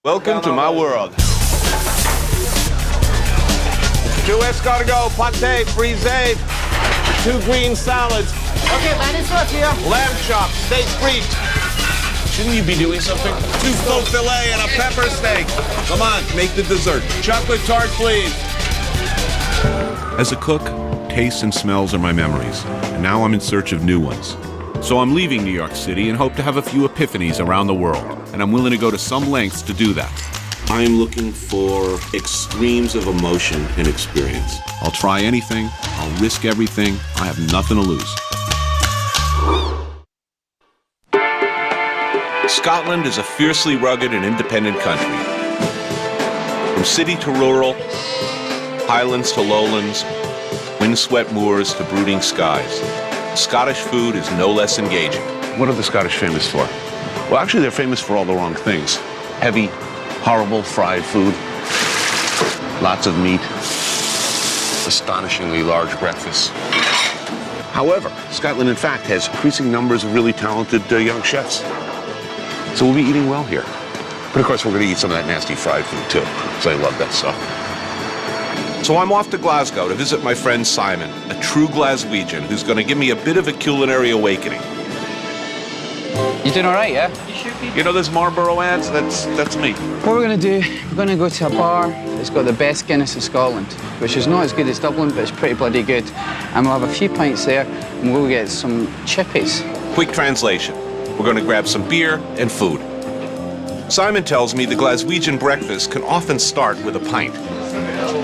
Welcome to my world. 2 escargot, pate, frisée, 2 green salads. Okay, Lenny sauce here. Lamb chop, steak frites. Shouldn't you be doing something? 2 smoked filet and a pepper steak. Come on, make the dessert. Chocolate tart, please. As a cook, tastes and smells are my memories, and now I'm in search of new ones. So I'm leaving New York City and hope to have a few epiphanies around the world, and I'm willing to go to some lengths to do that. I am looking for extremes of emotion and experience. I'll try anything, I'll risk everything, I have nothing to lose. Scotland is a fiercely rugged and independent country. From city to rural, highlands to lowlands, windswept moors to brooding skies, Scottish food is no less engaging. What are the Scottish famous for? Well, actually, they're famous for all the wrong things. Heavy, horrible fried food, lots of meat, astonishingly large breakfasts. However, Scotland, in fact, has increasing numbers of really talented young chefs. So we'll be eating well here. But of course, we're going to eat some of that nasty fried food, too, because I love that stuff. So I'm off to Glasgow to visit my friend Simon, a true Glaswegian who's going to give me a bit of a culinary awakening. You doing all right, yeah? You know those Marlboro ads? That's me. What we're going to do, we're going to go to a bar that's got the best Guinness in Scotland, which is not as good as Dublin, but it's pretty bloody good. And we'll have a few pints there, and we'll get some chippies. Quick translation. We're going to grab some beer and food. Simon tells me the Glaswegian breakfast can often start with a pint.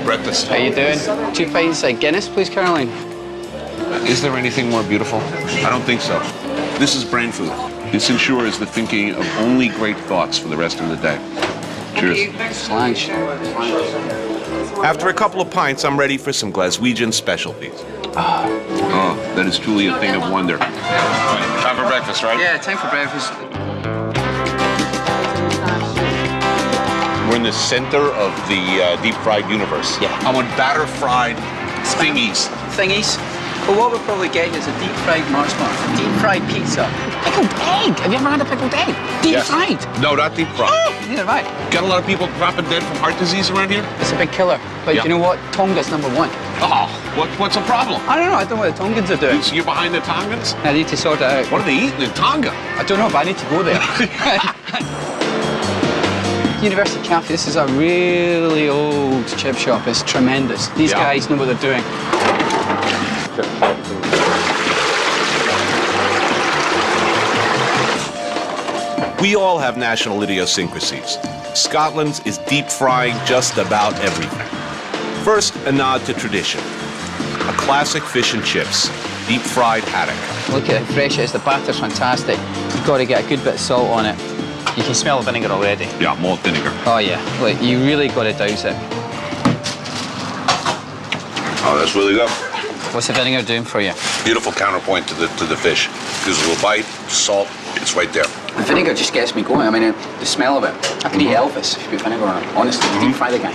Breakfast. How you doing? 2 pints of Guinness, please, Caroline. Is there anything more beautiful? I don't think so. This is brain food. This ensures the thinking of only great thoughts for the rest of the day. Cheers. Slange. After a couple of pints, I'm ready for some Glaswegian specialties. Oh, that is truly a thing of wonder. Time for breakfast, right? Yeah, time for breakfast. We're in the center of the deep-fried universe. Yeah. I want batter-fried thingies. Thingies. But what we'll probably get is a deep-fried marshmallow, deep-fried pizza. Pickled egg! Have you ever had a pickled egg? Deep-fried? Yes. No, not deep-fried. Oh, neither have I. Got a lot of people dropping dead from heart disease around here? It's a big killer. But Yeah. you know what? Tonga's #1. Oh, what's the problem? I don't know. I don't know what the Tongans are doing. So you're behind the Tongans? I need to sort it out. What are they eating in Tonga? I don't know, but I need to go there. University Cafe, this is a really old chip shop. It's tremendous. These guys know what they're doing. We all have national idiosyncrasies. Scotland's is deep frying just about everything. First, a nod to tradition. A classic fish and chips, deep fried haddock. Look at how fresh it is. The batter's fantastic. You've got to get a good bit of salt on it. You can smell the vinegar already. Yeah, malt vinegar. Oh yeah, look, you really got to douse it. Oh, that's really good. What's the vinegar doing for you? Beautiful counterpoint to the fish. Gives a little bite, salt, it's right there. The vinegar just gets me going. I mean, the smell of it. I could eat Elvis if you put vinegar on it. Honestly, deep fry the guy.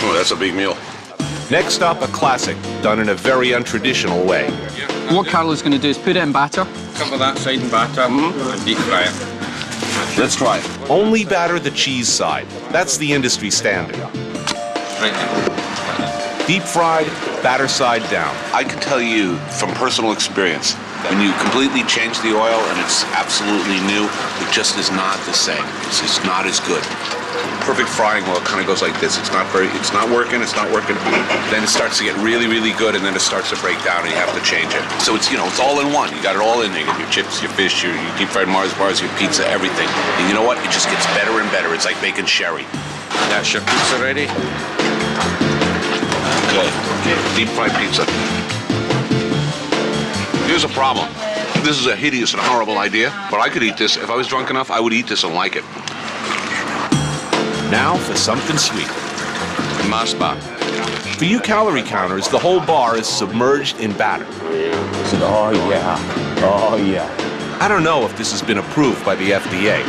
Oh, that's a big meal. Next up, a classic, done in a very untraditional way. What Carlo's going to do is put it in batter. Cover that side in batter and deep fry it. Let's try it. Only batter the cheese side. That's the industry standard. Right. Deep fried, batter side down. I can tell you from personal experience, when you completely change the oil and it's absolutely new, it just is not the same. It's just not as good. Perfect frying oil kind of goes like this. It's not working. Then it starts to get really, really good, and then it starts to break down, and you have to change it. So it's all in one. You got it all in there. You got your chips, your fish, your deep fried Mars bars, your pizza, everything. And you know what? It just gets better and better. It's like making sherry. That's your pizza ready. Good. Deep fried pizza. Here's a problem. This is a hideous and horrible idea, but I could eat this. If I was drunk enough, I would eat this and like it. Now for something sweet. Mars bar. For you calorie counters, the whole bar is submerged in batter. Oh yeah. Oh yeah. I don't know if this has been approved by the FDA.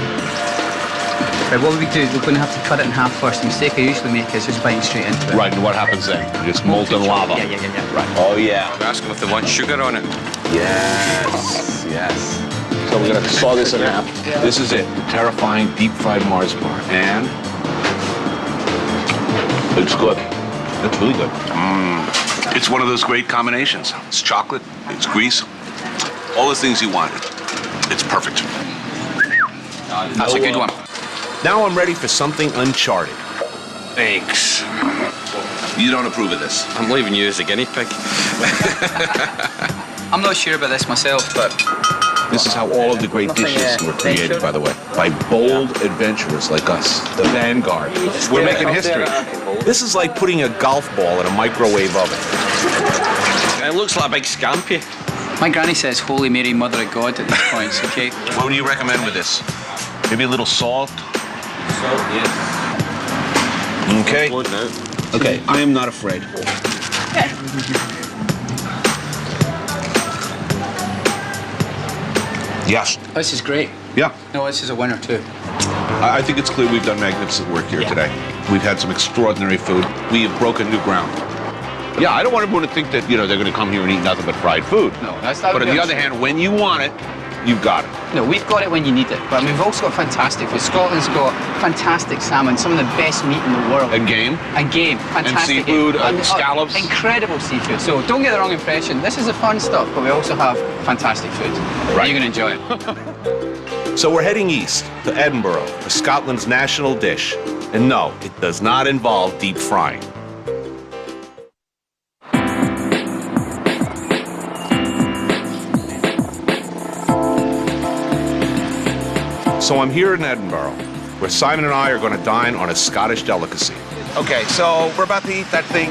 Right, what we do is we're going to have to cut it in half first. The mistake I usually make is just biting straight into it. Right, and what happens then? Just molten lava. Yeah. Right. Oh yeah. Ask them if they want sugar on it. Yes. Yes. So we're gonna saw this in half. This is it. Terrifying deep-fried Mars bar. And It's good. it's really good. It's one of those great combinations. It's chocolate, it's grease, all the things you wanted. It's perfect. That's a good one. Now I'm ready for something uncharted. Eggs. You don't approve of this. I'm leaving you as a guinea pig. I'm not sure about this myself, but This is how all of the great dishes were created, by the way, by bold adventurers like us, the vanguard. We're making history. This is like putting a golf ball in a microwave oven. It looks like a big scampi. my granny says Holy Mary, Mother of God at these points, okay? What would you recommend with this? Maybe a little salt? Salt, yes. Okay. Okay, I am not afraid. Yes. This is great. Yeah. No, this is a winner too. I think it's clear we've done magnificent work here today. We've had some extraordinary food. We have broken new ground. Yeah, I don't want everyone to think that, they're going to come here and eat nothing but fried food. No, that's not. But on the other hand, when you want it, you've got it. No, we've got it when you need it. But we've also got fantastic food. Scotland's got fantastic salmon, some of the best meat in the world. And game. And game, fantastic. And seafood, game. scallops. Incredible seafood. So don't get the wrong impression. This is the fun stuff, but we also have fantastic food. Right. You're going to enjoy it. So we're heading east to Edinburgh for Scotland's national dish. And no, it does not involve deep frying. So I'm here in Edinburgh, where Simon and I are going to dine on a Scottish delicacy. Okay, so we're about to eat that thing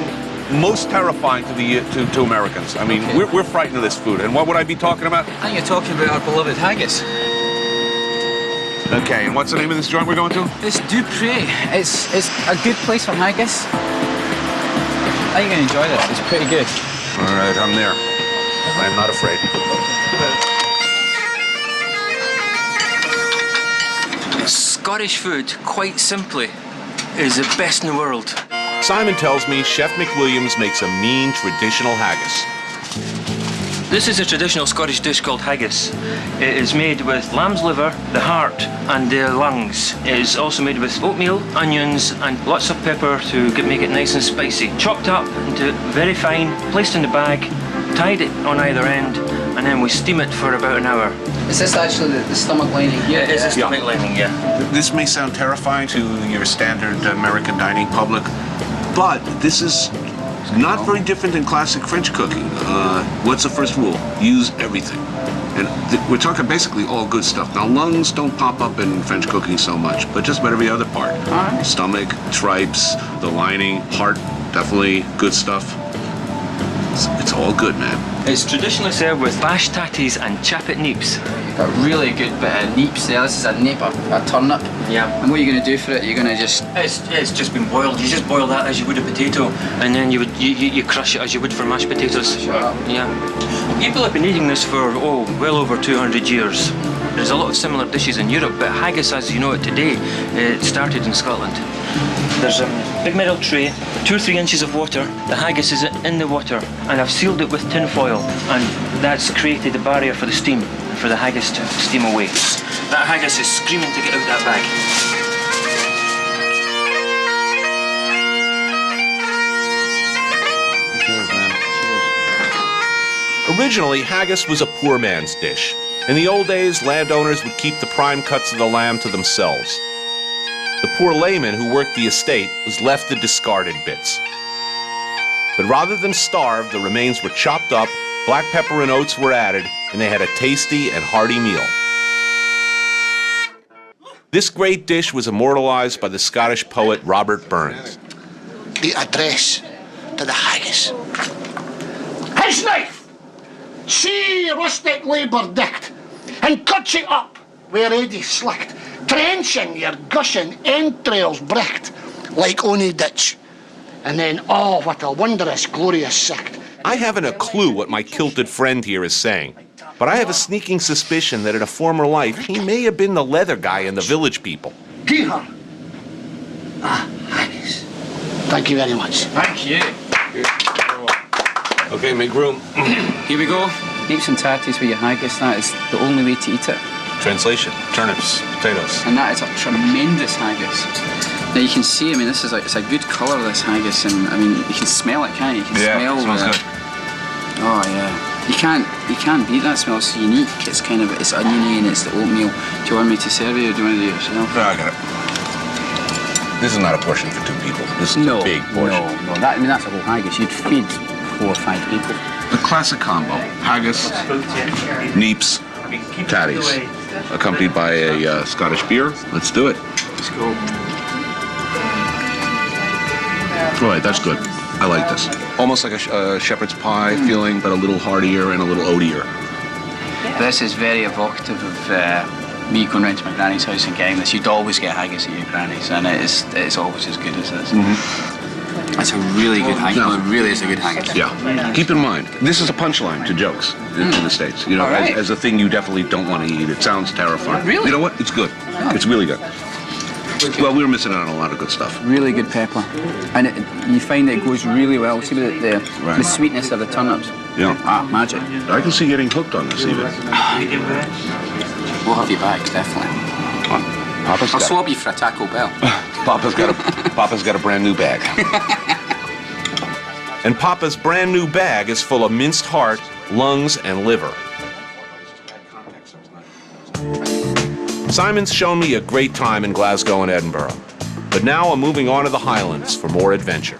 most terrifying to Americans. I mean, Okay. we're frightened of this food. And what would I be talking about? I think you're talking about our beloved haggis. Okay, and what's the name of this joint we're going to? It's Dupree. It's a good place for haggis. I think you're going to enjoy this. It's pretty good. All right, I'm there. I'm not afraid. Scottish food, quite simply, is the best in the world. Simon tells me Chef McWilliams makes a mean traditional haggis. This is a traditional Scottish dish called haggis. It is made with lamb's liver, the heart, and the lungs. It is also made with oatmeal, onions, and lots of pepper to make it nice and spicy. Chopped up into very fine, placed in the bag, tied it on either end, and then we steam it for about an hour. Is this actually the stomach lining here? It is a stomach lining, yeah. This may sound terrifying to your standard American dining public, but this is not very different than classic French cooking. What's the first rule? Use everything. And we're talking basically all good stuff. Now, lungs don't pop up in French cooking so much, but just about every other part. Alright. Stomach, tripes, the lining, heart, definitely good stuff. It's all good, man. It's traditionally served with bash tatties and chappet neeps. Got a really good bit of neeps there. This is a Napa, a turnip. Yeah. And what you're going to do for it, you're going to just... It's just been boiled. You just boil that as you would a potato, and then you crush it as you would for mashed potatoes. Shut up. Yeah. People have been eating this for well over 200 years. There's a lot of similar dishes in Europe, but haggis, as you know it today, it started in Scotland. There's a big metal tray, 2 or 3 inches of water. The haggis is in the water, and I've sealed it with tin foil, and that's created a barrier for the steam, for the haggis to steam away. That haggis is screaming to get out that bag. Originally, haggis was a poor man's dish. In the old days, landowners would keep the prime cuts of the lamb to themselves. The poor layman who worked the estate was left the discarded bits. But rather than starve, the remains were chopped up, black pepper and oats were added, and they had a tasty and hearty meal. This great dish was immortalized by the Scottish poet Robert Burns. The address to the haggis. His knife! See rustic labour dict, and cut it up where ready slicked, trenching your gushing entrails bricked, like ony ditch. And then, oh, what a wondrous, glorious sight. I haven't a clue what my kilted friend here is saying, but I have a sneaking suspicion that in a former life, he may have been the leather guy in the Village People. Geeher. Haggis. Thank you very much. Thank you. Okay, make room. Here we go. Beeps and tatties with your haggis, that is the only way to eat it. Translation, turnips, potatoes. And that is a tremendous haggis. Now you can see, I mean, this is it's a good colour, this haggis, and I mean, you can smell it, can't you? You can smell it smells the, good. Oh yeah. You can't beat that smell. It's unique. It's kind of, it's oniony and it's the oatmeal. Do you want me to serve you or do you want to do it yourself? No, I got it. This is not a portion for 2 people. This is a big portion. No. That, I mean, that's a whole haggis. You'd feed 4 or 5 people. The classic combo: haggis, neeps, tatties, accompanied by a Scottish beer. Let's do it. Let's go. All right, that's good. I like this. Almost like a shepherd's pie feeling, but a little heartier and a little oatier. This is very evocative of me going round to my granny's house and getting this. You'd always get haggis at your granny's, and it's always as good as this. It's a really good haggis. No, it really is a good haggis. Yeah. Keep in mind, this is a punchline to jokes in the States. You know, right. as a thing you definitely don't want to eat. It sounds terrifying. Really? You know what? It's good. It's really good. Well, we were missing out on a lot of good stuff. Really good pepper. And you find that it goes really well. See with the sweetness of the turnips. Yeah. Ah, magic. I can see getting hooked on this even. We'll have you back, definitely. I'll swap you for a Taco Bell. Papa's got a brand new bag. And Papa's brand new bag is full of minced heart, lungs, and liver. Simon's shown me a great time in Glasgow and Edinburgh, but now I'm moving on to the Highlands for more adventure.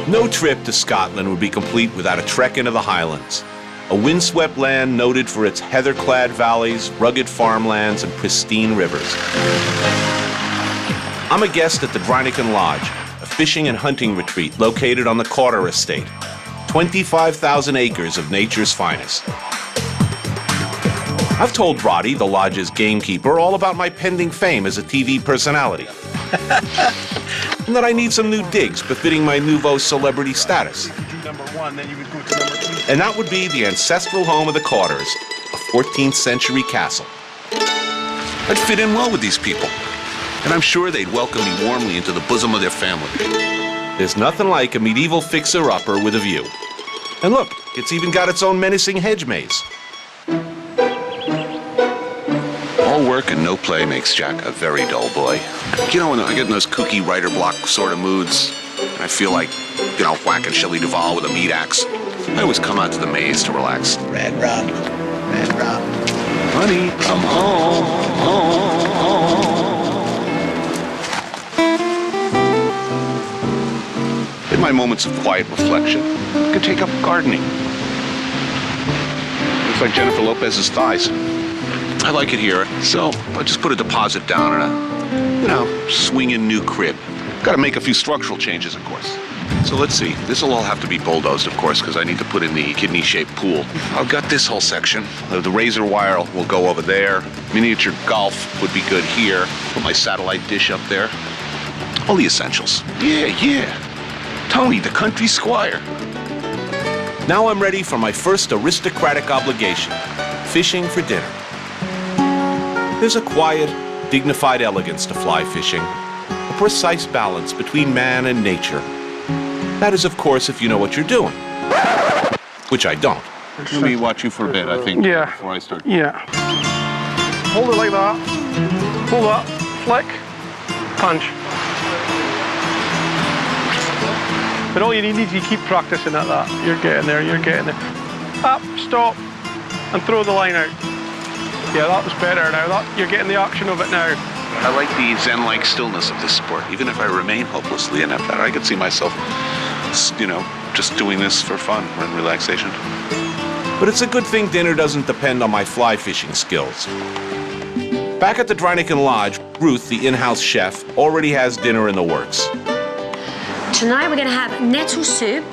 No trip to Scotland would be complete without a trek into the Highlands, a windswept land noted for its heather-clad valleys, rugged farmlands, and pristine rivers. I'm a guest at the Drynican Lodge, a fishing and hunting retreat located on the Keller estate, 25,000 acres of nature's finest. I've told Roddy, the lodge's gamekeeper, all about my pending fame as a TV personality. And that I need some new digs befitting my nouveau celebrity status. And that would be the ancestral home of the Cotters, a 14th century castle. I'd fit in well with these people, and I'm sure they'd welcome me warmly into the bosom of their family. There's nothing like a medieval fixer-upper with a view. And look, it's even got its own menacing hedge maze. All work and no play makes Jack a very dull boy. You know, when I get in those kooky writer block sort of moods, and I feel like, you know, whacking Shelley Duvall with a meat axe, I always come out to the maze to relax. Red Rob, honey, come home. In my moments of quiet reflection, I could take up gardening. Looks like Jennifer Lopez's thighs. I like it here, so I just put a deposit down in a, you know, swinging new crib. Got to make a few structural changes, of course. So let's see. This will all have to be bulldozed, of course, because I need to put in the kidney-shaped pool. I've got this whole section. The razor wire will go over there. Miniature golf would be good here. Put my satellite dish up there. All the essentials. Yeah. Tony, the country squire. Now I'm ready for my first aristocratic obligation, fishing for dinner. There's a quiet, dignified elegance to fly fishing, a precise balance between man and nature. That is, of course, if you know what you're doing, which I don't. Let me watch you for a bit, I think, before I start. Yeah. Hold it like that. Pull up, flick, punch. But all you need is you keep practicing at that. You're getting there. Up, stop, and throw the line out. Yeah, that was better now. You're getting the action of it now. I like the zen-like stillness of this sport. Even if I remain hopelessly inept at it, I could see myself, you know, just doing this for fun and relaxation. But it's a good thing dinner doesn't depend on my fly fishing skills. Back at the Drynican Lodge, Ruth, the in-house chef, already has dinner in the works. Tonight we're going to have nettle soup,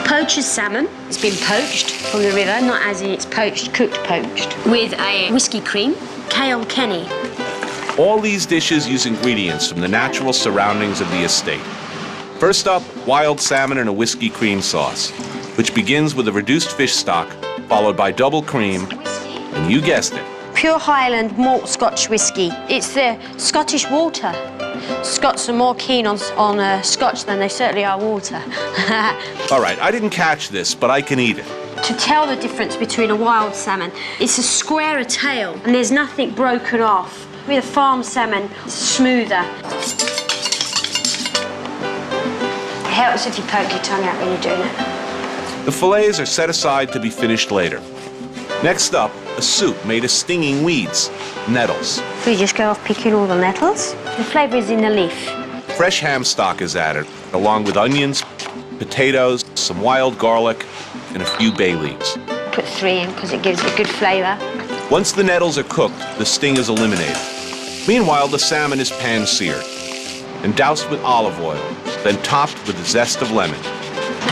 poacher's salmon. It's been poached from the river, not as in it's poached, cooked poached, with a whiskey cream, kale kenny. All these dishes use ingredients from the natural surroundings of the estate. First up, wild salmon in a whiskey cream sauce, which begins with a reduced fish stock, followed by double cream, and you guessed it, Pure Highland malt Scotch whiskey. It's the Scottish water. Scots are more keen on Scotch than they certainly are water. All right, I didn't catch this, but I can eat it. To tell the difference between a wild salmon, it's a squarer tail and there's nothing broken off. With a farm salmon, it's smoother. It helps if you poke your tongue out when you're doing it. The fillets are set aside to be finished later. Next up, a soup made of stinging weeds, nettles. We just go off picking all the nettles. The flavour is in the leaf. Fresh ham stock is added, along with onions, potatoes, some wild garlic, and a few bay leaves. Put 3 in because it gives it a good flavour. Once the nettles are cooked, the sting is eliminated. Meanwhile, the salmon is pan-seared and doused with olive oil, then topped with the zest of lemon.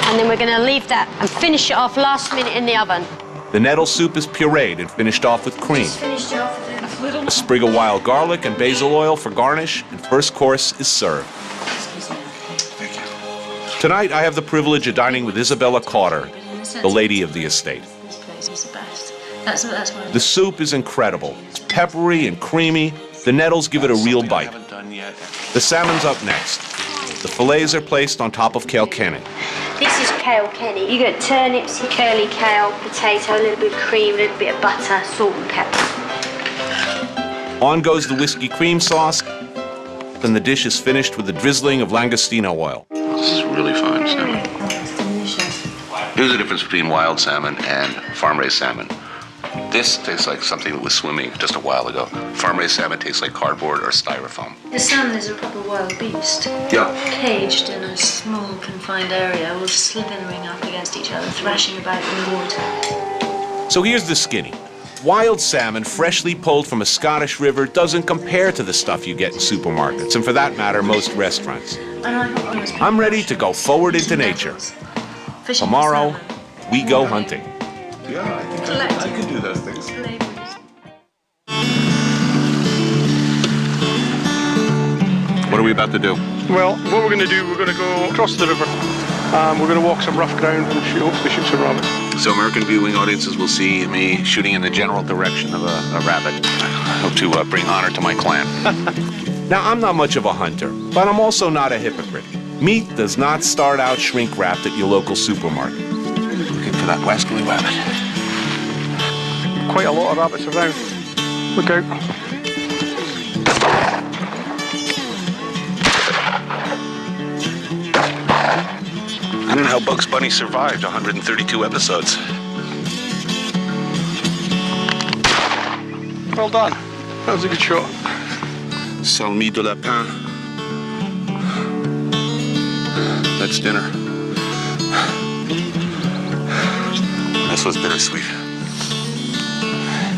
And then we're going to leave that and finish it off last minute in the oven. The nettle soup is pureed and finished off with cream. Finish it off with A sprig of wild garlic and basil oil for garnish, and first course is served. Thank you. Tonight, I have the privilege of dining with Isabella Carter, the lady of the estate. This place is the best. That's what The soup is incredible. It's peppery and creamy. The nettles give it a real bite. The salmon's up next. The fillets are placed on top of kilkenny. This is kale kenny. You get turnips, curly kale, potato, a little bit of cream, a little bit of butter, salt and pepper. On goes the whiskey cream sauce. Then the dish is finished with a drizzling of langostino oil. This is really fine salmon. It's delicious. Here's the difference between wild salmon and farm-raised salmon. This tastes like something that was swimming just a while ago. Farm-raised salmon tastes like cardboard or styrofoam. The salmon is a proper wild beast. Yeah. Caged in a small, confined area, all slithering up against each other, thrashing about in the water. So here's the skinny. Wild salmon, freshly pulled from a Scottish river, doesn't compare to the stuff you get in supermarkets, and for that matter, most restaurants. I'm ready to go forward into nature. Tomorrow, we go hunting. Yeah, I think I could do those things. What are we about to do? Well, what we're going to do, we're going to go across the river. We're going to walk some rough ground and hopefully shoot some rabbits. So American viewing audiences will see me shooting in the general direction of a rabbit. I hope to bring honor to my clan. Now, I'm not much of a hunter, but I'm also not a hypocrite. Meat does not start out shrink wrapped at your local supermarket. Looking for that wascally rabbit. Quite a lot of rabbits around. Look out. I don't know how Bugs Bunny survived 132 episodes. Well done. That was a good shot. Salmi de lapin. That's dinner. This was bittersweet.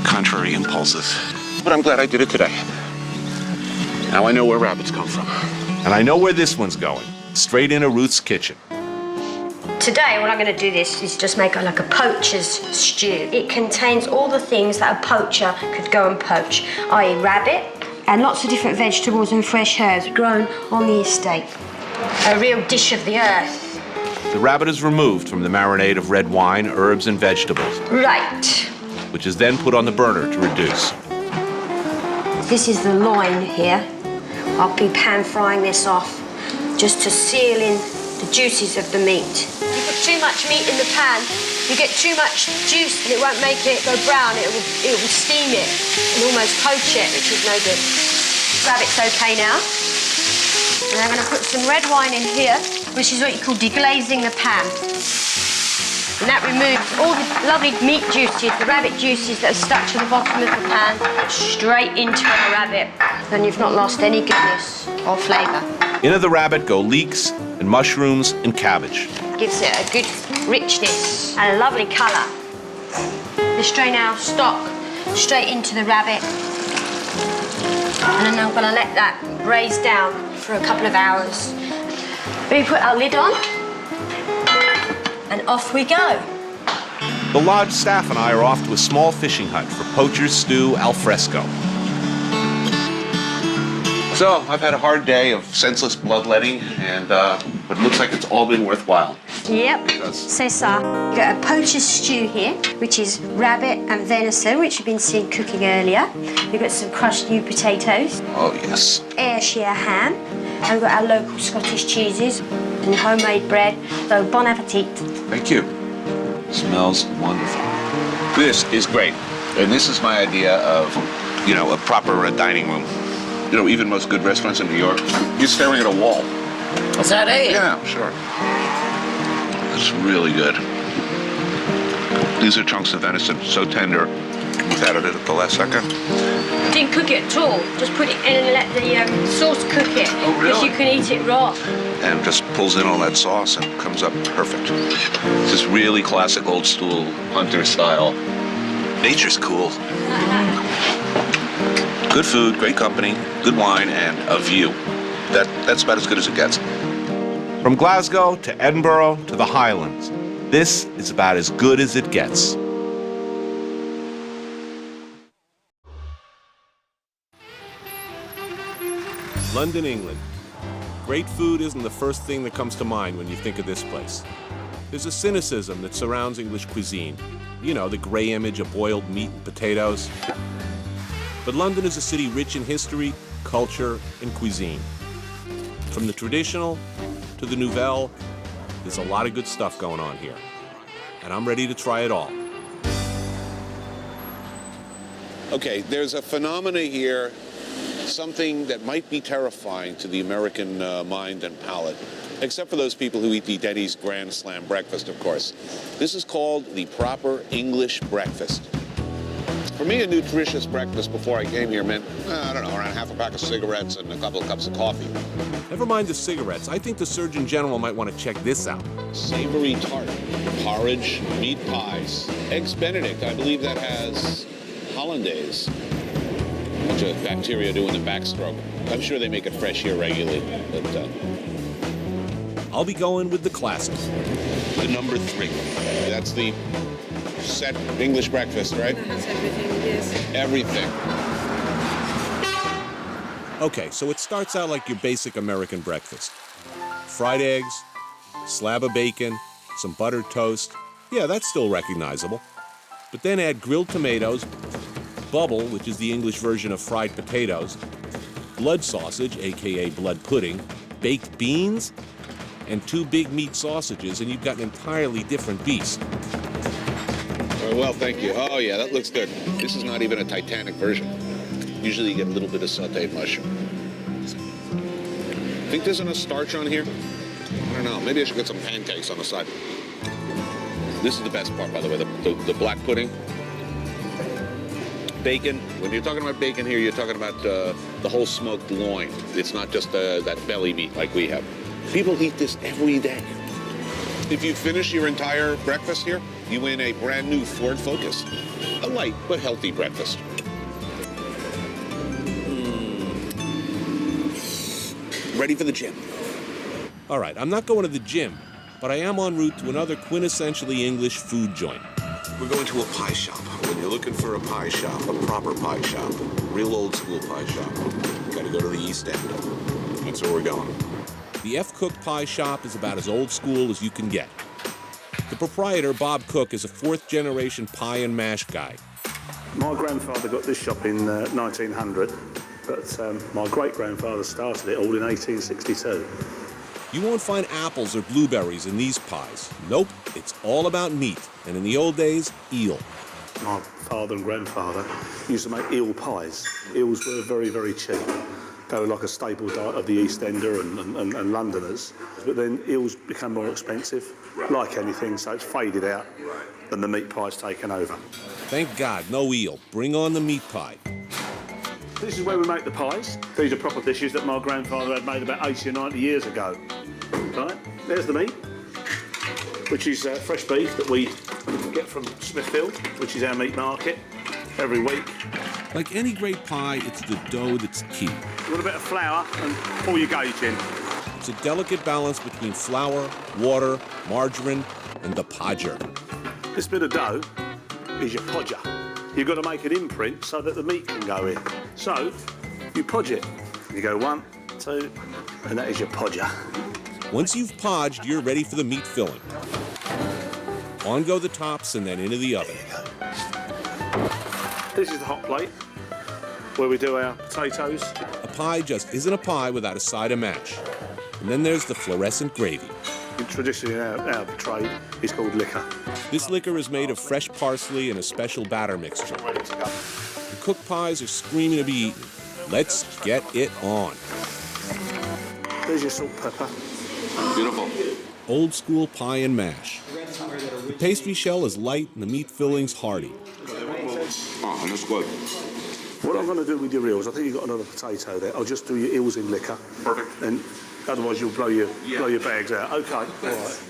Contrary impulses. But I'm glad I did it today. Now I know where rabbits come from. And I know where this one's going. Straight into Ruth's kitchen. Today, what I'm going to do this is just make like a poacher's stew. It contains all the things that a poacher could go and poach, i.e. rabbit, and lots of different vegetables and fresh herbs grown on the estate. A real dish of the earth. The rabbit is removed from the marinade of red wine, herbs, and vegetables. Right. Which is then put on the burner to reduce. This is the loin here. I'll be pan frying this off just to seal in the juices of the meat. If you put too much meat in the pan, you get too much juice and it won't make it go brown. It will steam it and almost poach it, which is no good. Rabbit's okay now. And I'm going to put some red wine in here, which is what you call deglazing the pan. And that removes all the lovely meat juices, the rabbit juices that are stuck to the bottom of the pan, straight into the rabbit. Then you've not lost any goodness or flavour. Into the rabbit go leeks and mushrooms and cabbage. Gives it a good richness and a lovely colour. We strain our stock straight into the rabbit. And then I'm going to let that braise down for a couple of hours. We put our lid on. And off we go. The lodge staff and I are off to a small fishing hut for poacher's stew al fresco. So, I've had a hard day of senseless bloodletting, and but it looks like it's all been worthwhile. Yep, Because c'est ça. You've got a poacher's stew here, which is rabbit and venison, which you've been seen cooking earlier. We've got some crushed new potatoes. oh yes. Ayrshire ham. And we've got our local Scottish cheeses and homemade bread. So bon appetit. Thank you. Smells wonderful. This is great. And this is my idea of, you know, a proper dining room. You know, even most good restaurants in New York, you're staring at a wall. Is that it? Yeah, sure. It's really good. These are chunks of venison, so tender. We've added it at the last second. Didn't cook it at all. Just put it in and let the sauce cook it. Oh, really? Because you can eat it raw. And just pulls in all that sauce and comes up perfect. It's this really classic old school hunter style. Nature's cool. Good food, great company, good wine, and a view. That's about as good as it gets. From Glasgow to Edinburgh to the Highlands, this is about as good as it gets. London, England. Great food isn't the first thing that comes to mind when you think of this place. There's a cynicism that surrounds English cuisine. You know, the gray image of boiled meat and potatoes. But London is a city rich in history, culture, and cuisine. From the traditional to the nouvelle, there's a lot of good stuff going on here. And I'm ready to try it all. Okay, there's a phenomena here, something that might be terrifying to the American mind and palate, except for those people who eat the Denny's Grand Slam breakfast, of course. This is called the proper English breakfast. For me, a nutritious breakfast before I came here meant, I don't know, around half a pack of cigarettes and a couple of cups of coffee. Never mind the cigarettes, I think the Surgeon General might want to check this out. Savory tart, porridge, meat pies, eggs Benedict. I believe that has hollandaise. A bunch of bacteria doing the backstroke. I'm sure they make it fresh here regularly, but I'll be going with the classic. the number 3. That's the set English breakfast, right? It has everything, yes. Everything. Okay, so it starts out like your basic American breakfast. Fried eggs, slab of bacon, some buttered toast. Yeah, that's still recognizable. But then add grilled tomatoes, bubble, which is the English version of fried potatoes, blood sausage, aka blood pudding, baked beans, and 2 big meat sausages, and you've got an entirely different beast. Well, thank you. Oh, yeah, that looks good. This is not even a Titanic version. Usually you get a little bit of sauteed mushroom. Think there's enough starch on here? I don't know. Maybe I should get some pancakes on the side. This is the best part, by the way, the black pudding. Bacon. When you're talking about bacon here, you're talking about the whole smoked loin. It's not just that belly meat like we have. People eat this every day. If you finish your entire breakfast here, you win a brand new Ford Focus. A light but healthy breakfast. Ready for the gym. All right, I'm not going to the gym, but I am en route to another quintessentially English food joint. We're going to a pie shop. When you're looking for a pie shop, a proper pie shop, real old school pie shop, you gotta go to the East End. That's where we're going. The F. Cook Pie Shop is about as old school as you can get. The proprietor, Bob Cook, is a 4th-generation pie and mash guy. My grandfather got this shop in 1900, but my great-grandfather started it all in 1862. You won't find apples or blueberries in these pies. Nope, it's all about meat, and in the old days, eel. My father and grandfather used to make eel pies. Eels were very, very cheap. They were like a staple diet of the East Ender and Londoners. But then eels become more expensive, like anything, so it's faded out and the meat pie's taken over. Thank God, no eel. Bring on the meat pie. This is where we make the pies. These are proper dishes that my grandfather had made about 80 or 90 years ago. Right, there's the meat, which is fresh beef that we get from Smithfield, which is our meat market, every week. Like any great pie, it's the dough that's key. You want a bit of flour and pour your gauge in. It's a delicate balance between flour, water, margarine, and the podger. This bit of dough is your podger. You've got to make an imprint so that the meat can go in. So, you podge it. You go 1, 2, and that is your podger. Once you've podged, you're ready for the meat filling. On go the tops and then into the oven. This is the hot plate, where we do our potatoes. A pie just isn't a pie without a side of mash. And then there's the fluorescent gravy. Traditionally in our trade, it's called liquor. This liquor is made of fresh parsley and a special batter mixture. The cooked pies are screaming to be eaten. Let's get it on. There's your salt, pepper. Beautiful. Old school pie and mash. The pastry shell is light and the meat filling's hearty. Oh, that's good. What I'm going to do with your eels, I think you've got another potato there. I'll just do your eels in liquor. Perfect. And otherwise you'll blow your bags out. Okay, all right.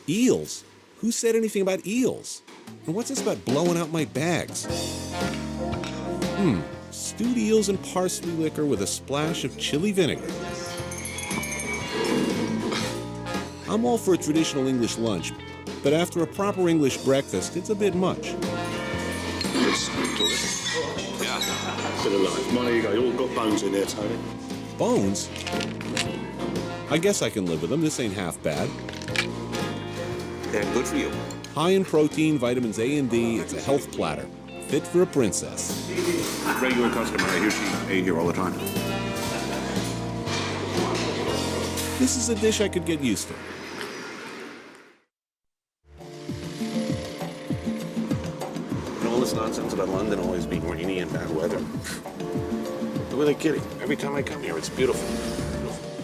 Eels? Who said anything about eels? And what's this about blowing out my bags? Stewed eels and parsley liquor with a splash of chili vinegar. I'm all for a traditional English lunch, but after a proper English breakfast, it's a bit much. It's terrific. Yeah. Bit of life. Well, there you go. You all got bones in there, Tony. Bones? I guess I can live with them. This ain't half bad. They're good for you. High in protein, vitamins A and D, it's a health platter. Fit for a princess. Regular customer. I hear she ate here all the time. This is a dish I could get used to. And all this nonsense about London always being rainy and bad weather. Who are they kidding? Every time I come here, it's beautiful.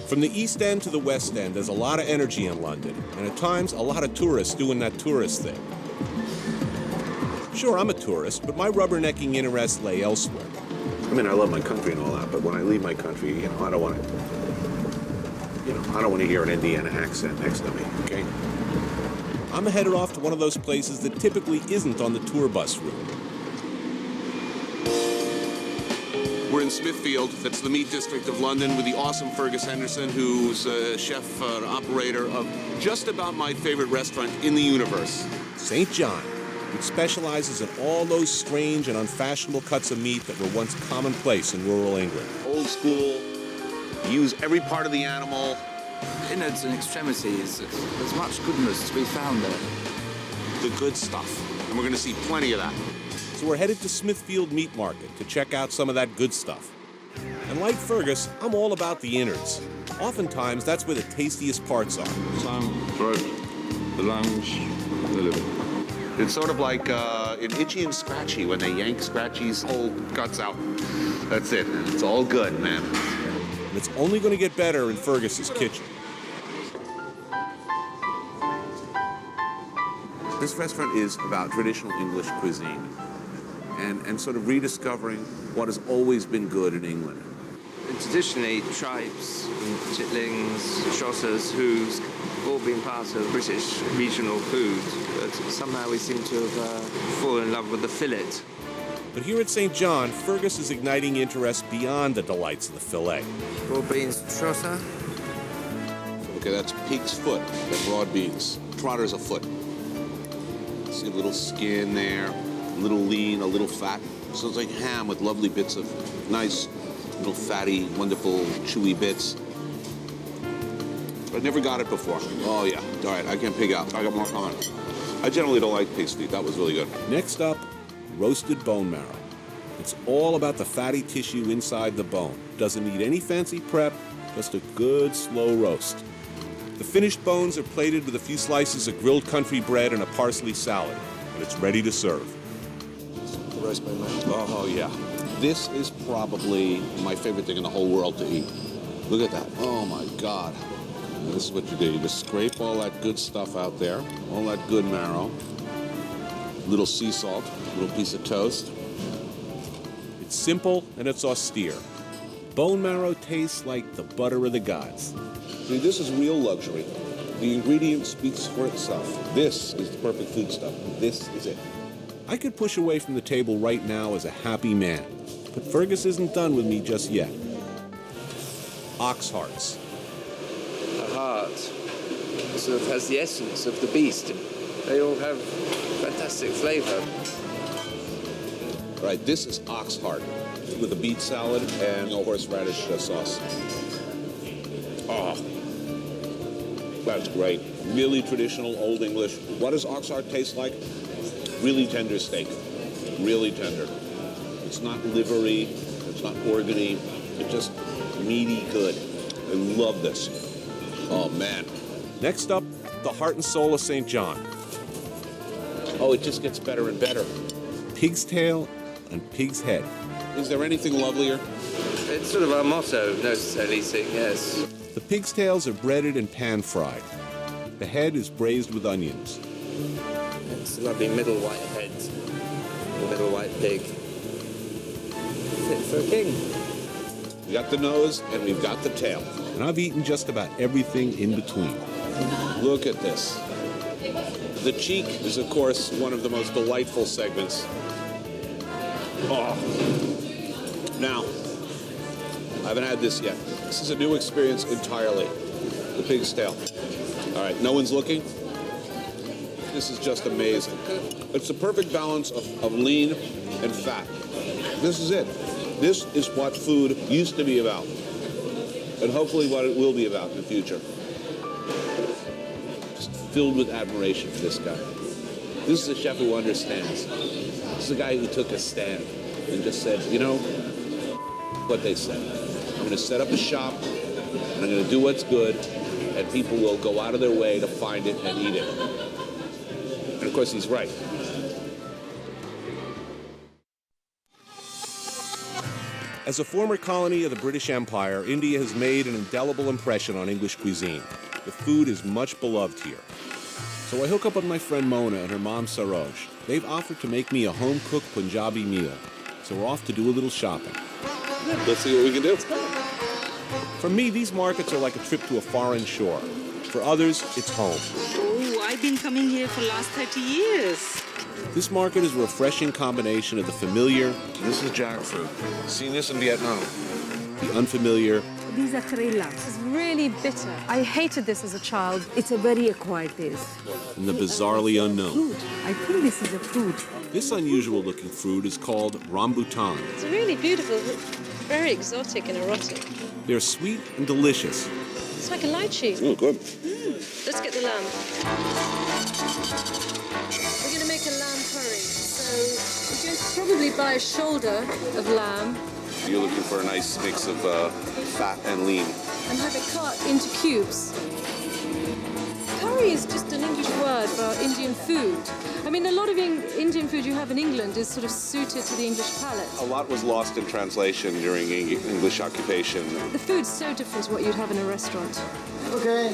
From the East End to the West End, there's a lot of energy in London, and at times, a lot of tourists doing that tourist thing. Sure, I'm a tourist, but my rubbernecking interests lay elsewhere. I mean, I love my country and all that, but when I leave my country, I don't want to hear an Indiana accent next to me, okay? I'm headed off to one of those places that typically isn't on the tour bus route. We're in Smithfield, that's the meat district of London, with the awesome Fergus Henderson, who's chef and operator of just about my favorite restaurant in the universe, St. John, which specializes in all those strange and unfashionable cuts of meat that were once commonplace in rural England. Old school, use every part of the animal. Innards and extremities, there's much goodness to be found there. The good stuff, and we're going to see plenty of that. So we're headed to Smithfield Meat Market to check out some of that good stuff. And like Fergus, I'm all about the innards. Oftentimes, that's where the tastiest parts are. Some throat, the lungs, the liver. It's sort of like in Itchy and Scratchy when they yank Scratchy's whole guts out. That's it. It's all good, man. And it's only going to get better in Fergus's kitchen. This restaurant is about traditional English cuisine and sort of rediscovering what has always been good in England. And traditionally, tribes, chitlings, trossers, who's all been part of British regional food, but somehow we seem to have fallen in love with the fillet. But here at St. John, Fergus is igniting interest beyond the delights of the fillet. Raw beans trosser. Okay, that's pig's foot, the broad beans. Trotter's a foot. See a little skin there, a little lean, a little fat. So it's like ham with lovely bits of nice, little fatty, wonderful, chewy bits. I've never got it before. Oh yeah, all right, I can pig out. I got more coming. I generally don't like pig's feet. That was really good. Next up, roasted bone marrow. It's all about the fatty tissue inside the bone. Doesn't need any fancy prep, just a good slow roast. The finished bones are plated with a few slices of grilled country bread and a parsley salad, and it's ready to serve. The roast bone marrow. Oh yeah. This is probably my favorite thing in the whole world to eat. Look at that. Oh my God. And this is what you do. You just scrape all that good stuff out there, all that good marrow, little sea salt, little piece of toast. It's simple and it's austere. Bone marrow tastes like the butter of the gods. See, this is real luxury. The ingredient speaks for itself. This is the perfect food stuff. This is it. I could push away from the table right now as a happy man, but Fergus isn't done with me just yet. Ox hearts. The heart sort of has the essence of the beast. They all have fantastic flavour. Right, this is ox heart with a beet salad and a horseradish sauce. Oh. That's great. Really traditional Old English. What does oxheart taste like? Really tender steak. Really tender. It's not livery. It's not organy. It's just meaty good. I love this. Oh, man. Next up, the heart and soul of St. John. Oh, it just gets better and better. Pig's tail and pig's head. Is there anything lovelier? It's sort of our motto, no Celising, yes. The pig's tails are breaded and pan-fried. The head is braised with onions. It's a lovely middle white head, the middle white pig. Fit for a king. We got the nose and we've got the tail. And I've eaten just about everything in between. Look at this. The cheek is, of course, one of the most delightful segments. Oh. Now, I haven't had this yet. This is a new experience entirely. The pig's tail. All right, no one's looking. This is just amazing. It's the perfect balance of lean and fat. This is it. This is what food used to be about. And hopefully what it will be about in the future. Just filled with admiration for this guy. This is a chef who understands. This is a guy who took a stand and just said, you know, what they said. I'm going to set up a shop, and I'm going to do what's good, and people will go out of their way to find it and eat it. And of course, he's right. As a former colony of the British Empire, India has made an indelible impression on English cuisine. The food is much beloved here. So I hook up with my friend Mona and her mom Saroj. They've offered to make me a home-cooked Punjabi meal. So we're off to do a little shopping. Let's see what we can do. For me, these markets are like a trip to a foreign shore. For others, it's home. Oh, I've been coming here for the last 30 years. This market is a refreshing combination of the familiar. This is jackfruit. Seen this in Vietnam. The unfamiliar. These are Karela. It's really bitter. I hated this as a child. It's a very acquired taste. And the bizarrely unknown. Fruit. I think this is a fruit. This unusual-looking fruit is called rambutan. It's really beautiful, very exotic and erotic. They're sweet and delicious. It's like a lychee. Oh, good. Let's get the lamb. We're going to make a lamb curry. So we're going to probably buy a shoulder of lamb. You're looking for a nice mix of fat and lean. And have it cut into cubes. Curry is just an English word for Indian food. I mean, a lot of Indian food you have in England is sort of suited to the English palate. A lot was lost in translation during English occupation. The food's so different to what you'd have in a restaurant. Okay.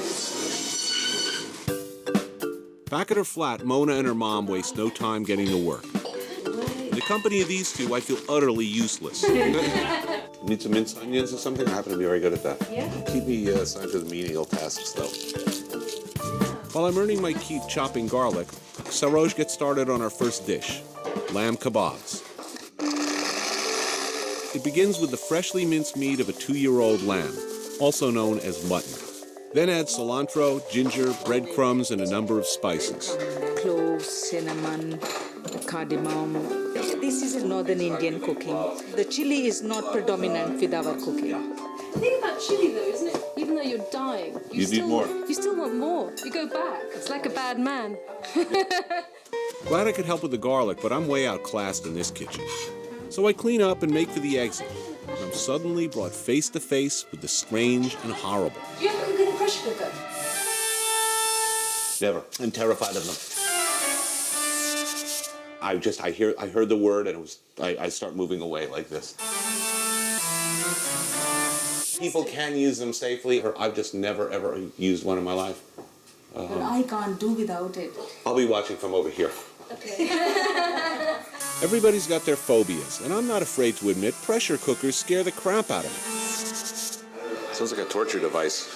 Back at her flat, Mona and her mom waste no time getting to work. In the company of these two, I feel utterly useless. Need some minced onions or something? I happen to be very good at that. Yeah. Keep me assigned to the menial tasks, though. While I'm earning my keep chopping garlic, Saroj gets started on our first dish, lamb kebabs. It begins with the freshly minced meat of a 2-year-old lamb, also known as mutton. Then add cilantro, ginger, breadcrumbs, and a number of spices. Cloves, cinnamon, cardamom. This is a northern Indian cooking. The chili is not predominant with our cooking. The thing about chili, though, isn't it? Even though you're dying, You need more. You still want more. You go back. It's like a bad man. Glad I could help with the garlic, but I'm way outclassed in this kitchen. So I clean up and make for the exit. And I'm suddenly brought face to face with the strange and horrible. Do you ever cook in a pressure cooker? Never. I'm terrified of them. I heard the word and I start moving away like this. People can use them safely, or I've just never ever used one in my life. But I can't do without it. I'll be watching from over here. Okay. Everybody's got their phobias, and I'm not afraid to admit pressure cookers scare the crap out of me. Sounds like a torture device.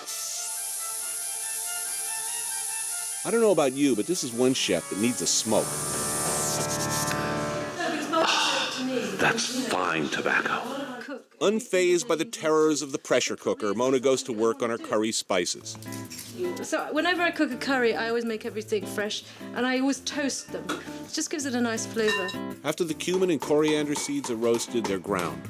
I don't know about you, but this is one chef that needs a smoke. That's fine tobacco. Unfazed by the terrors of the pressure cooker, Mona goes to work on her curry spices. So whenever I cook a curry, I always make everything fresh, and I always toast them. It just gives it a nice flavor. After the cumin and coriander seeds are roasted, they're ground.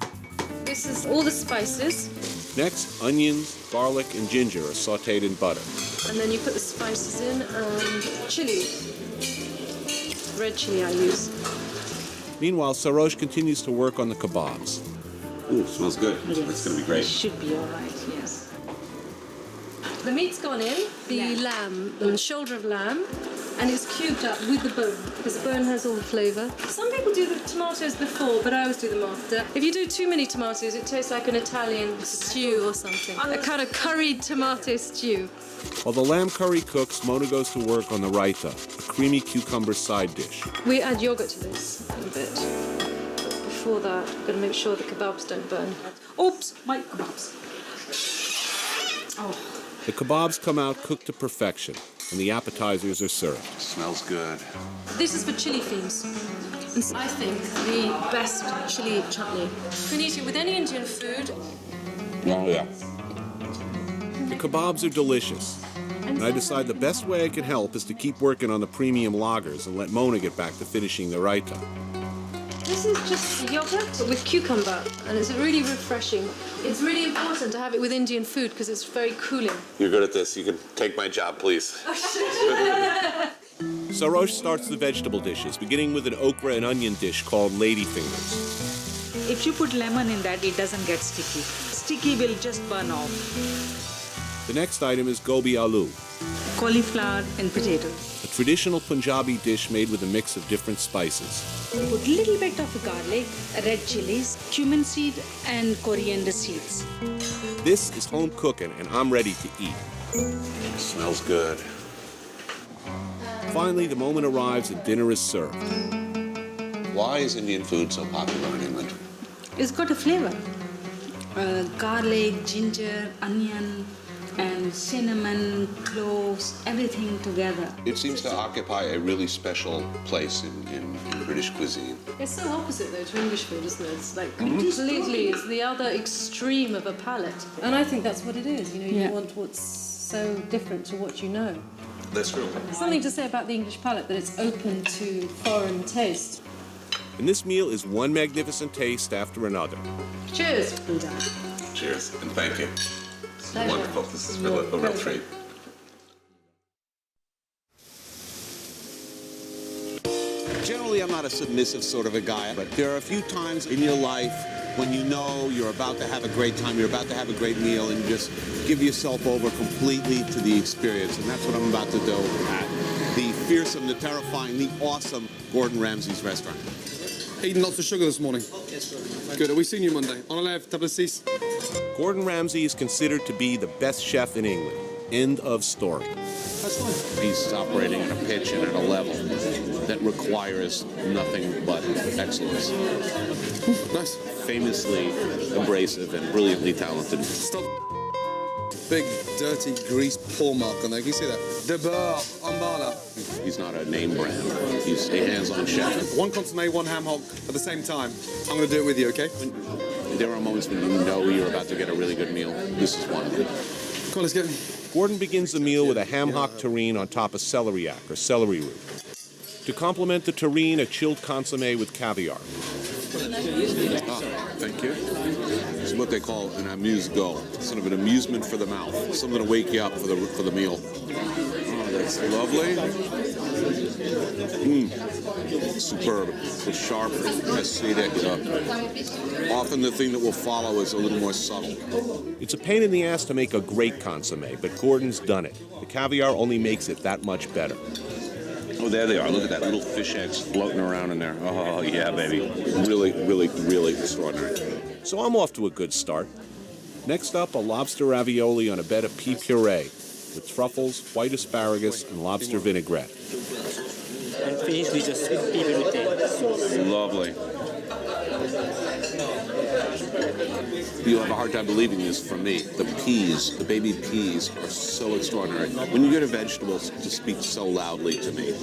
This is all the spices. Next, onions, garlic, and ginger are sautéed in butter. And then you put the spices in and chili. Red chili I use. Meanwhile, Sarosh continues to work on the kebabs. Ooh, smells good. Yes. That's going to be great. It should be all right, yes. The meat's gone in, the lamb, the shoulder of lamb, and it's cubed up with the bone, because the bone has all the flavour. Some people do the tomatoes before, but I always do them after. If you do too many tomatoes, it tastes like an Italian stew or something. A kind of curried tomato stew. While the lamb curry cooks, Mona goes to work on the raita, a creamy cucumber side dish. We add yogurt to this a bit. But before that, we've got to make sure the kebabs don't burn. Oops, my kebabs. Oh. The kebabs come out cooked to perfection, and the appetizers are served. Smells good. This is for chili fiends. And I think the best chili chutney. You can eat it with any Indian food. Oh, yeah. The kebabs are delicious, and I decide the best way I can help is to keep working on the premium lagers and let Mona get back to finishing the raita. This is just yogurt with cucumber, and it's really refreshing. It's really important to have it with Indian food because it's very cooling. You're good at this. You can take my job, please. Sarosh starts the vegetable dishes, beginning with an okra and onion dish called ladyfingers. If you put lemon in that, it doesn't get sticky. Sticky will just burn off. The next item is gobi aloo, Cauliflower and potatoes. a traditional Punjabi dish made with a mix of different spices. Put a little bit of garlic, red chilies, cumin seed, and coriander seeds. This is home cooking, and I'm ready to eat. Smells good. Finally, the moment arrives and dinner is served. Why is Indian food so popular in England? It's got a flavor. Garlic, ginger, onion, and cinnamon, cloves, everything together. It seems to occupy a really special place in British cuisine. It's so opposite, though, to English food, isn't it? It's like completely, it's the other extreme of a palate. And I think that's what it is. You know, you want what's so different to what you know. That's true. There's something to say about the English palate, that it's open to foreign taste. And this meal is one magnificent taste after another. Cheers. Cheers, and thank you. Pleasure. Wonderful. This is a real treat. Generally, I'm not a submissive sort of a guy, but there are a few times in your life when you know you're about to have a great time, you're about to have a great meal, and you just give yourself over completely to the experience. And that's what I'm about to do at the fearsome, the terrifying, the awesome Gordon Ramsay's restaurant. Eating lots of sugar this morning. Good. Are we seeing you Monday? On a left, Delicacies. Gordon Ramsay is considered to be the best chef in England. End of story. That's fine. He's operating at a pitch and at a level that requires nothing but excellence. Nice. Famously abrasive and brilliantly talented. Stop. Big, dirty, grease paw mark on there. Can you see that? De Beurre, Ambala. He's not a name brand. He's a hands-on chef. One consommé, one ham hock at the same time. I'm going to do it with you, okay? There are moments when you know you're about to get a really good meal. This is one of them. Come on, let's get in. Gordon begins the meal with a ham hock terrine on top of celeriac, or celery root. To complement the terrine, a chilled consommé with caviar. Thank you. It's what they call an amuse-go, sort of an amusement for the mouth, something to wake you up for the meal. Oh, that's lovely. Superb. It's sharp, acidic. Often the thing that will follow is a little more subtle. It's a pain in the ass to make a great consommé, but Gordon's done it. The caviar only makes it that much better. Oh, there they are. Look at that. Little fish eggs floating around in there. Oh, yeah, baby. Really, really, really extraordinary. So I'm off to a good start. Next up, a lobster ravioli on a bed of pea puree with truffles, white asparagus, and lobster vinaigrette. And finish with just pea gratin. Lovely. You'll have a hard time believing this from me. The peas, the baby peas, are so extraordinary. When you get a vegetable to speak so loudly to me,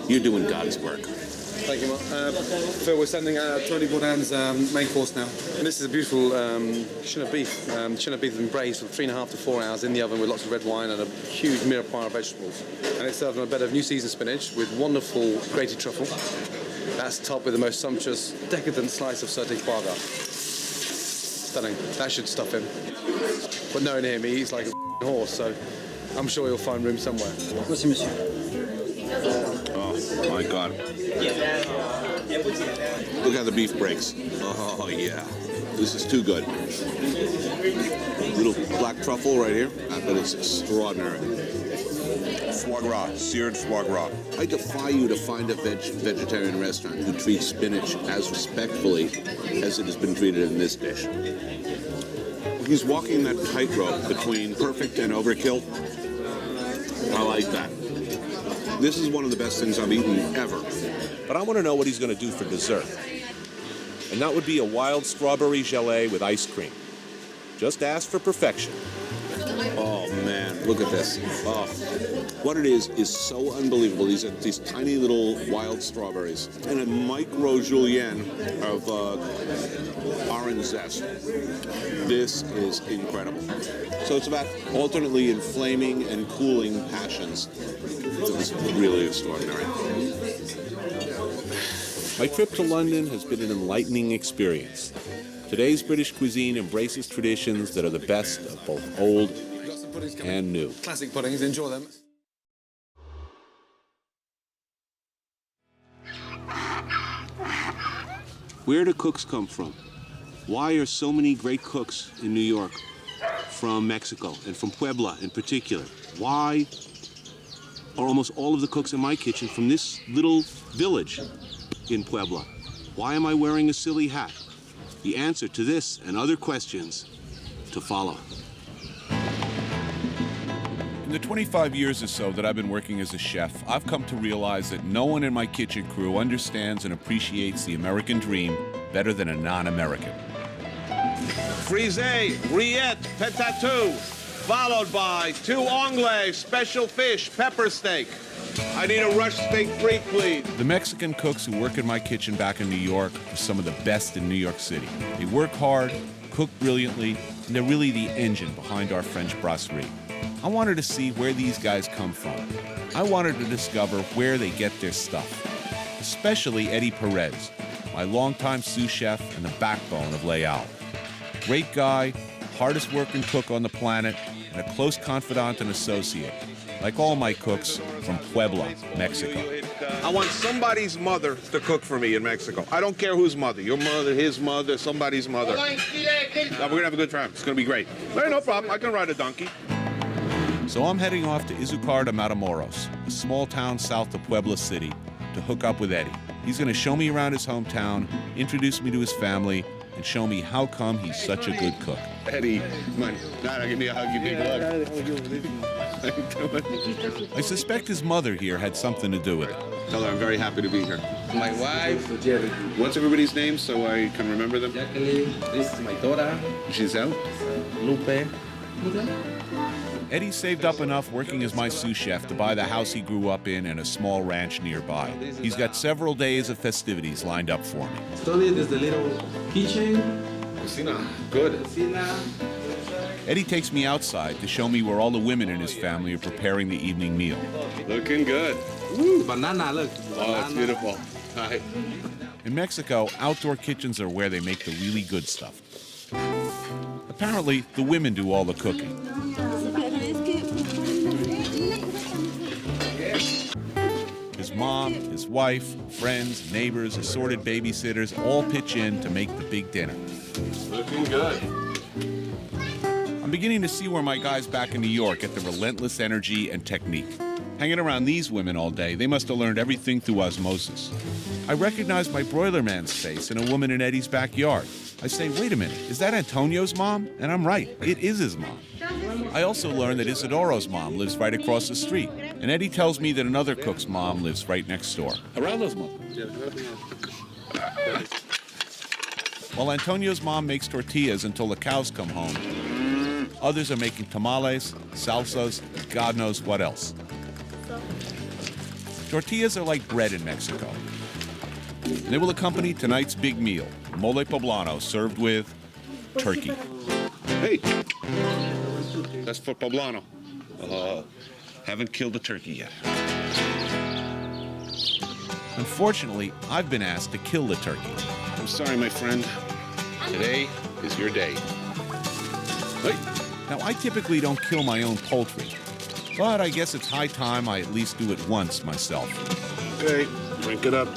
you're doing God's work. Thank you, Mark. Phil, we're sending Tony Bourdain's main course now. And this is a beautiful chin of beef. Chin of beef has been braised for 3.5 to 4 hours in the oven with lots of red wine and a huge mirepoix of vegetables. And it's served on a bed of new season spinach with wonderful grated truffle. That's topped with the most sumptuous, decadent slice of sauté foie gras. stunning. That should stuff him. But knowing him, he eats like a horse, so I'm sure he'll find room somewhere. Oh, my God. Look how the beef breaks. Oh, yeah. This is too good. Little black truffle right here. That is extraordinary. Foie gras, seared foie gras. I defy you to find a vegetarian restaurant who treats spinach as respectfully as it has been treated in this dish. He's walking that tightrope between perfect and overkill. I like that. This is one of the best things I've eaten ever. But I want to know what he's going to do for dessert. And that would be a wild strawberry gelée with ice cream. Just ask for perfection. Oh, man, look at this. Oh, what it is so unbelievable. These are these tiny little wild strawberries and a micro julienne of orange zest. This is incredible. So it's about alternately inflaming and cooling passions. It's really extraordinary. My trip to London has been an enlightening experience. Today's British cuisine embraces traditions that are the best of both old and new. Classic puddings, enjoy them. Where do cooks come from? Why are so many great cooks in New York from Mexico and from Puebla in particular? Why are almost all of the cooks in my kitchen from this little village in Puebla? Why am I wearing a silly hat? The answer to this and other questions to follow. In the 25 years or so that I've been working as a chef, I've come to realize that no one in my kitchen crew understands and appreciates the American dream better than a non-American. Frisée, rillette, patatou, followed by 2 anglais, special fish, pepper steak. I need a rush steak free, please. The Mexican cooks who work in my kitchen back in New York are some of the best in New York City. They work hard, cook brilliantly, and they're really the engine behind our French brasserie. I wanted to see where these guys come from. I wanted to discover where they get their stuff. Especially Eddie Perez, my longtime sous chef and the backbone of Leal. Great guy, hardest working cook on the planet, and a close confidant and associate. Like all my cooks from Puebla, Mexico. I want somebody's mother to cook for me in Mexico. I don't care whose mother. Your mother, his mother, somebody's mother. We're gonna have a good time. It's gonna be great. Hey, no problem. I can ride a donkey. So I'm heading off to Izúcar de Matamoros, a small town south of Puebla City, to hook up with Eddie. He's gonna show me around his hometown, introduce me to his family, and show me how come he's such a good cook. Eddie, come on. Nada, give me a hug, you big lug. I suspect his mother here had something to do with it. Tell her I'm very happy to be here. My wife, What's everybody's name so I can remember them? Jacqueline, this is my daughter, Giselle? Lupe. Eddie saved up enough working as my sous chef to buy the house he grew up in and a small ranch nearby. He's got several days of festivities lined up for me. Study is the little kitchen. Cocina, good. Cocina. Eddie takes me outside to show me where all the women in his family are preparing the evening meal. Looking good. Woo. Banana, look. Oh, it's beautiful. Hi. In Mexico, outdoor kitchens are where they make the really good stuff. Apparently, the women do all the cooking. His mom, his wife, friends, neighbors, assorted babysitters all pitch in to make the big dinner. Looking good. I'm beginning to see where my guys back in New York get the relentless energy and technique. Hanging around these women all day, they must have learned everything through osmosis. I recognize my broiler man's face in a woman in Eddie's backyard. I say, wait a minute, is that Antonio's mom? And I'm right, it is his mom. I also learned that Isidoro's mom lives right across the street. And Eddie tells me that another cook's mom lives right next door. Geraldo's mom. While Antonio's mom makes tortillas until the cows come home, others are making tamales, salsas, God knows what else. Tortillas are like bread in Mexico. And they will accompany tonight's big meal, mole poblano served with turkey. Hey, that's for poblano. Haven't killed the turkey yet. Unfortunately, I've been asked to kill the turkey. I'm sorry, my friend. Today is your day. Hey. Now, I typically don't kill my own poultry, but I guess it's high time I at least do it once myself. Okay, drink it up.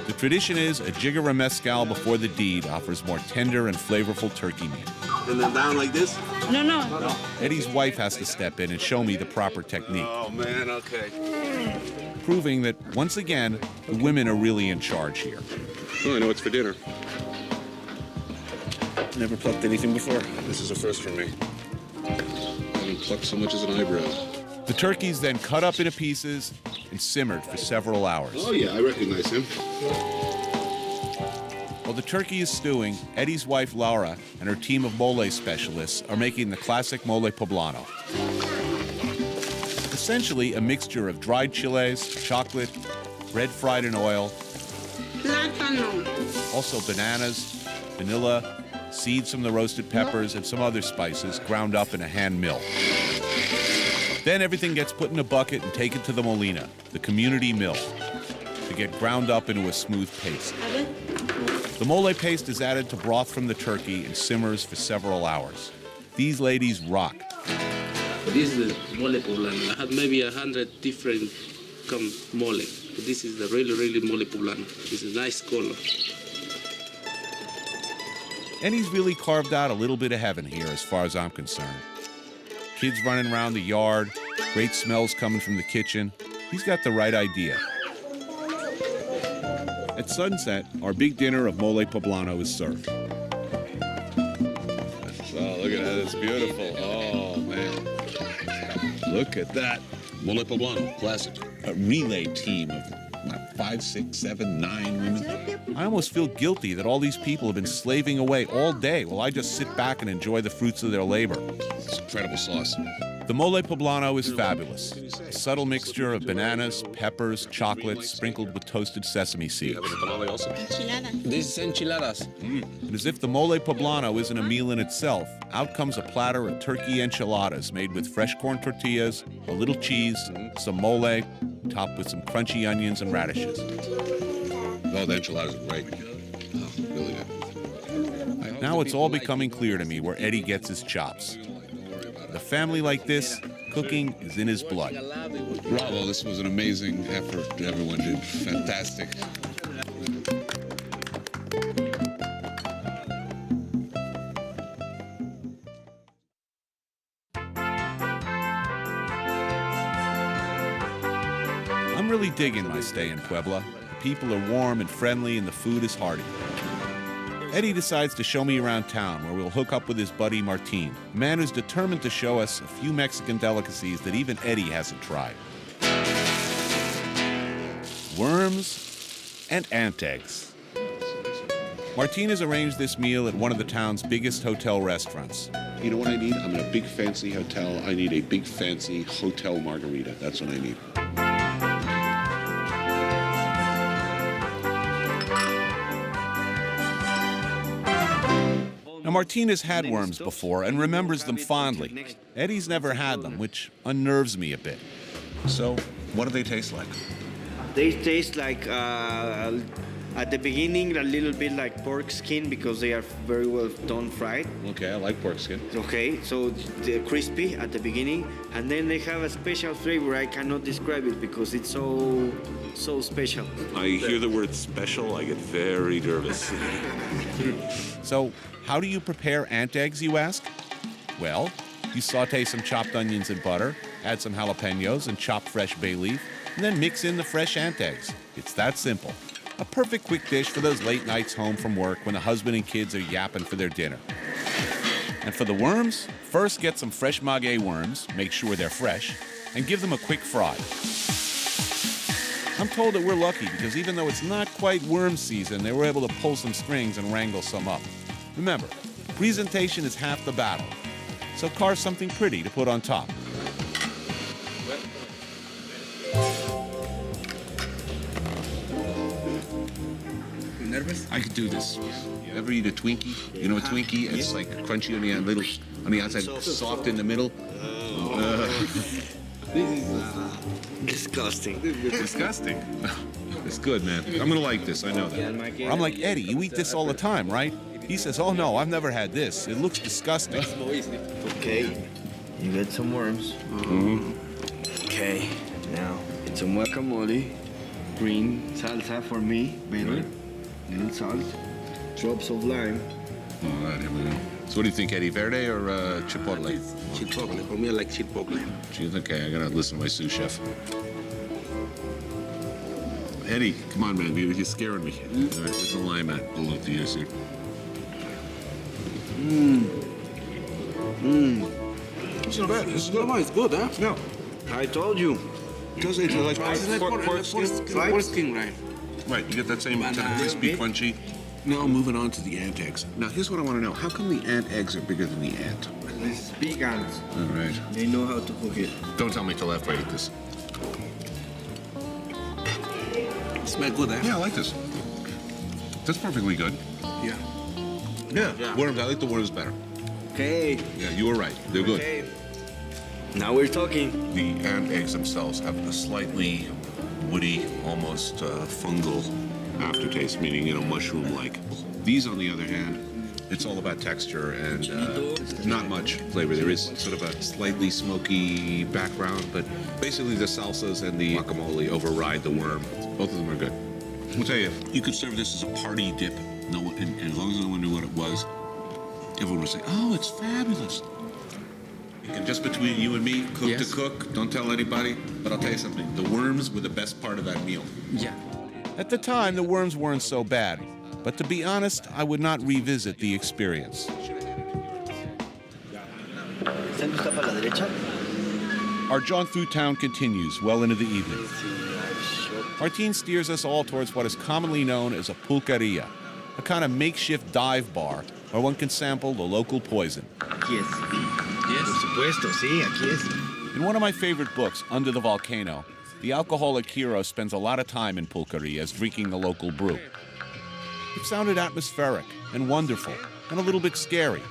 The tradition is a jig or a mezcal before the deed offers more tender and flavorful turkey meat. And then down like this? No. Eddie's wife has to step in and show me the proper technique. Oh, man, okay. Proving that, once again, the women are really in charge here. Oh, I know what's for dinner. Never plucked anything before. This is a first for me. I haven't plucked so much as an eyebrow. The turkey's then cut up into pieces and simmered for several hours. Oh, yeah, I recognize him. While the turkey is stewing, Eddie's wife Laura and her team of mole specialists are making the classic mole poblano. Essentially a mixture of dried chiles, chocolate, bread fried in oil, also bananas, vanilla, seeds from the roasted peppers, and some other spices ground up in a hand mill. Then everything gets put in a bucket and taken to the molina, the community mill, to get ground up into a smooth paste. The mole paste is added to broth from the turkey and simmers for several hours. These ladies rock. This is the mole poblano. I have maybe 100 different mole. But this is the really mole poblano. It's a nice color. And he's really carved out a little bit of heaven here as far as I'm concerned. Kids running around the yard, great smells coming from the kitchen. He's got the right idea. At sunset, our big dinner of mole poblano is served. Oh, look at that. It's beautiful. Oh, man. Look at that. Mole poblano, classic. A relay team of 5, 6, 7, 9 women. I almost feel guilty that all these people have been slaving away all day while I just sit back and enjoy the fruits of their labor. It's incredible sauce. The mole poblano is fabulous. A subtle mixture of bananas, peppers, chocolate, sprinkled with toasted sesame seeds. This is enchiladas. And as if the mole poblano isn't a meal in itself, out comes a platter of turkey enchiladas made with fresh corn tortillas, a little cheese, some mole, topped with some crunchy onions and radishes. Oh, the enchiladas are great. Oh, really good. Now it's all becoming clear to me where Eddie gets his chops. With a family like this, cooking is in his blood. Bravo, this was an amazing effort. Everyone did fantastic. I'm really digging my stay in Puebla. The people are warm and friendly and the food is hearty. Eddie decides to show me around town where we'll hook up with his buddy Martin, a man who's determined to show us a few Mexican delicacies that even Eddie hasn't tried. Worms and ant eggs. Martin has arranged this meal at one of the town's biggest hotel restaurants. You know what I need? I'm in a big fancy hotel. I need a big fancy hotel margarita. That's what I need. Now, Martin has had worms before and remembers them fondly. Eddie's never had them, which unnerves me a bit. So, what do they taste like? They taste like, at the beginning, a little bit like pork skin because they are very well done fried. Okay, I like pork skin. Okay, so they're crispy at the beginning, and then they have a special flavor. I cannot describe it because it's so special. I hear the word special, I get very nervous. So, how do you prepare ant eggs, you ask? Well, you saute some chopped onions in butter, add some jalapenos and chopped fresh bay leaf, and then mix in the fresh ant eggs. It's that simple. A perfect quick dish for those late nights home from work when the husband and kids are yapping for their dinner. And for the worms, first get some fresh maguey worms, make sure they're fresh, and give them a quick fry. I'm told that we're lucky because even though it's not quite worm season, they were able to pull some strings and wrangle some up. Remember, presentation is half the battle, so carve something pretty to put on top. Nervous? I could do this. You ever eat a Twinkie? You know a Twinkie? It's like crunchy on the little on the outside, soft in the middle. This is disgusting. It's disgusting. It's good, man. I'm gonna like this, I know that. I'm like, Eddie, you eat this all the time, right? He says, oh no, I've never had this. It looks disgusting. Okay, you get some worms. Okay, now it's some guacamole, green salsa for me, bitter, little salt, drops of lime. All right, here we go. So what do you think, Eddie? Verde or chipotle? Chipotle. For me, I like chipotle. Okay, I gotta listen to my sous chef. Eddie, come on, man. You're scaring me. All right, there's a lime at below to you, sir. It's not bad. This is good. It's good, huh? No. I told you. Because it's like pork skin, right? Right, you get that same kind of crispy, crunchy. Now moving on to the ant eggs. Now here's what I want to know. How come the ant eggs are bigger than the ant? This is big ants. All right. They know how to cook it. Don't tell me till after I eat this. Smell good, eh? Yeah, I like this. That's perfectly good. Yeah. Yeah. Worms, I like the worms better. Okay. Yeah, you were right. They're good. Okay. Now we're talking. The ant eggs themselves have a slightly woody, almost fungal aftertaste, meaning, mushroom-like. These, on the other hand, it's all about texture and not much flavor. There is sort of a slightly smoky background, but basically the salsas and the guacamole override the worm. Both of them are good. I'll tell you, you could serve this as a party dip. No one, and as long as no one knew what it was, everyone would say, oh, it's fabulous. And just between you and me, cook to cook, don't tell anybody, but I'll tell you something. The worms were the best part of that meal. Yeah. At the time, the worms weren't so bad. But to be honest, I would not revisit the experience. Our jaunt through town continues well into the evening. Martin steers us all towards what is commonly known as a pulqueria, a kind of makeshift dive bar where one can sample the local poison. In one of my favorite books, Under the Volcano, the alcoholic hero spends a lot of time in pulquerias drinking the local brew. It sounded atmospheric and wonderful and a little bit scary.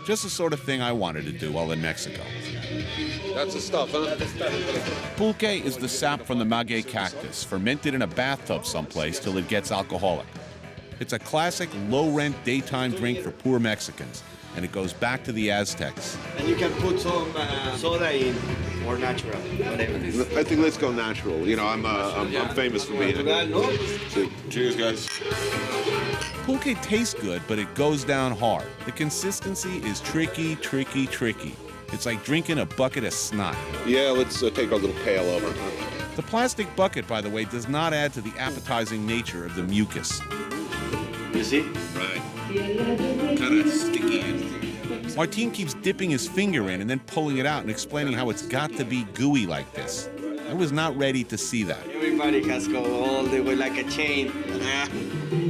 Just the sort of thing I wanted to do while in Mexico. That's the stuff, huh? Pulque is the sap from the maguey cactus, fermented in a bathtub someplace till it gets alcoholic. It's a classic low-rent daytime drink for poor Mexicans, and it goes back to the Aztecs. And you can put some soda in, or natural, whatever. I think let's go natural. I'm famous for being it. Cheers, guys. Pulque tastes good, but it goes down hard. The consistency is tricky. It's like drinking a bucket of snot. Yeah, let's take our little pail over. The plastic bucket, by the way, does not add to the appetizing nature of the mucus. You see? Right. Kind of sticky. Martin keeps dipping his finger in and then pulling it out and explaining how it's got to be gooey like this. I was not ready to see that. Everybody has go all the way like a chain.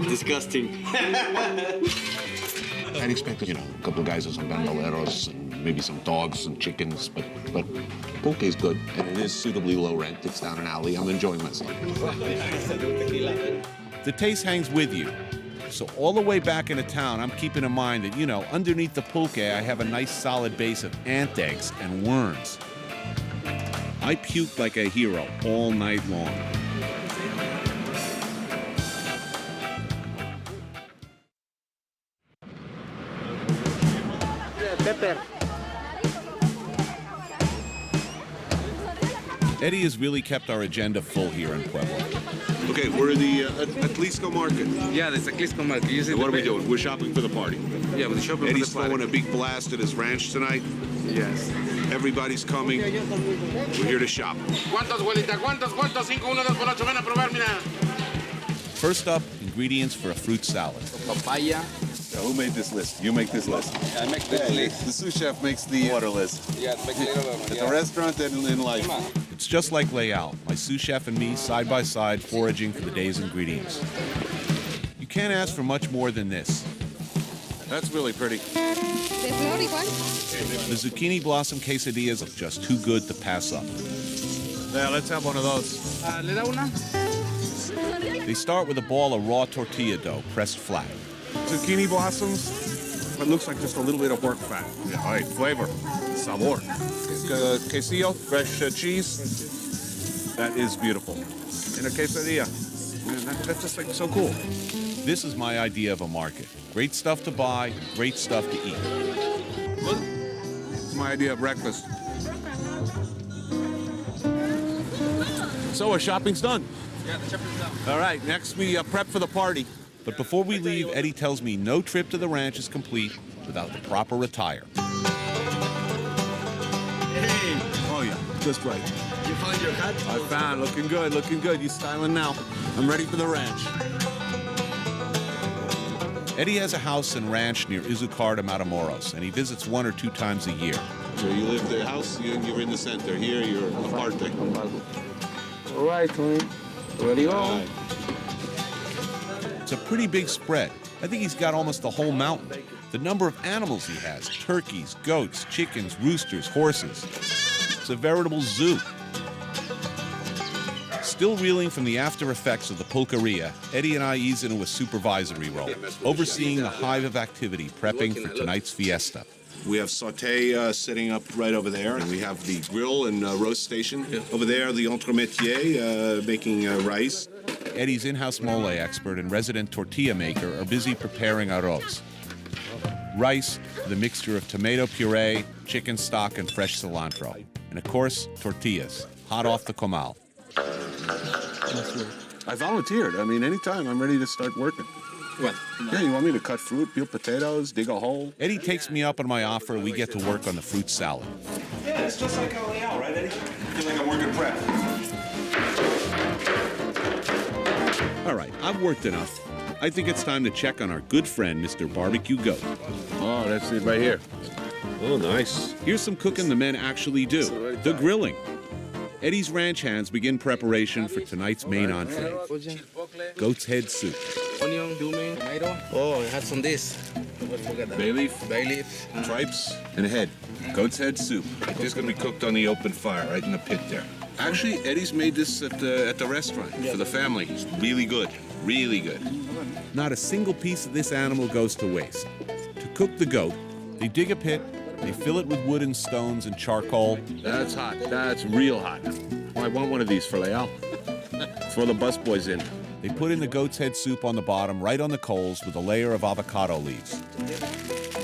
Disgusting. I'd expect, a couple of guys with some bandoleros and maybe some dogs and chickens, but pulque is good, and it is suitably low rent. It's down an alley. I'm enjoying myself. The taste hangs with you. So all the way back into town, I'm keeping in mind that, underneath the pulque, I have a nice solid base of ant eggs and worms. I puked like a hero all night long. Pepper. Eddie has really kept our agenda full here in Puebla. Okay, we're in the Atlisco Market. Yeah, there's Atlisco Market. And what are we doing? We're shopping for the party. Yeah, we're shopping Eddie's for the party. throwing a big blast at his ranch tonight. Yes. Everybody's coming. We're here to shop. ¿Cuántos, abuelita? ¿Cuántos? 5, 1, 2 por 8. Ven a probar, mira. First up, ingredients for a fruit salad. Papaya. Who made this list? You make this list. I make this list. The sous chef makes the order list. Yeah, make the order. At the restaurant and in life. It's just like Leal, my sous chef and me side by side foraging for the day's ingredients. You can't ask for much more than this. That's really pretty. The zucchini blossom quesadillas are just too good to pass up. Yeah, let's have one of those. ¿Le da una? They start with a ball of raw tortilla dough pressed flat. Zucchini blossoms. It looks like just a little bit of pork fat. Yeah, all right, flavor, sabor. Quesillo, fresh cheese. That is beautiful. In a quesadilla. Man, that's just like so cool. This is my idea of a market. Great stuff to buy, great stuff to eat. Look, it's my idea of breakfast. So our shopping's done. Yeah, the shopping's done. All right, next we prep for the party. But before we leave, Eddie tells me no trip to the ranch is complete without the proper attire. Hey! Oh yeah, just right. You find your hat? I found, looking good, looking good. You styling now. I'm ready for the ranch. Eddie has a house and ranch near Izucar de Matamoros, and he visits 1 or 2 times a year. So you live the house, you're in the center. Here, you're aparte. All right, Tony. Ready to go? It's a pretty big spread. I think he's got almost the whole mountain. The number of animals he has, turkeys, goats, chickens, roosters, horses. It's a veritable zoo. Still reeling from the after effects of the pulqueria, Eddie and I ease into a supervisory role, overseeing the hive of activity prepping for tonight's fiesta. We have sauté sitting up right over there, and we have the grill and roast station. Over there, the entremetier making rice. Eddie's in-house mole expert and resident tortilla maker are busy preparing arroz. Rice with a mixture of tomato puree, chicken stock, and fresh cilantro. And of course, tortillas, hot off the comal. I volunteered. I mean, anytime I'm ready to start working. What? Yeah, you want me to cut fruit, peel potatoes, dig a hole? Eddie takes me up on my offer. We get to work on the fruit salad. Yeah, it's just like a layout, right, Eddie? I feel like I'm working prep. All right, I've worked enough. I think it's time to check on our good friend, Mr. Barbecue Goat. Oh, that's it right here. Oh, nice. Here's some cooking the men actually do, the grilling. Eddie's ranch hands begin preparation for tonight's main entree, goat's head soup. Onion, cumin, tomato. Oh, it has some this. Bay leaf, tripes, and a head. Goat's head soup. This is going to be cooked on the open fire right in the pit there. Actually, Eddie's made this at the restaurant for the family. It's really good, really good. Not a single piece of this animal goes to waste. To cook the goat, they dig a pit, they fill it with wood and stones and charcoal. That's hot. That's real hot. Well, I want one of these for Leal. Throw the busboys in. They put in the goat's head soup on the bottom, right on the coals, with a layer of avocado leaves.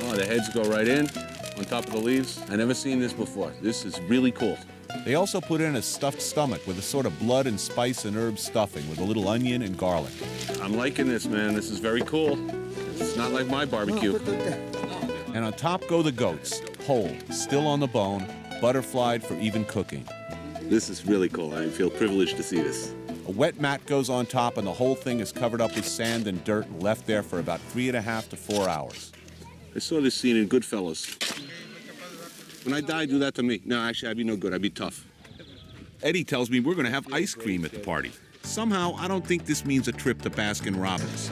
Oh, the heads go right in, on top of the leaves. I never seen this before. This is really cool. They also put in a stuffed stomach with a sort of blood and spice and herb stuffing with a little onion and garlic. I'm liking this, man. This is very cool. It's not like my barbecue. And on top go the goats, whole, still on the bone, butterflied for even cooking. This is really cool. I feel privileged to see this. A wet mat goes on top and the whole thing is covered up with sand and dirt and left there for about 3.5 to 4 hours. I saw this scene in Goodfellas. When I die, do that to me. No, actually, I'd be no good. I'd be tough. Eddie tells me we're going to have ice cream at the party. Somehow, I don't think this means a trip to Baskin-Robbins.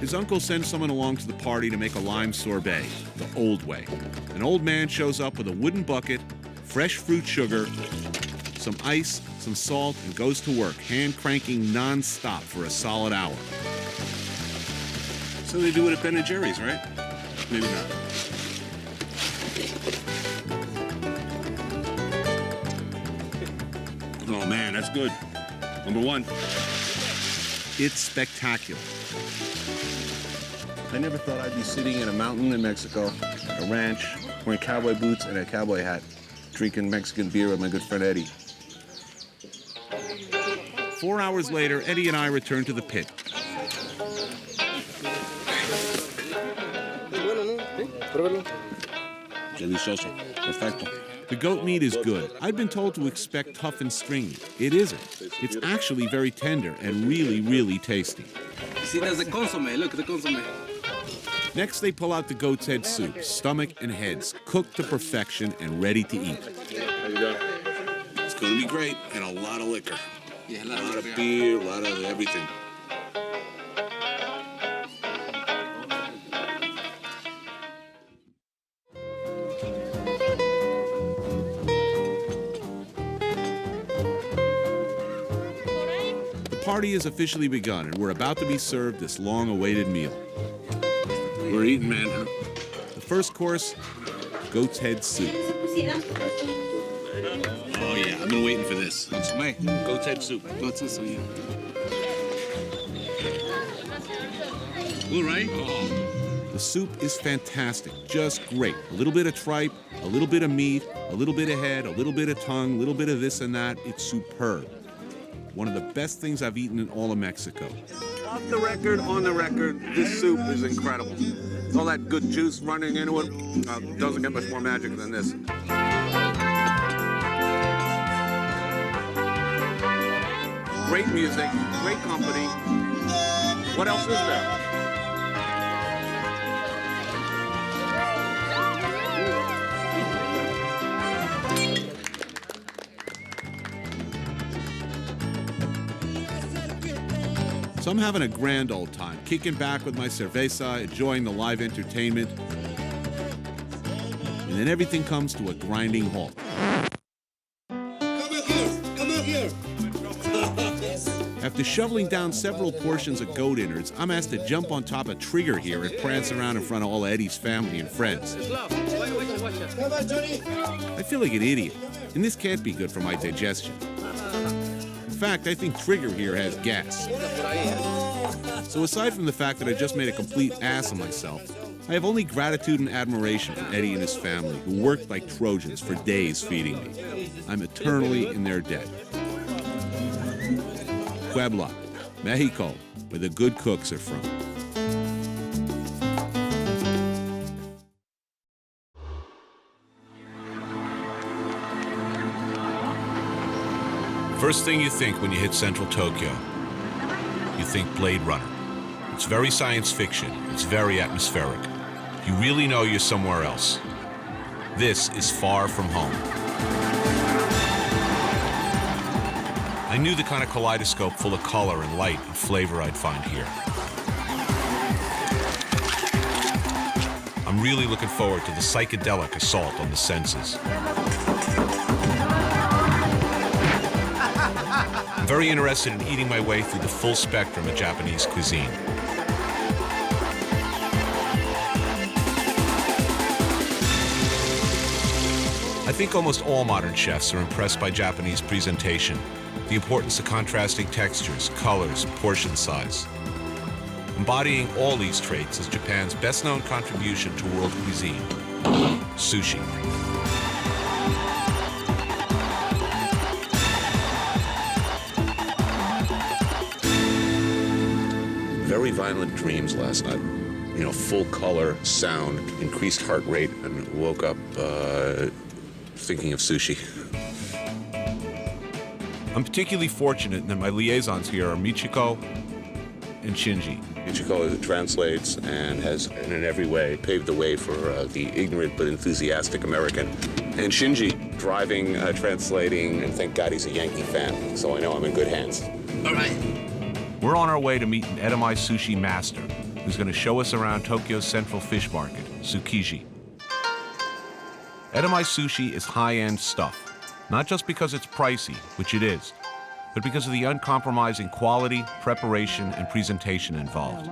His uncle sends someone along to the party to make a lime sorbet, the old way. An old man shows up with a wooden bucket, fresh fruit sugar, some ice, some salt, and goes to work, hand-cranking non-stop for a solid hour. So they do it at Ben & Jerry's, right? Maybe not. Oh, man, that's good. Number one. It's spectacular. I never thought I'd be sitting in a mountain in Mexico, a ranch, wearing cowboy boots and a cowboy hat, drinking Mexican beer with my good friend Eddie. 4 hours later, Eddie and I return to the pit. Delicioso. Perfecto. The goat meat is good. I'd been told to expect tough and stringy. It isn't. It's actually very tender and really, really tasty. See, there's the consomme. Look at the consomme. Next, they pull out the goat's head soup, stomach and heads, cooked to perfection and ready to eat. How you doing? It's going to be great, and a lot of liquor. Yeah, a lot of beer, a lot of everything. The party has officially begun, and we're about to be served this long-awaited meal. We're eating, man. The first course, goat's head soup. Oh, yeah, I've been waiting for this. Goat's head soup. Goat's soup, yeah. All right. The soup is fantastic, just great. A little bit of tripe, a little bit of meat, a little bit of head, a little bit of tongue, a little bit of this and that. It's superb. One of the best things I've eaten in all of Mexico. Off the record, on the record, this soup is incredible. All that good juice running into it doesn't get much more magic than this. Great music, great company. What else is there? So I'm having a grand old time, kicking back with my cerveza, enjoying the live entertainment. And then everything comes to a grinding halt. Come out here. After shoveling down several portions of goat innards, I'm asked to jump on top of Trigger here and prance around in front of all Eddie's family and friends. I feel like an idiot, and this can't be good for my digestion. In fact, I think Trigger here has gas. So aside from the fact that I just made a complete ass of myself, I have only gratitude and admiration for Eddie and his family, who worked like Trojans for days feeding me. I'm eternally in their debt. Puebla, Mexico, where the good cooks are from. First thing you think when you hit central Tokyo, you think Blade Runner. It's very science fiction, it's very atmospheric. You really know you're somewhere else. This is far from home. I knew the kind of kaleidoscope full of color and light and flavor I'd find here. I'm really looking forward to the psychedelic assault on the senses. I'm very interested in eating my way through the full spectrum of Japanese cuisine. I think almost all modern chefs are impressed by Japanese presentation, the importance of contrasting textures, colors, portion size. Embodying all these traits is Japan's best-known contribution to world cuisine, sushi. Very violent dreams last night. You know, full color, sound, increased heart rate, and woke up thinking of sushi. I'm particularly fortunate that my liaisons here are Michiko and Shinji. Michiko translates and has, in every way, paved the way for the ignorant but enthusiastic American. And Shinji, driving, translating, and thank God he's a Yankee fan, so I know I'm in good hands. All right. We're on our way to meet an Edomae sushi master who's going to show us around Tokyo's central fish market, Tsukiji. Edomae sushi is high-end stuff, not just because it's pricey, which it is, but because of the uncompromising quality, preparation, and presentation involved.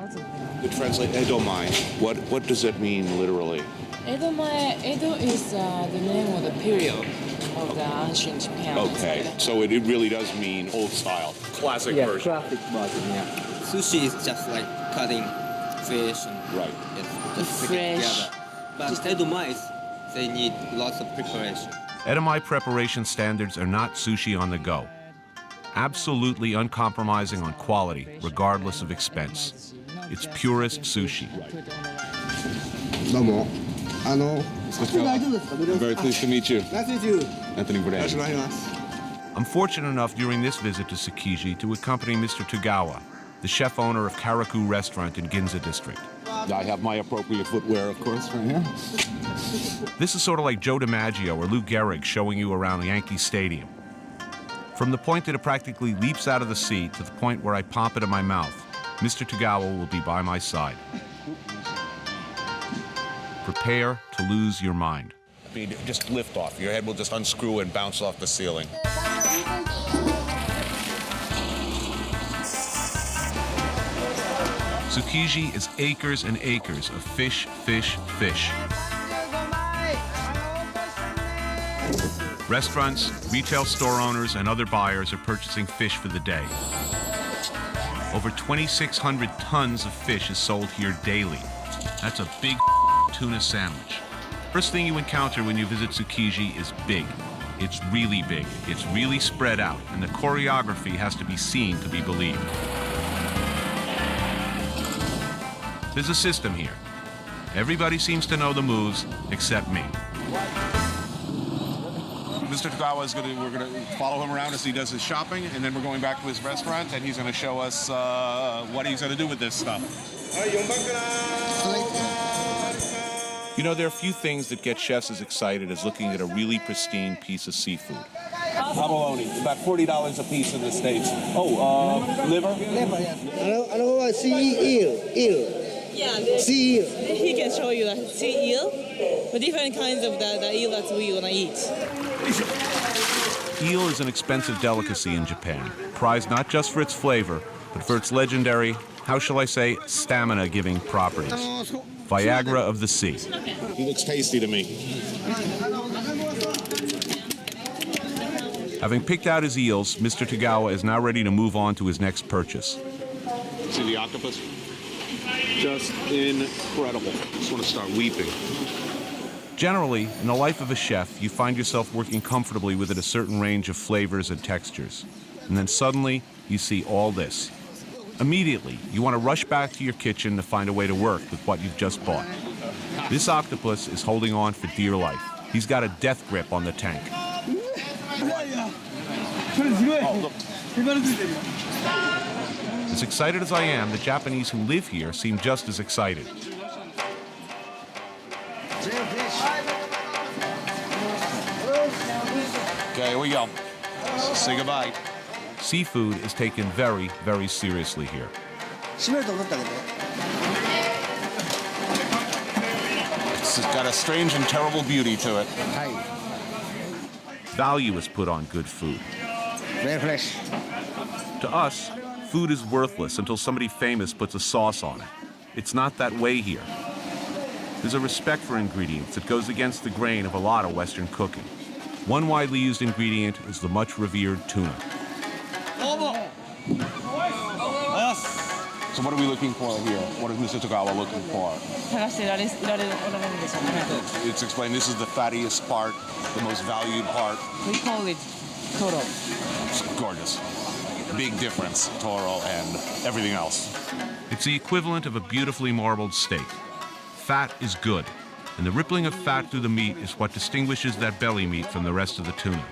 To translate Edomae, what does that mean literally? Edomae, Edo is the name of the period of the ancient Japan. Okay, so it really does mean old style, classic version. Classic version, yeah. Sushi is just like cutting fish and right. Just stick it together. But Edomae, they need lots of preparation. Edomae preparation standards are not sushi on the go. Absolutely uncompromising on quality, regardless of expense. It's purest sushi. Domo. Very pleased to meet you. Nice to meet you. Anthony Bourdain. I'm fortunate enough during this visit to Tsukiji to accompany Mr. Tagawa, the chef owner of Karaku Restaurant in Ginza District. I have my appropriate footwear, of course, right here. This is sort of like Joe DiMaggio or Lou Gehrig showing you around Yankee Stadium. From the point that it practically leaps out of the sea to the point where I pop it in my mouth, Mr. Tagawa will be by my side. Prepare to lose your mind. I mean, just lift off. Your head will just unscrew and bounce off the ceiling. Tsukiji is acres and acres of fish, fish, fish. Restaurants, retail store owners, and other buyers are purchasing fish for the day. Over 2,600 tons of fish is sold here daily. That's a big tuna sandwich. First thing you encounter when you visit Tsukiji is big. It's really big, it's really spread out, and the choreography has to be seen to be believed. There's a system here. Everybody seems to know the moves, except me. Mr. Tagawa is we're going to follow him around as he does his shopping, and then we're going back to his restaurant, and he's going to show us what he's going to do with this stuff. You know, there are few things that get chefs as excited as looking at a really pristine piece of seafood. Abalone, about $40 a piece in the States. Oh, liver? Liver, yeah. I know sea eel. Yeah, sea eel. He can show you the sea eel, the different kinds of the eel that we want to eat. Eel is an expensive delicacy in Japan, prized not just for its flavor, but for its legendary, how shall I say, stamina-giving properties. Viagra of the sea. He looks tasty to me. Having picked out his eels, Mr. Tagawa is now ready to move on to his next purchase. See the octopus? Just incredible. Just want to start weeping. Generally, in the life of a chef, you find yourself working comfortably within a certain range of flavors and textures. And then suddenly, you see all this. Immediately, you want to rush back to your kitchen to find a way to work with what you've just bought. This octopus is holding on for dear life. He's got a death grip on the tank. As excited as I am, the Japanese who live here seem just as excited. Okay, here we go. Say goodbye. Seafood is taken very, very seriously here. It's got a strange and terrible beauty to it. Value is put on good food. Very fresh. To us, food is worthless until somebody famous puts a sauce on it. It's not that way here. There's a respect for ingredients that goes against the grain of a lot of Western cooking. One widely used ingredient is the much revered tuna. So what are we looking for here? What is Mr. Tagawa looking for? It's explained this is the fattiest part, the most valued part. We call it toro. It's gorgeous. Big difference, toro and everything else. It's the equivalent of a beautifully marbled steak. Fat is good, and the rippling of fat through the meat is what distinguishes that belly meat from the rest of the tuna.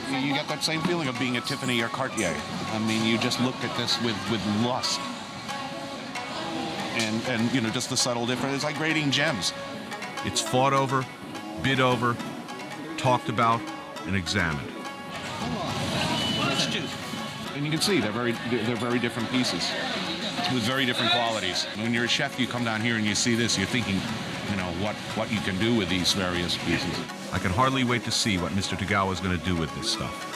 You get that same feeling of being at Tiffany or Cartier. I mean, you just look at this with lust. And you know, just the subtle difference. It's like grading gems. It's fought over, bid over, talked about, and examined. And you can see they're very different pieces with very different qualities. When you're a chef, you come down here and you see this, you're thinking, you know, what you can do with these various pieces. I can hardly wait to see what Mr. Tagawa is going to do with this stuff.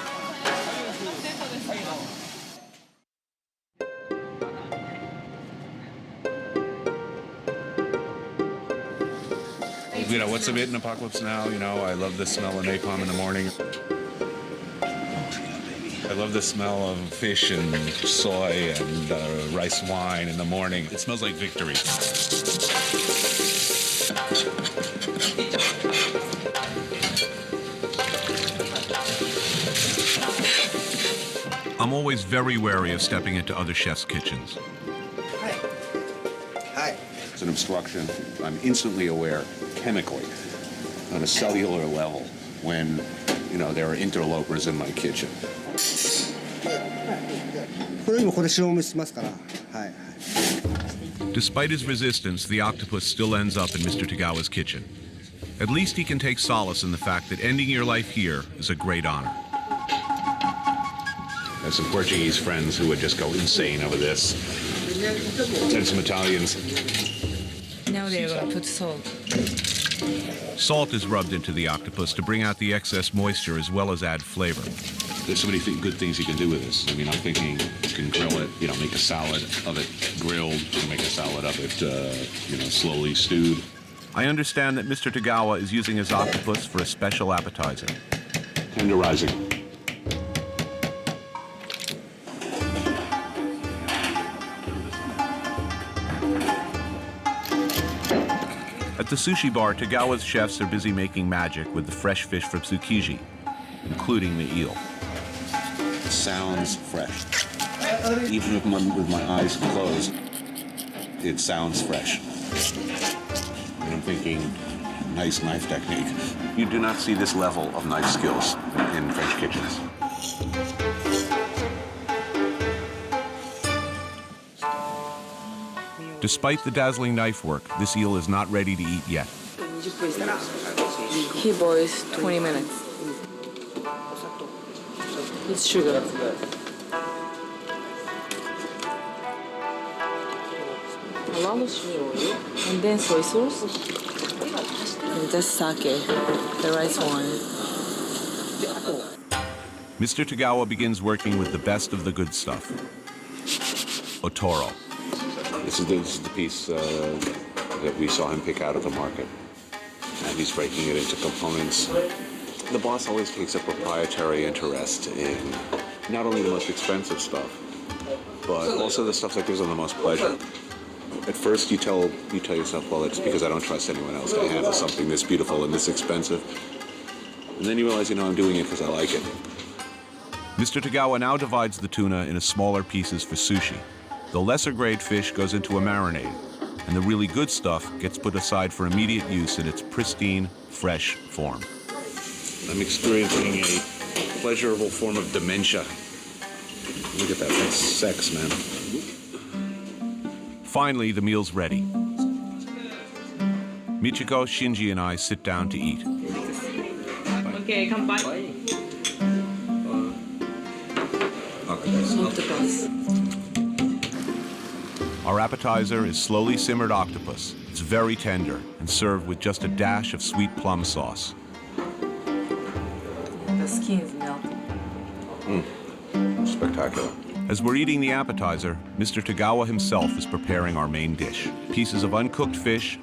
You know, what's a bit in Apocalypse Now? You know, I love the smell of napalm in the morning. I love the smell of fish and soy and rice wine in the morning. It smells like victory. I'm always very wary of stepping into other chefs' kitchens. Hi. It's an obstruction. I'm instantly aware, chemically, on a cellular level, when, you know, there are interlopers in my kitchen. Despite his resistance, the octopus still ends up in Mr. Tagawa's kitchen. At least he can take solace in the fact that ending your life here is a great honor. I have some Portuguese friends who would just go insane over this. And some Italians. Now they're going to put salt. Salt is rubbed into the octopus to bring out the excess moisture as well as add flavor. There's so many good things you can do with this. I mean, I'm thinking you can grill it, you know, make a salad of it grilled, and make a salad of it, you know, slowly stewed. I understand that Mr. Tagawa is using his octopus for a special appetizer. Tenderizing. At the sushi bar, Tagawa's chefs are busy making magic with the fresh fish from Tsukiji, including the eel. It sounds fresh. Even with my eyes closed, it sounds fresh. And I'm thinking, nice knife technique. You do not see this level of knife skills in French kitchens. Despite the dazzling knife work, this eel is not ready to eat yet. He boils 20 minutes. It's sugar. A lot of sugar, and then soy sauce, and just sake, the rice wine. Mr. Tagawa begins working with the best of the good stuff. Otoro. This is the piece that we saw him pick out of the market. And he's breaking it into components. The boss always takes a proprietary interest in not only the most expensive stuff, but also the stuff that gives him the most pleasure. At first you tell yourself, well, it's because I don't trust anyone else to handle something this beautiful and this expensive. And then you realize, I'm doing it because I like it. Mr. Tagawa now divides the tuna into smaller pieces for sushi. The lesser grade fish goes into a marinade, and the really good stuff gets put aside for immediate use in its pristine, fresh form. I'm experiencing a pleasurable form of dementia. Look at that, that's sex, man. Finally, the meal's ready. Michiko, Shinji, and I sit down to eat. Okay, come back. Octopus. Our appetizer is slowly simmered octopus. It's very tender and served with just a dash of sweet plum sauce. The skin is melting. Spectacular. As we're eating the appetizer, Mr. Tagawa himself is preparing our main dish. Pieces of uncooked fish,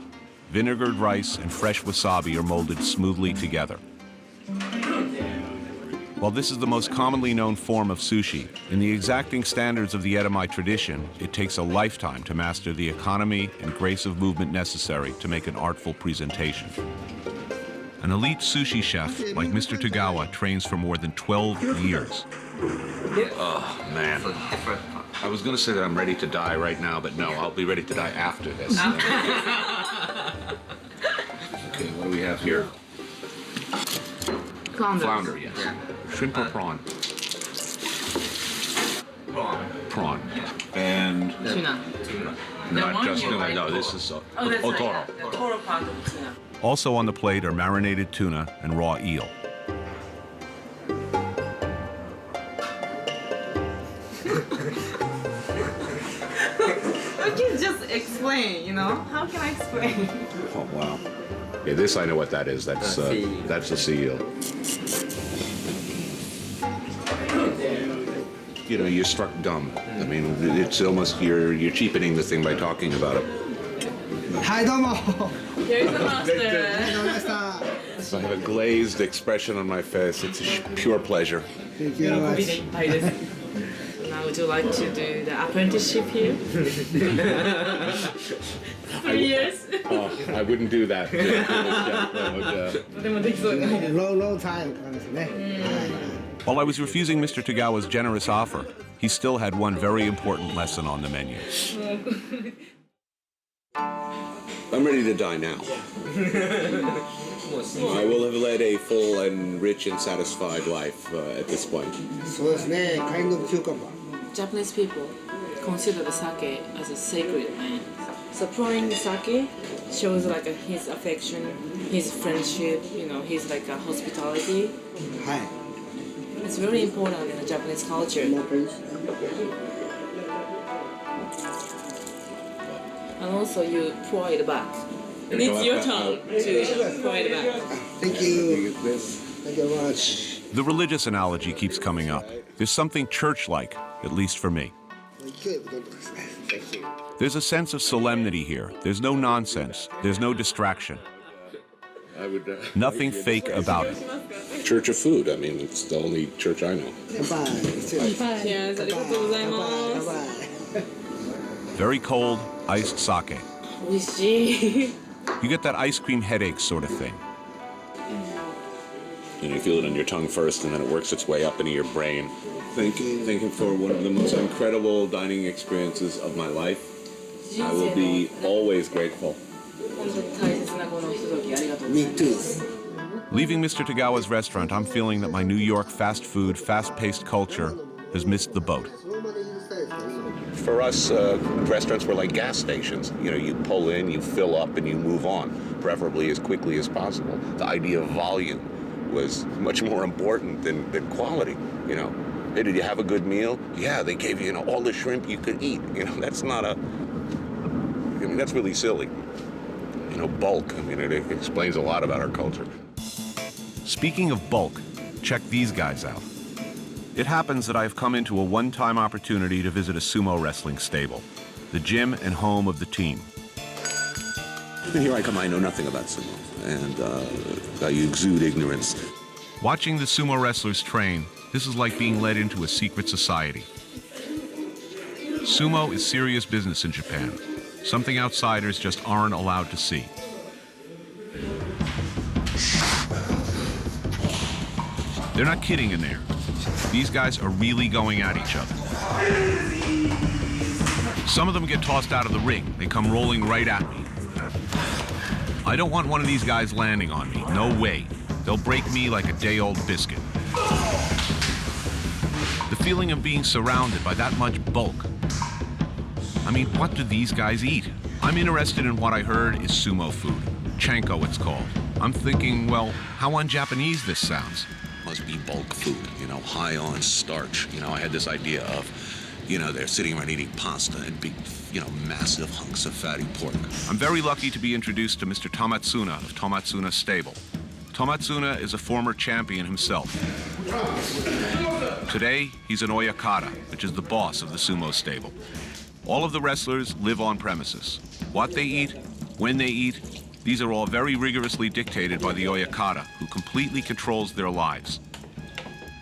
vinegared rice, and fresh wasabi are molded smoothly together. While this is the most commonly known form of sushi, in the exacting standards of the Edomae tradition, it takes a lifetime to master the economy and grace of movement necessary to make an artful presentation. An elite sushi chef like Mr. Tagawa trains for more than 12 years. Oh, man. I was going to say that I'm ready to die right now, but no, I'll be ready to die after this. Okay, what do we have here? Flounder. Flounder, yes. Shrimp or prawn? Prawn. And Tuna. not just tuna. No, this is otoro. The toro part of tuna. Also on the plate are marinated tuna and raw eel. You can just explain, How can I explain? Oh, wow. Okay, this I know what that is. That's the sea eel. You're struck dumb. I mean, it's almost you're cheapening the thing by talking about it. Hi, domo. Here's the master. So I have a glazed expression on my face. It's a pure pleasure. Thank you very much. Now, would you like to do the apprenticeship here? 3 years. Oh, I wouldn't do that. Long time. While I was refusing Mr. Tagawa's generous offer, he still had one very important lesson on the menu. I'm ready to die now. I will have led a full and rich and satisfied life at this point. Kind of cucumber. Japanese people consider the sake as a sacred man. So pouring the sake shows his affection, his friendship, his hospitality. Hi. It's very important in the Japanese culture. And also you pour it back. It's your turn to pour it back. Thank you. Thank you very much. The religious analogy keeps coming up. There's something church-like, at least for me. There's a sense of solemnity here. There's no nonsense. There's no distraction. Nothing fake about it. Church of food. I mean, it's the only church I know. Yes, Very cold, iced sake. 美味しい。You get that ice cream headache sort of thing. And you feel it on your tongue first, and then it works its way up into your brain. Thinking for one of the most incredible dining experiences of my life. I will be always grateful. Me too. Leaving Mr. Tagawa's restaurant, I'm feeling that my New York fast food, fast-paced culture has missed the boat. For us, restaurants were like gas stations. You know, you pull in, you fill up, and you move on, preferably as quickly as possible. The idea of volume was much more important than quality, you know. Hey, did you have a good meal? Yeah, they gave you, you know, all the shrimp you could eat. You know, that's not a, I mean, that's really silly. You know, bulk, I mean, it explains a lot about our culture. Speaking of bulk, check these guys out. It happens that I've come into a one-time opportunity to visit a sumo wrestling stable, the gym and home of the team. And here I come, I know nothing about sumo, and I exude ignorance. Watching the sumo wrestlers train, this is like being led into a secret society. Sumo is serious business in Japan, something outsiders just aren't allowed to see. They're not kidding in there. These guys are really going at each other. Some of them get tossed out of the ring. They come rolling right at me. I don't want one of these guys landing on me. No way. They'll break me like a day-old biscuit. The feeling of being surrounded by that much bulk. I mean, what do these guys eat? I'm interested in what I heard is sumo food. Chanko, it's called. I'm thinking, well, how un-Japanese this sounds. Must be bulk food, you know, high on starch. You know, I had this idea of, you know, they're sitting around eating pasta and big, you know, massive hunks of fatty pork. I'm very lucky to be introduced to Mr. Tomatsuna of Tomatsuna Stable. Tomatsuna is a former champion himself. Today, he's an oyakata, which is the boss of the sumo stable. All of the wrestlers live on premises. What they eat, when they eat, these are all very rigorously dictated by the oyakata, who completely controls their lives.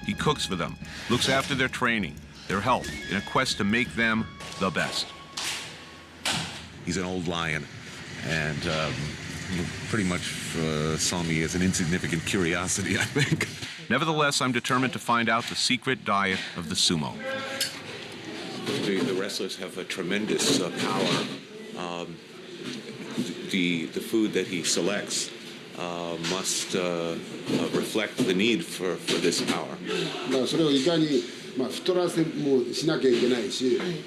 He cooks for them, looks after their training, their health, in a quest to make them the best. He's an old lion, and he pretty much saw me as an insignificant curiosity, I think. Nevertheless, I'm determined to find out the secret diet of the sumo. The wrestlers have a tremendous power. The food that he selects must reflect the need for this power.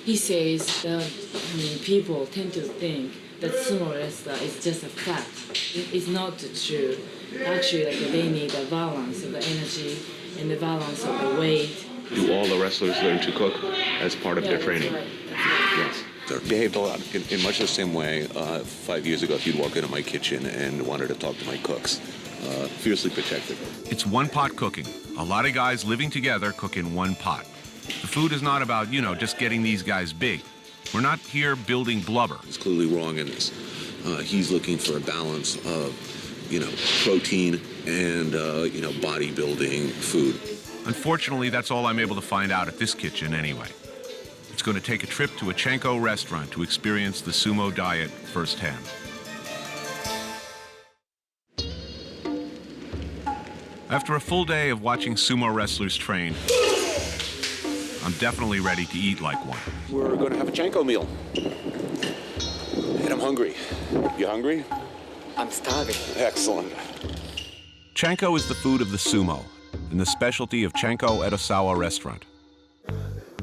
He says that people tend to think that sumo wrestler is just a fat. It's not true. Actually, like, they need a balance of the energy and the balance of the weight. Do all the wrestlers learn to cook as part of their training? That's right. Yes. They're behaved a lot in much the same way 5 years ago if you'd walk into my kitchen and wanted to talk to my cooks. Fiercely protective. It's one-pot cooking. A lot of guys living together cook in one pot. The food is not about, you know, just getting these guys big. We're not here building blubber. He's clearly wrong in this. He's looking for a balance of, you know, protein and, you know, bodybuilding food. Unfortunately, that's all I'm able to find out at this kitchen anyway. It's going to take a trip to a Chanko restaurant to experience the sumo diet firsthand. After a full day of watching sumo wrestlers train, I'm definitely ready to eat like one. We're going to have a Chanko meal. And I'm hungry. You hungry? I'm starving. Excellent. Chanko is the food of the sumo, and the specialty of Chanko Edosawa restaurant.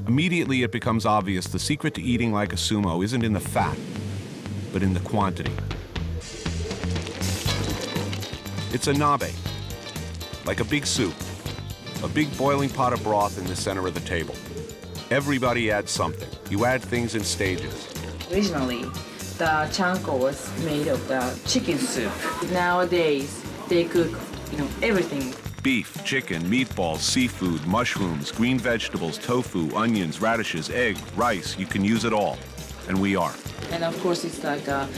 Immediately it becomes obvious the secret to eating like a sumo isn't in the fat, but in the quantity. It's a nabe, like a big soup, a big boiling pot of broth in the center of the table. Everybody adds something. You add things in stages. Originally, the chanko was made of the chicken soup. Nowadays, they cook, you know, everything. Beef, chicken, meatballs, seafood, mushrooms, green vegetables, tofu, onions, radishes, egg, rice. You can use it all. And we are. And of course, it's like the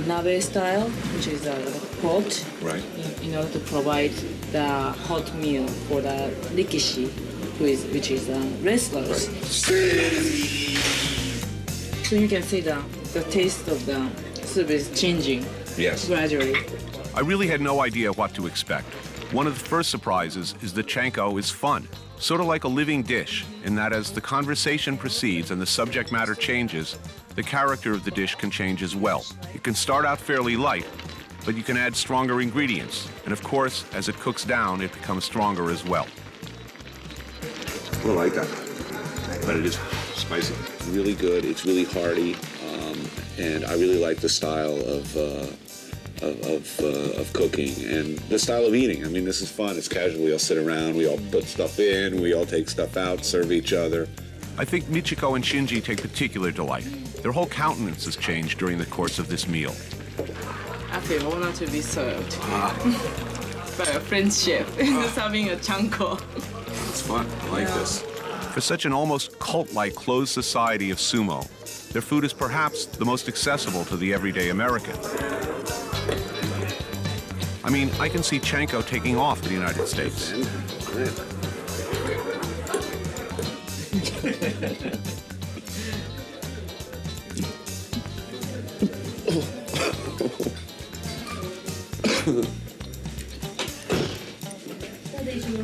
nabe style, which is a pot. Right. In order to provide the hot meal for the rikishi, which is wrestlers. So you can see the taste of the soup is changing Yes. gradually. I really had no idea what to expect. One of the first surprises is that chanko is fun, sort of like a living dish, in that as the conversation proceeds and the subject matter changes, the character of the dish can change as well. It can start out fairly light, but you can add stronger ingredients, and of course, as it cooks down, it becomes stronger as well. I like that, but it is spicy. It's really good. It's really hearty, and I really like the style of cooking and the style of eating. I mean, this is fun. It's casual. We all sit around. We all put stuff in. We all take stuff out. Serve each other. I think Michiko and Shinji take particular delight. Their whole countenances change during the course of this meal. I feel honored to be served by a French chef just having a chanko. It's fun. I like this. For such an almost cult-like closed society of sumo, their food is perhaps the most accessible to the everyday American. I mean, I can see chanko taking off in the United States.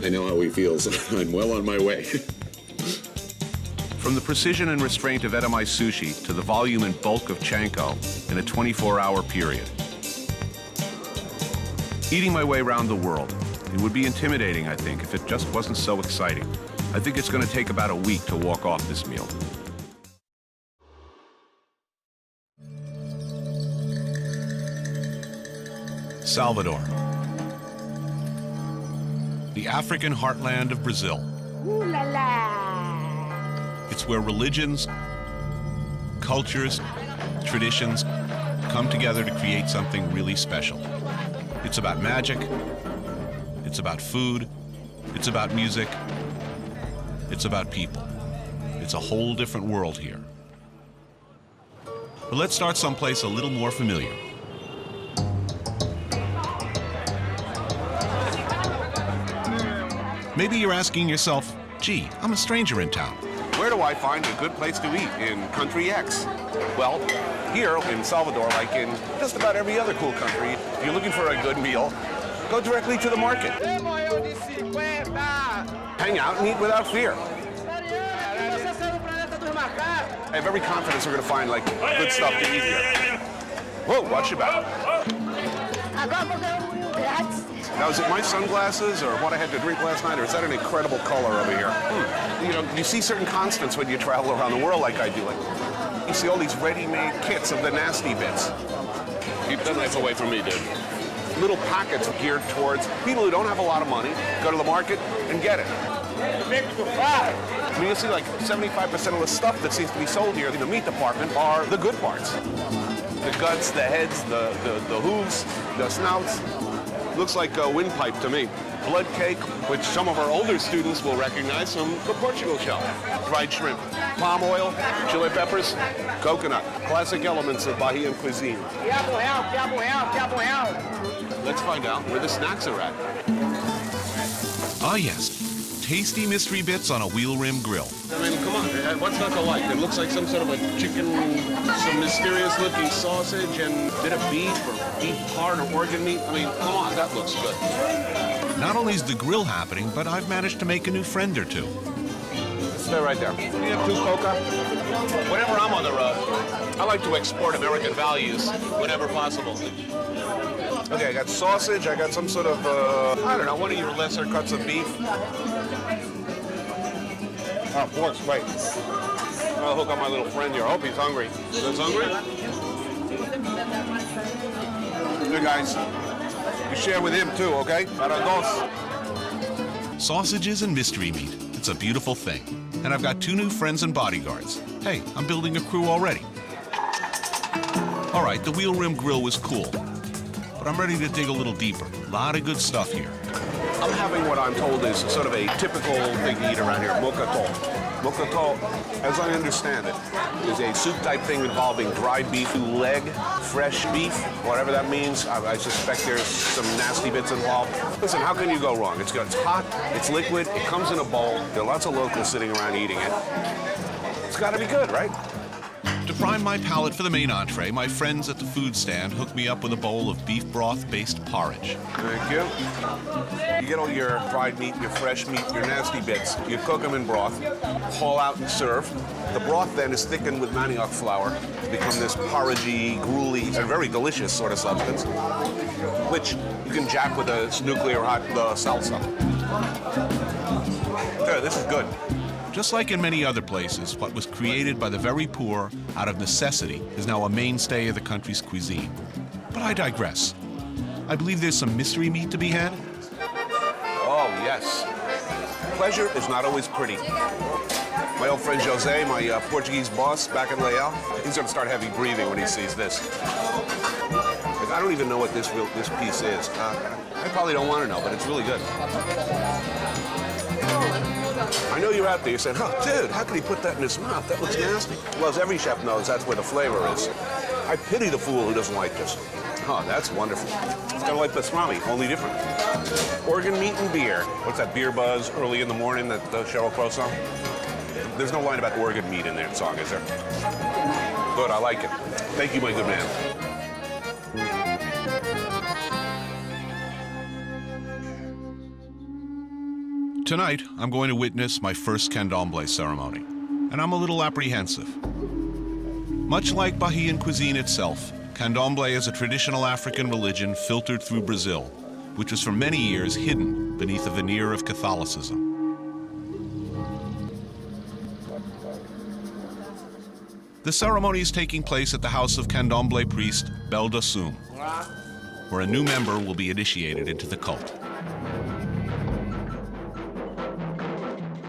I know how he feels. I'm well on my way. From the precision and restraint of Edomae sushi to the volume and bulk of chanko in a 24-hour period. Eating my way around the world, it would be intimidating, I think, if it just wasn't so exciting. I think it's going to take about a week to walk off this meal. Salvador, the African heartland of Brazil. Ooh la la! It's where religions, cultures, traditions come together to create something really special. It's about magic, it's about food, it's about music, it's about people. It's a whole different world here. But let's start someplace a little more familiar. Maybe you're asking yourself, gee, I'm a stranger in town. Where do I find a good place to eat in country X? Well, here in Salvador, like in just about every other cool country, if you're looking for a good meal, go directly to the market. Hang out and eat without fear. I have every confidence we're going to find like good stuff to eat here. Whoa, watch your back. Now, is it my sunglasses or what I had to drink last night, or is that an incredible color over here? You know, you see certain constants when you travel around the world like I do. Like, you see all these ready-made kits of the nasty bits. Keep that knife away from me, dude. Little packets geared towards people who don't have a lot of money, go to the market and get it. I mean, you'll see like 75% of the stuff that seems to be sold here in the meat department are the good parts. The guts, the heads, the hooves, the snouts. Looks like a windpipe to me. Blood cake, which some of our older students will recognize from the Portugal show. Dried shrimp, palm oil, chili peppers, coconut. Classic elements of Bahian cuisine. Let's find out where the snacks are at. Ah yes, tasty mystery bits on a wheel-rim grill. I mean, come on, what's not to like? It looks like some sort of a chicken, some mysterious-looking sausage and a bit of beef or beef heart or organ meat. I mean, come on, that looks good. Not only is the grill happening, but I've managed to make a new friend or two. Stay right there. You have two coca? Whenever I'm on the road, I like to export American values whenever possible. Okay, I got sausage, I got some sort of, I don't know, one of your lesser cuts of beef. Oh, pork, right. I'll hook up my little friend here. I hope he's hungry. You guys hungry? Hey, guys. You share with him, too, okay? Para dos. Sausages and mystery meat. It's a beautiful thing. And I've got two new friends and bodyguards. Hey, I'm building a crew already. All right, the wheel rim grill was cool, but I'm ready to dig a little deeper. A lot of good stuff here. I'm having what I'm told is sort of a typical thing to eat around here, moqueca. Moqueca, as I understand it, is a soup-type thing involving dried beef, leg, fresh beef, whatever that means. I suspect there's some nasty bits involved. Listen, how can you go wrong? It's hot, it's liquid, it comes in a bowl. There are lots of locals sitting around eating it. It's got to be good, right? To prime my palate for the main entree, my friends at the food stand hooked me up with a bowl of beef broth-based porridge. Thank you. You get all your fried meat, your fresh meat, your nasty bits. You cook them in broth, haul out and serve. The broth then is thickened with manioc flour to become this porridgey, gruely, and very delicious sort of substance, which you can jack with a nuclear hot salsa. Yeah, this is good. Just like in many other places, what was created by the very poor out of necessity is now a mainstay of the country's cuisine. But I digress. I believe there's some mystery meat to be had. Oh, yes. Pleasure is not always pretty. My old friend Jose, my Portuguese boss back in Leal, he's going to start heavy breathing when he sees this. Like, I don't even know what this piece is. I probably don't want to know, but it's really good. I know you're out there, you're saying, oh, dude, how could he put that in his mouth? That looks nasty. Well, as every chef knows, that's where the flavor is. I pity the fool who doesn't like this. Oh, that's wonderful. It's kind of like pastrami, only different. Organ meat and beer. What's that beer buzz early in the morning, that Sheryl Crow song? There's no line about organ meat in that song, is there? Good, I like it. Thank you, my good man. Tonight, I'm going to witness my first candomblé ceremony, and I'm a little apprehensive. Much like Bahian cuisine itself, candomblé is a traditional African religion filtered through Brazil, which was for many years hidden beneath a veneer of Catholicism. The ceremony is taking place at the house of candomblé priest Belda Sum, where a new member will be initiated into the cult.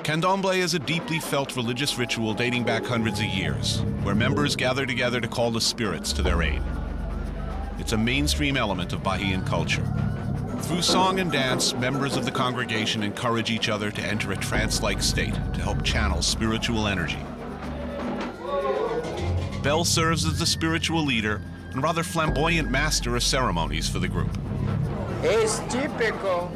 Candomblé is a deeply felt religious ritual dating back hundreds of years, where members gather together to call the spirits to their aid. It's a mainstream element of Bahian culture. Through song and dance, members of the congregation encourage each other to enter a trance-like state to help channel spiritual energy. Bell serves as the spiritual leader and rather flamboyant master of ceremonies for the group. Es típico.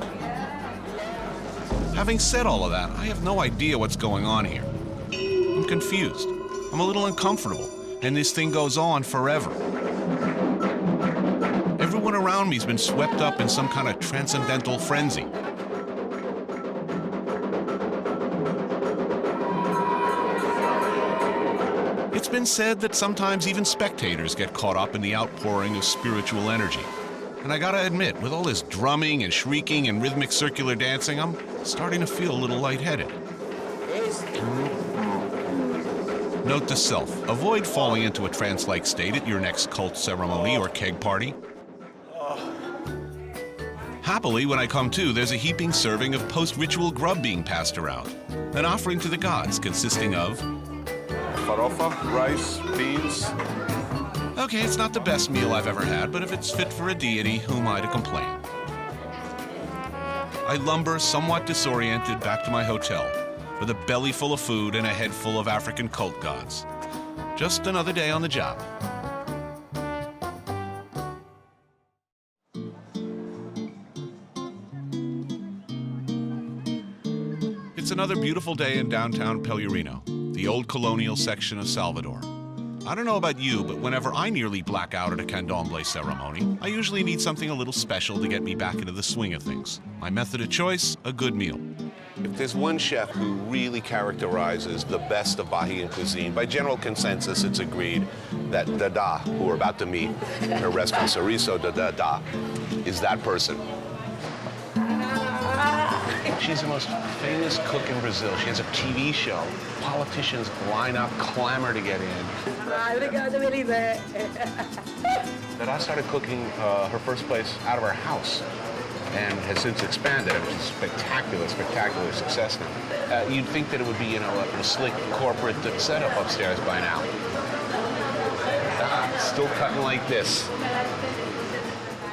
Having said all of that, I have no idea what's going on here. I'm confused. I'm a little uncomfortable, and this thing goes on forever. Everyone around me's been swept up in some kind of transcendental frenzy. It's been said that sometimes even spectators get caught up in the outpouring of spiritual energy. And I gotta admit, with all this drumming and shrieking and rhythmic circular dancing, I'm starting to feel a little lightheaded. Note to self, avoid falling into a trance-like state at your next cult ceremony or keg party. Happily, when I come to, there's a heaping serving of post-ritual grub being passed around, an offering to the gods consisting of farofa, rice, beans. Okay, it's not the best meal I've ever had, but if it's fit for a deity, who am I to complain? I lumber, somewhat disoriented, back to my hotel, with a belly full of food and a head full of African cult gods. Just another day on the job. It's another beautiful day in downtown Pellegrino, the old colonial section of Salvador. I don't know about you, but whenever I nearly black out at a candomblé ceremony, I usually need something a little special to get me back into the swing of things. My method of choice, a good meal. If there's one chef who really characterizes the best of Bahian cuisine, by general consensus, it's agreed that Dada, who we're about to meet in her restaurant, Sorriso de Dada, is that person. She's the most famous cook in Brazil. She has a TV show. Politicians line up, clamor to get in. Dada started cooking her first place out of her house and has since expanded, which is spectacular success now. You'd think that it would be, a slick corporate setup upstairs by now. Still cutting like this.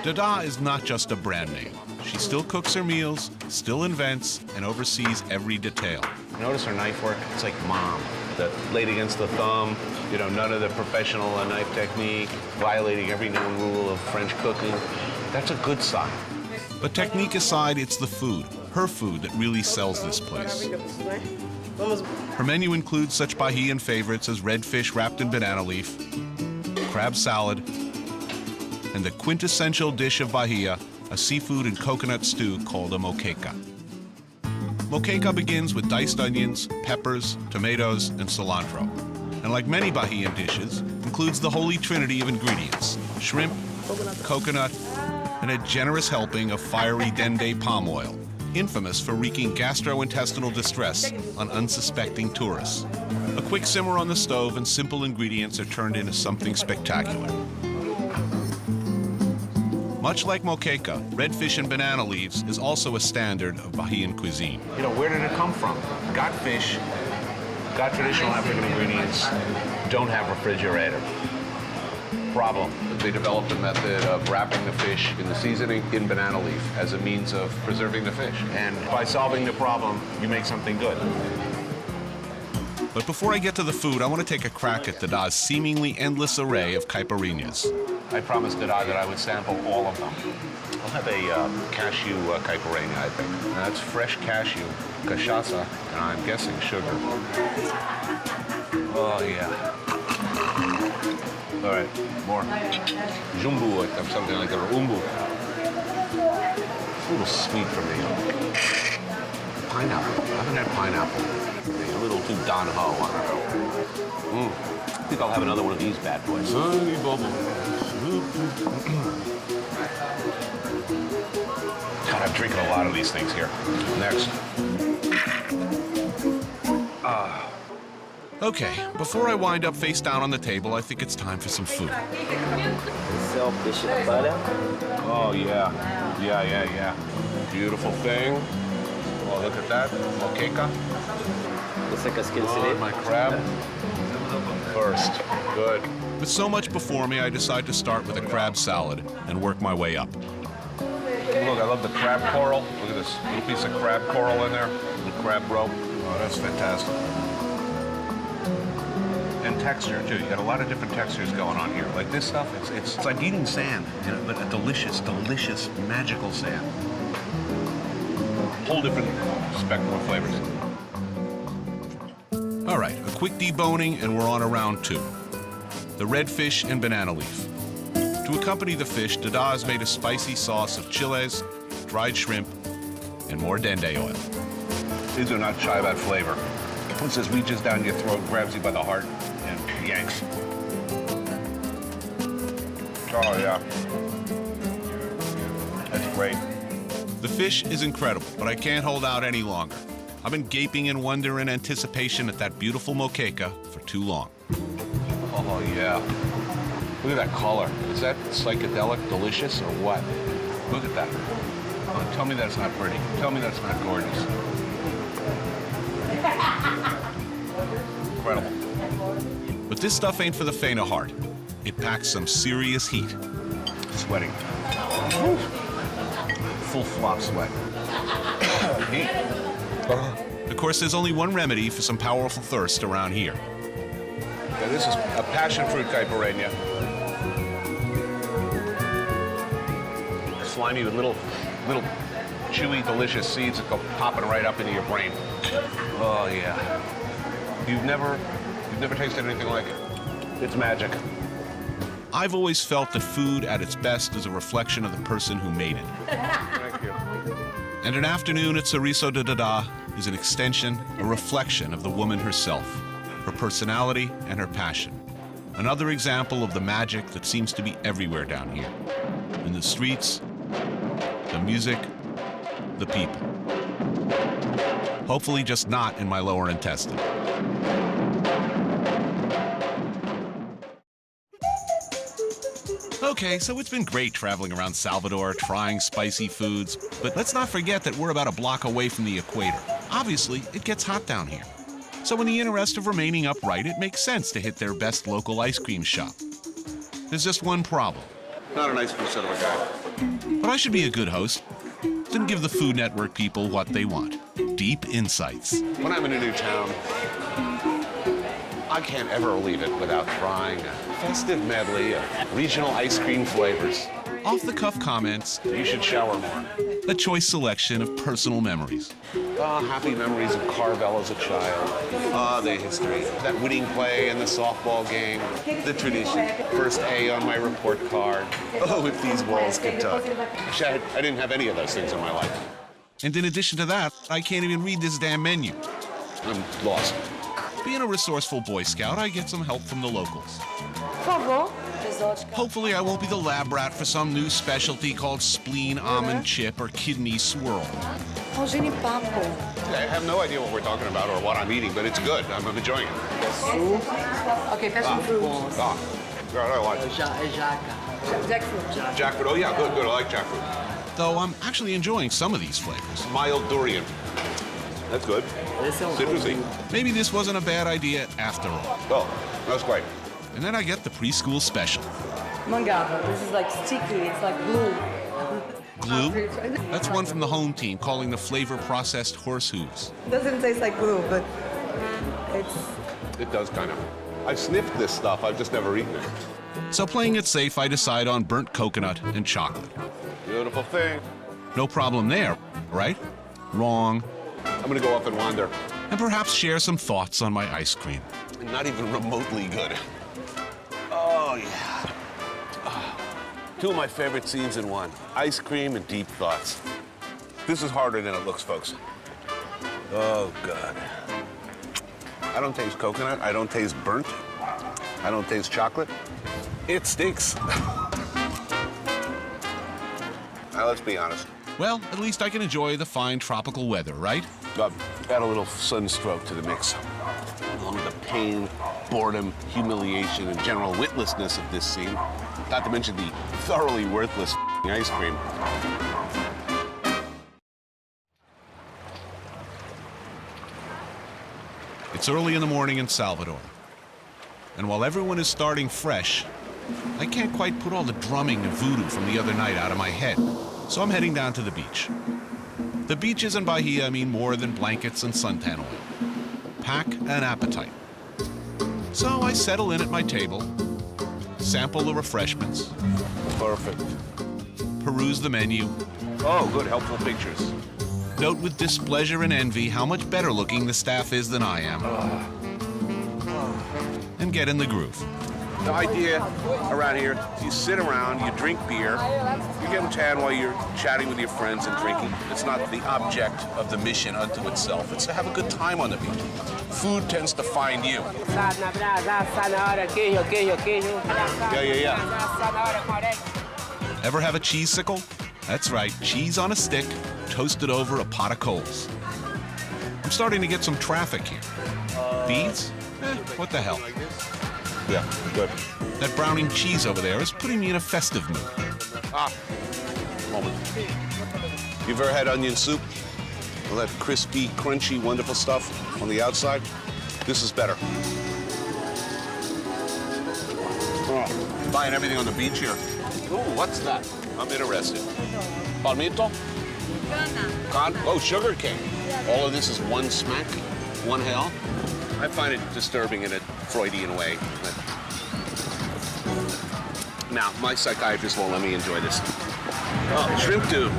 Dada is not just a brand name. She still cooks her meals, still invents, and oversees every detail. Notice her knife work? It's like mom. The blade against the thumb, none of the professional knife technique, violating every known rule of French cooking. That's a good sign. But technique aside, it's the food, her food, that really sells this place. Her menu includes such Bahian favorites as red fish wrapped in banana leaf, crab salad, and the quintessential dish of Bahia, a seafood and coconut stew called a moqueca. Moqueca begins with diced onions, peppers, tomatoes, and cilantro. And like many Bahian dishes, includes the holy trinity of ingredients: shrimp, coconut, and a generous helping of fiery dende palm oil, infamous for wreaking gastrointestinal distress on unsuspecting tourists. A quick simmer on the stove and simple ingredients are turned into something spectacular. Much like moqueca, red fish and banana leaves is also a standard of Bahian cuisine. You know, where did it come from? Got fish, got traditional African ingredients, don't have refrigerator. Problem. They developed a method of wrapping the fish in the seasoning in banana leaf as a means of preserving the fish. And by solving the problem, you make something good. But before I get to the food, I want to take a crack at Dada's seemingly endless array of caipirinhas. I promised Dada that I would sample all of them. I'll have a cashew caipirinha, I think. Now, that's fresh cashew, cachaça, and I'm guessing sugar. Oh, yeah. All right, more. Jumbo, or something like that, or umbu. It's a little sweet for me. Pineapple. I haven't had pineapple. A little too Don Ho on it. I think I'll have another one of these bad boys. Sunny bubble. God, I'm drinking a lot of these things here. Next. Okay, before I wind up face down on the table, I think it's time for some food. Oh, yeah. Yeah. Beautiful thing. Oh, look at that. Moqueca. Oh, my crab. First. Good. With so much before me, I decide to start with a crab salad and work my way up. Look, I love the crab coral. Look at this little piece of crab coral in there. The crab rope. Oh, that's fantastic. And texture, too. You got a lot of different textures going on here. Like this stuff, it's like eating sand, you know, but a delicious, magical sand. Whole different spectrum of flavors. All right, a quick deboning and we're on to round two. The red fish and banana leaf. To accompany the fish, Dada has made a spicy sauce of chiles, dried shrimp, and more dende oil. These are not shy about flavor. One says reaches down your throat, grabs you by the heart, and yanks. Oh, yeah. That's great. The fish is incredible, but I can't hold out any longer. I've been gaping in wonder and anticipation at that beautiful moqueca for too long. Oh, yeah. Look at that color. Is that psychedelic delicious or what? Look at that. Oh, tell me that's not pretty. Tell me that's not gorgeous. Incredible. But this stuff ain't for the faint of heart. It packs some serious heat. Sweating. Full flop sweat. Heat. Of course, there's only one remedy for some powerful thirst around here. Now, this is a passion fruit caipirinha. Slimy with little chewy, delicious seeds that go popping right up into your brain. Oh, yeah. You've never tasted anything like it. It's magic. I've always felt that food at its best is a reflection of the person who made it. Thank you. And an afternoon at Chorizo de Dada is an extension, a reflection of the woman herself, her personality and her passion. Another example of the magic that seems to be everywhere down here. In the streets, the music, the people. Hopefully just not in my lower intestine. Okay, so it's been great traveling around Salvador, trying spicy foods, but let's not forget that we're about a block away from the equator. Obviously, it gets hot down here. So in the interest of remaining upright, it makes sense to hit their best local ice cream shop. There's just one problem. Not an ice cream sort of a guy. But I should be a good host. Then give the Food Network people what they want. Deep insights. When I'm in a new town, I can't ever leave it without trying a festive medley of regional ice cream flavors. off-the-cuff comments, You should shower more. a choice selection of personal memories. Happy memories of Carvel as a child. The history. That winning play in the softball game. The tradition. First A on my report card. Oh, if these walls could talk. Actually, I didn't have any of those things in my life. And in addition to that, I can't even read this damn menu. I'm lost. Being a resourceful Boy Scout, I get some help from the locals. Hopefully I won't be the lab rat for some new specialty called spleen almond chip or kidney swirl. I have no idea what we're talking about or what I'm eating, but it's good. I'm enjoying it. Okay, passion fruit. God, I like it. Jackfruit. Jackfruit. Oh, yeah, good. I like jackfruit. Though I'm actually enjoying some of these flavors. Mild durian. That's good. Citrusy. Maybe this wasn't a bad idea after all. Oh, that's great. And then I get the preschool special. Mangava. This is like sticky. It's like glue. Glue? That's one from the home team calling the flavor processed horse hooves. It doesn't taste like glue, but It does kind of. I've sniffed this stuff. I've just never eaten it. So playing it safe, I decide on burnt coconut and chocolate. Beautiful thing. No problem there, right? Wrong. I'm going to go off and wander. And perhaps share some thoughts on my ice cream. Not even remotely good. Oh, yeah. Two of my favorite scenes in one. Ice cream and deep thoughts. This is harder than it looks, folks. Oh, God. I don't taste coconut. I don't taste burnt. I don't taste chocolate. It stinks. Now, let's be honest. Well, at least I can enjoy the fine tropical weather, right? Add a little sunstroke to the mix. Along with the pain, boredom, humiliation, and general witlessness of this scene. Not to mention the thoroughly worthless ice cream. It's early in the morning in Salvador. And while everyone is starting fresh, I can't quite put all the drumming and voodoo from the other night out of my head. So I'm heading down to the beach. The beaches in Bahia mean more than blankets and suntan oil. Pack an appetite. So I settle in at my table, sample the refreshments. Perfect. Peruse the menu. Oh, good, helpful pictures. Note with displeasure and envy how much better looking the staff is than I am. And get in the groove. The idea around here, you sit around, you drink beer, you're getting tan while you're chatting with your friends and drinking. It's not the object of the mission unto itself. It's to have a good time on the beach. Food tends to find you. Yeah. Ever have a cheese-sicle? That's right, cheese on a stick, toasted over a pot of coals. I'm starting to get some traffic here. Beads? What the hell? Yeah, good. That browning cheese over there is putting me in a festive mood. Moment. You've ever had onion soup? All that crispy, crunchy, wonderful stuff on the outside? This is better. Oh, buying everything on the beach here. Ooh, what's that? I'm interested. Palmito? Oh, sugar cane. All of this is one smack, one hell. I find it disturbing in a Freudian way. But now, my psychiatrist won't let me enjoy this. Oh, shrimp dude.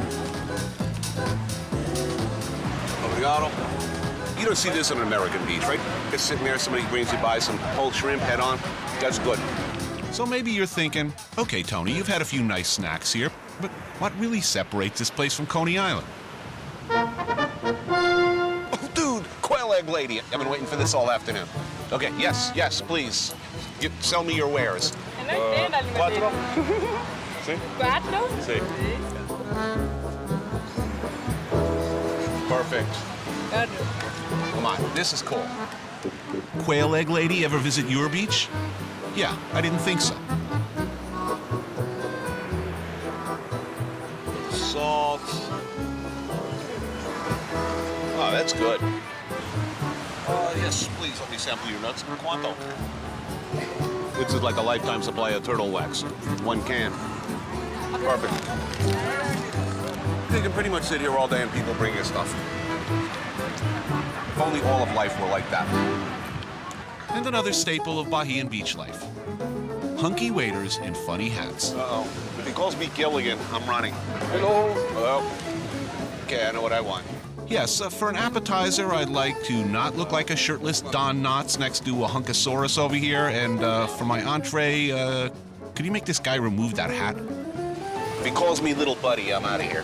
Obrigado. You don't see this on an American beach, right? Just sitting there, somebody brings you by some whole shrimp, head on. That's good. So maybe you're thinking, okay, Tony, you've had a few nice snacks here, but what really separates this place from Coney Island? Oh, dude, quail egg lady. I've been waiting for this all afternoon. Okay, yes, please. Sell me your wares. Cuatro. Sí? Cuatro? Sí. Perfect. Come on, this is cool. Quail egg lady ever visit your beach? Yeah, I didn't think so. Salt. Oh, that's good. Yes, please let me sample your nuts. Cuánto? This is like a lifetime supply of turtle wax. One can. Perfect. You can pretty much sit here all day and people bring you stuff. If only all of life were like that. And another staple of Bahian beach life. Hunky waiters in funny hats. Uh-oh. If he calls me Gilligan, I'm running. Hello. Hello. Okay, I know what I want. Yes, for an appetizer, I'd like to not look like a shirtless Don Knotts next to a hunkosaurus over here. And for my entree, could you make this guy remove that hat? If he calls me little buddy, I'm out of here.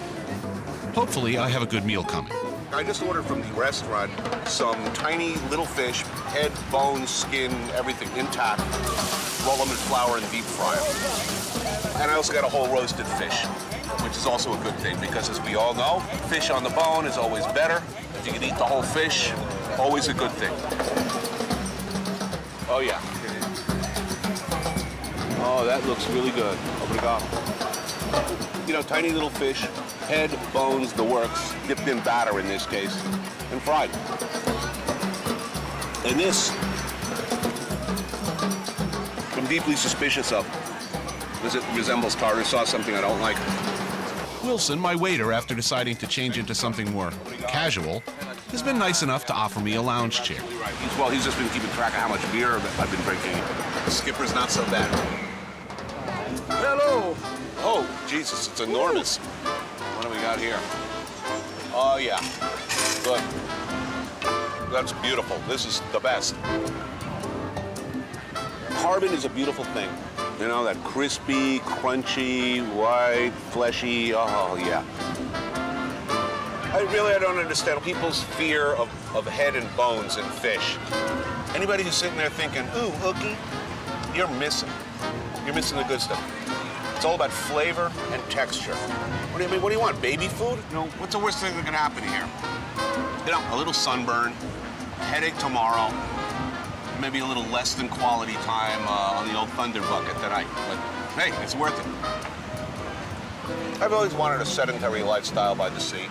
Hopefully, I have a good meal coming. I just ordered from the restaurant some tiny little fish, head, bones, skin, everything intact. Roll them in flour and deep fry them. And I also got a whole roasted fish, which is also a good thing because, as we all know, fish on the bone is always better. If you can eat the whole fish, always a good thing. Oh, yeah. Oh, that looks really good. Obrigado. You know, tiny little fish, head, bones, the works, dipped in batter in this case, and fried. And this, I'm deeply suspicious of, because it resembles tartar sauce, something I don't like. Wilson, my waiter, after deciding to change into something more casual, has been nice enough to offer me a lounge chair. Well, he's just been keeping track of how much beer I've been drinking. The skipper's not so bad. Hello! Oh, Jesus, it's enormous. What do we got here? Oh, yeah. Good. That's beautiful. This is the best. Carbon is a beautiful thing. You know, that crispy, crunchy, white, fleshy, oh, yeah. I don't understand people's fear of head and bones in fish. Anybody who's sitting there thinking, ooh, hooky, you're missing. You're missing the good stuff. It's all about flavor and texture. What do you mean? What do you want? Baby food? You know, what's the worst thing that can happen here? You know, a little sunburn, headache tomorrow, maybe a little less than quality time on the old Thunder Bucket tonight. But hey, it's worth it. I've always wanted a sedentary lifestyle by the sea,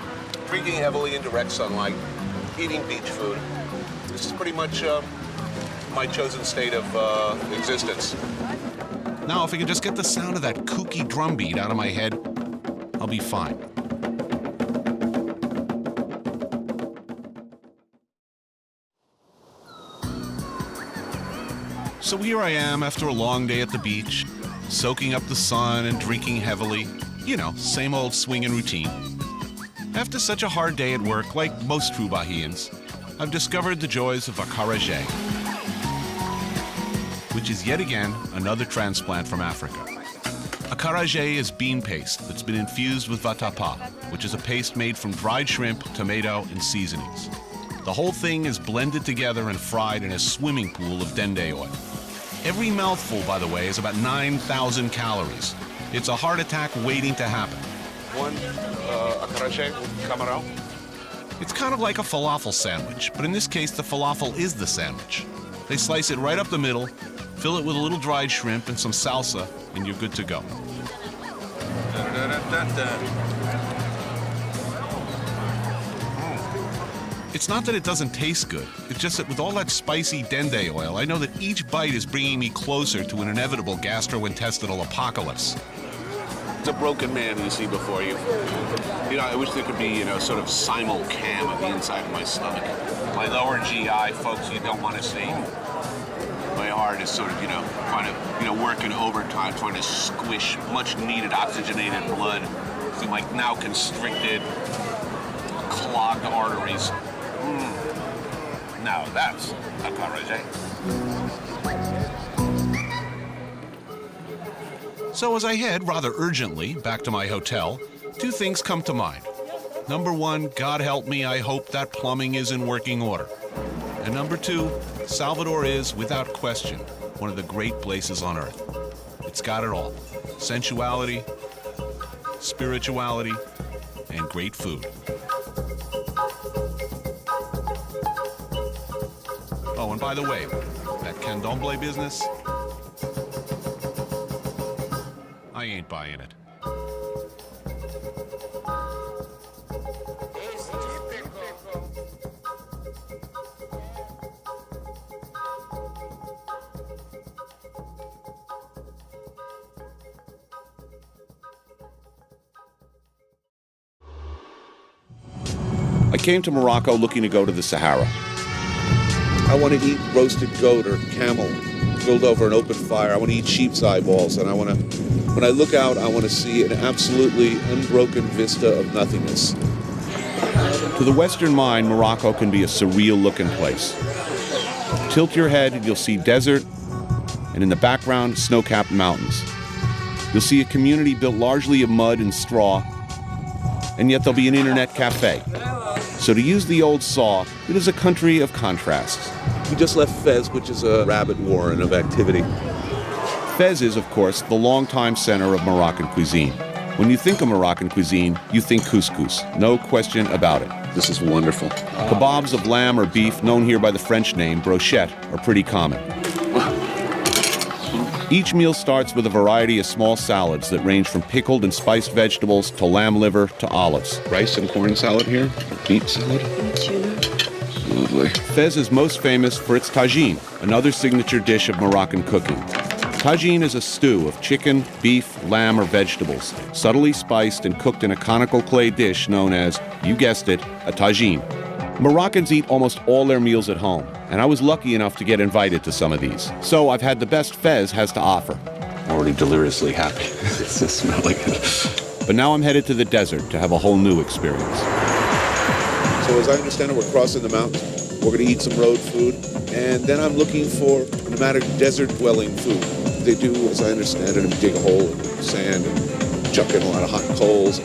drinking heavily in direct sunlight, eating beach food. This is pretty much my chosen state of existence. Now, if I can just get the sound of that kooky drum beat out of my head, I'll be fine. So here I am after a long day at the beach, soaking up the sun and drinking heavily. You know, same old swinging routine. After such a hard day at work, like most true Bahians, I've discovered the joys of acarajé, which is yet again another transplant from Africa. Acarajé is bean paste that's been infused with vatapá, which is a paste made from dried shrimp, tomato, and seasonings. The whole thing is blended together and fried in a swimming pool of dende oil. Every mouthful, by the way, is about 9,000 calories. It's a heart attack waiting to happen. One acarajé with camarão. It's kind of like a falafel sandwich, but in this case, the falafel is the sandwich. They slice it right up the middle, fill it with a little dried shrimp and some salsa, and you're good to go. It's not that it doesn't taste good. It's just that with all that spicy dende oil, I know that each bite is bringing me closer to an inevitable gastrointestinal apocalypse. It's a broken man you see before you. You know, I wish there could be, you know, sort of simulcam of the inside of my stomach. My lower GI, folks, you don't want to see. My heart is sort of, you know, kind of, you know, working overtime, trying to squish much needed oxygenated blood through my now constricted, clogged arteries. Now that's acarajé. So as I head rather urgently back to my hotel, two things come to mind. Number one, God help me, I hope that plumbing is in working order. And number two, Salvador is, without question, one of the great places on earth. It's got it all. Sensuality, spirituality, and great food. Oh, and by the way, that candomblé business, I ain't buying it. I came to Morocco looking to go to the Sahara. I want to eat roasted goat or camel, grilled over an open fire. I want to eat sheep's eyeballs, and when I look out, I want to see an absolutely unbroken vista of nothingness. To the Western mind, Morocco can be a surreal-looking place. Tilt your head and you'll see desert, and in the background, snow-capped mountains. You'll see a community built largely of mud and straw, and yet there'll be an internet cafe. So to use the old saw, it is a country of contrasts. We just left Fez, which is a rabbit warren of activity. Fez is, of course, the longtime center of Moroccan cuisine. When you think of Moroccan cuisine, you think couscous. No question about it. This is wonderful. Kebabs of lamb or beef, known here by the French name brochette, are pretty common. Each meal starts with a variety of small salads that range from pickled and spiced vegetables to lamb liver to olives. Rice and corn salad here, beet salad. Lovely. Fez is most famous for its tagine, another signature dish of Moroccan cooking. Tagine is a stew of chicken, beef, lamb, or vegetables, subtly spiced and cooked in a conical clay dish known as, you guessed it, a tagine. Moroccans eat almost all their meals at home, and I was lucky enough to get invited to some of these. So I've had the best Fez has to offer. Already deliriously happy. It's just smelling it. But now I'm headed to the desert to have a whole new experience. So as I understand it, we're crossing the mountains. We're going to eat some road food, and then I'm looking for nomadic desert-dwelling food. They do, as I understand it, dig a hole in the sand and chuck in a lot of hot coals,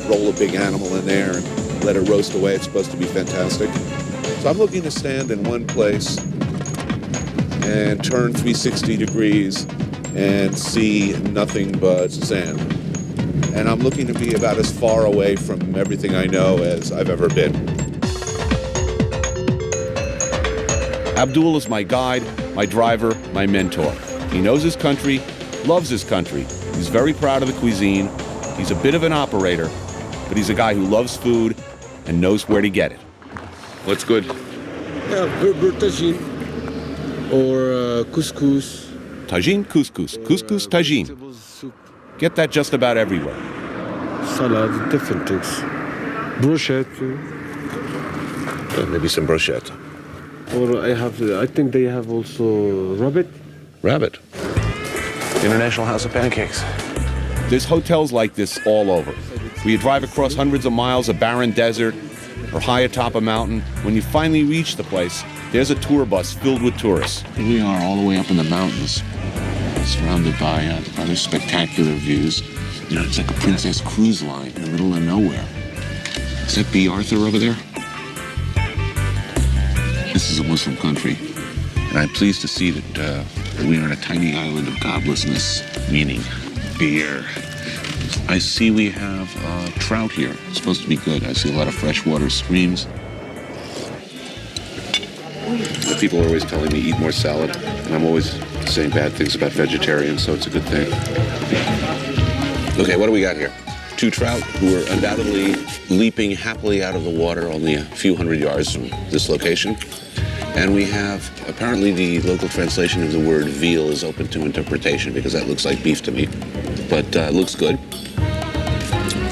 roll a big animal in there, and let it roast away. It's supposed to be fantastic. So I'm looking to stand in one place and turn 360 degrees and see nothing but sand. And I'm looking to be about as far away from everything I know as I've ever been. Abdul is my guide, my driver, my mentor. He knows his country, loves his country. He's very proud of the cuisine. He's a bit of an operator, but he's a guy who loves food and knows where to get it. What's good? Yeah, Berber tagine or couscous. Tagine, couscous. Couscous, tagine. Get that just about everywhere. Salad, different things. Brochette. Maybe some brochette. Or I think they have also rabbit. Rabbit. International House of Pancakes. There's hotels like this all over. Where you drive across hundreds of miles of barren desert or high atop a mountain. When you finally reach the place, there's a tour bus filled with tourists. Here we are all the way up in the mountains, surrounded by rather spectacular views. You know, it's like a Princess Cruise line in the middle of nowhere. Is that B. Arthur over there? This is a Muslim country, and I'm pleased to see that we are on a tiny island of godlessness, meaning beer. I see we have trout here. It's supposed to be good. I see a lot of freshwater streams. The people are always telling me eat more salad, and I'm always saying bad things about vegetarians, so it's a good thing. Okay, what do we got here? Two trout who are undoubtedly leaping happily out of the water only a few hundred yards from this location. And we have, apparently the local translation of the word veal is open to interpretation because that looks like beef to me. But it looks good.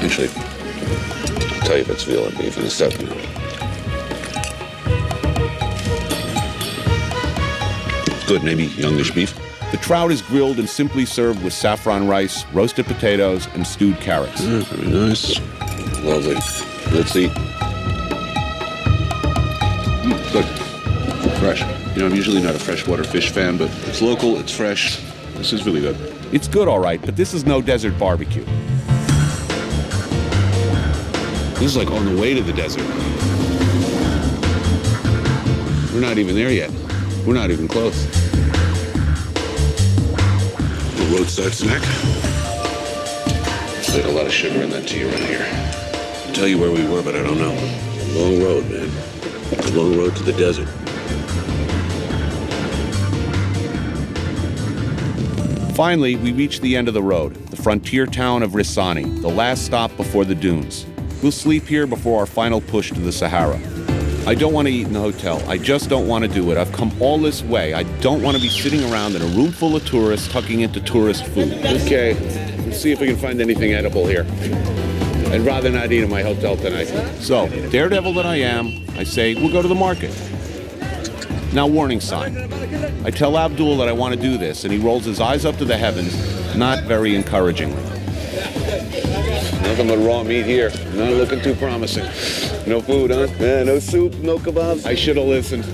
Actually, I'll tell you if it's veal or beef in a second. Good, maybe youngish beef. The trout is grilled and simply served with saffron rice, roasted potatoes, and stewed carrots. Very nice. Lovely. Let's eat. Good. Fresh. You know, I'm usually not a freshwater fish fan, but it's local, it's fresh. This is really good. It's good, all right, but this is no desert barbecue. This is like on the way to the desert. We're not even there yet. We're not even close. A roadside snack. There's a lot of sugar in that tea right here. I'll tell you where we were, but I don't know. Long road, man. A long road to the desert. Finally, we reach the end of the road, the frontier town of Rissani, the last stop before the dunes. We'll sleep here before our final push to the Sahara. I don't want to eat in the hotel. I just don't want to do it. I've come all this way. I don't want to be sitting around in a room full of tourists tucking into tourist food. Okay, let's see if we can find anything edible here. I'd rather not eat in my hotel tonight. So, daredevil that I am, I say, we'll go to the market. Now, warning sign. I tell Abdul that I want to do this, and he rolls his eyes up to the heavens, not very encouragingly. Nothing but raw meat here. Not looking too promising. No food, huh? Yeah, no soup, no kebabs. I should have listened.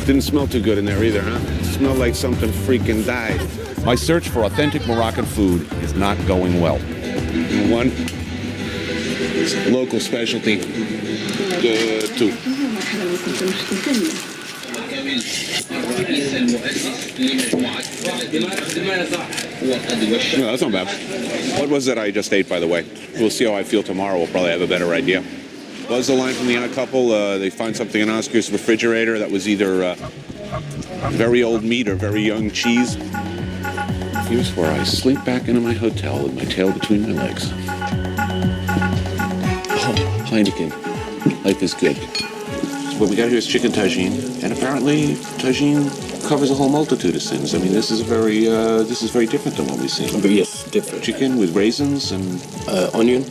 Didn't smell too good in there either, huh? Smelled like something freaking died. My search for authentic Moroccan food is not going well. One. Local specialty. Two. No, that's not bad. What was it I just ate, by the way? We'll see how I feel tomorrow. We'll probably have a better idea. What was the line from the Odd Couple? They find something in Oscar's refrigerator that was either very old meat or very young cheese. Here's where I slink back into my hotel with my tail between my legs. Oh, Heineken. Life is good. What we got here is chicken tagine, and apparently tagine covers a whole multitude of sins. I mean, this is very different than what we've seen. Yes, different. Chicken with raisins and Onion.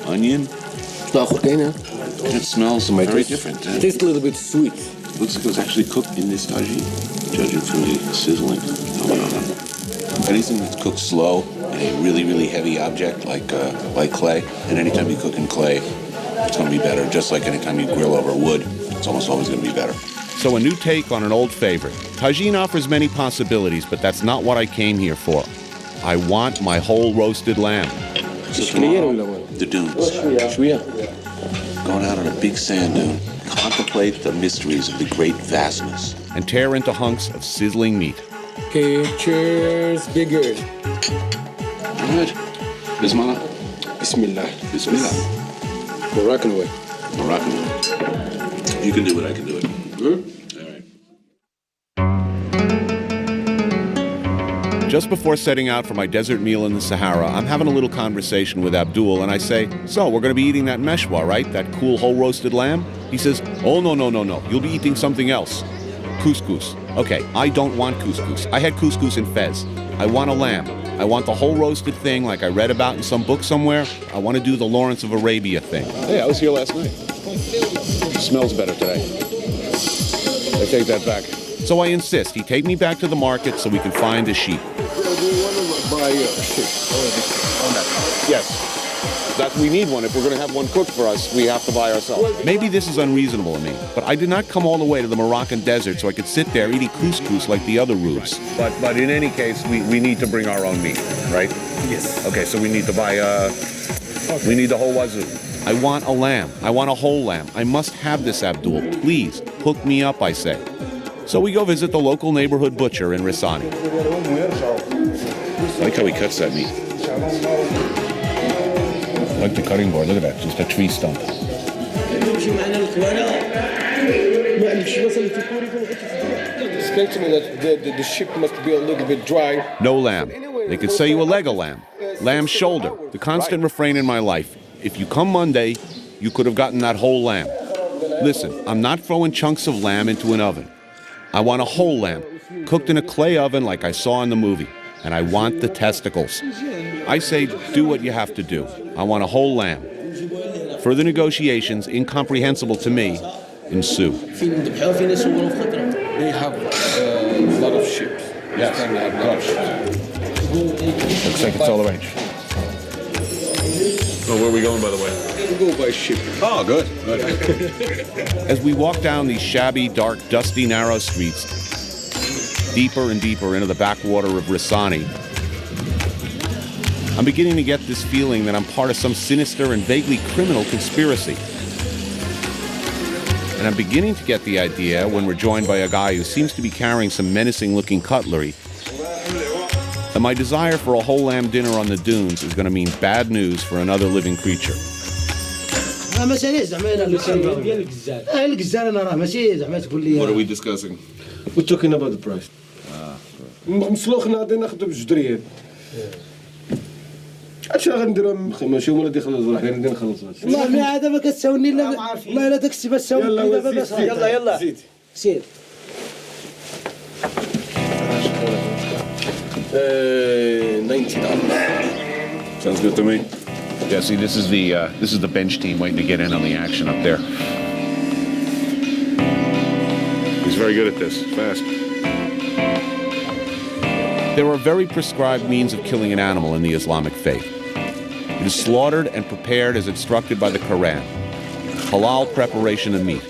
It smells very different. Tastes a little bit sweet. Looks like it was actually cooked in this tagine, judging from the sizzling. Anything that's cooked slow in a really, really heavy object like clay, and anytime you cook in clay, it's going to be better. Just like anytime you grill over wood, it's almost always going to be better. So a new take on an old favorite. Tagine offers many possibilities, but that's not what I came here for. I want my whole roasted lamb. So tomorrow, the dunes. Going out on a big sand dune. Contemplate the mysteries of the great vastness. And tear into hunks of sizzling meat. Okay, cheers, big good. All right. Bismillah. Bismillah. Bismillah. Moroccan way. Moroccan way. You can do it, I can do it. Just before setting out for my desert meal in the Sahara, I'm having a little conversation with Abdul, and I say, so we're going to be eating that meshwa, right? That cool whole roasted lamb? He says, oh, no. You'll be eating something else. Couscous. Okay, I don't want couscous. I had couscous in Fez. I want a lamb. I want the whole roasted thing like I read about in some book somewhere. I want to do the Lawrence of Arabia thing. Hey, I was here last night. It smells better today. I take that back. So I insist he take me back to the market so we can find a sheep. Yes. We need one. If we're going to have one cooked for us, we have to buy ourselves. Maybe this is unreasonable of me, but I did not come all the way to the Moroccan desert so I could sit there eating couscous like the other rubes. But in any case, we need to bring our own meat, right? Yes. Okay, so we need to buy, we need the whole wazoo. I want a lamb. I want a whole lamb. I must have this, Abdul. Please, hook me up, I say. So we go visit the local neighborhood butcher in Risani. I like how he cuts that meat. I like the cutting board. Look at that. Just a tree stump. Explain to me that the ship must be a little bit dry. No lamb. They could say you a leg of lamb. Lamb shoulder. The constant refrain in my life. If you come Monday, you could have gotten that whole lamb. Listen, I'm not throwing chunks of lamb into an oven. I want a whole lamb, cooked in a clay oven like I saw in the movie. And I want the testicles. I say, do what you have to do. I want a whole lamb. Further negotiations, incomprehensible to me, ensue. They have a lot of ships. Yes, a lot of ships. Looks like it's all arranged. Oh, where are we going, by the way? We'll go by ship. Oh, good. As we walk down these shabby, dark, dusty, narrow streets, deeper and deeper into the backwater of Risani, I'm beginning to get this feeling that I'm part of some sinister and vaguely criminal conspiracy. And I'm beginning to get the idea, when we're joined by a guy who seems to be carrying some menacing-looking cutlery, that my desire for a whole lamb dinner on the dunes is going to mean bad news for another living creature. What are we discussing? We're talking about the price. اشو غنديرهم ماشي هما اللي يخلصوا راح غادي نخلصوا والله ما هذا ما كتساوني الا والله الا تكسب الساون يلا زيد سير $90. Sounds good to me. Yeah, see, this is the bench team waiting to get in on the action up there. He's very good at this. Fast. There are very prescribed means of killing an animal in the Islamic faith. It is slaughtered and prepared as instructed by the Quran. Halal preparation of meat.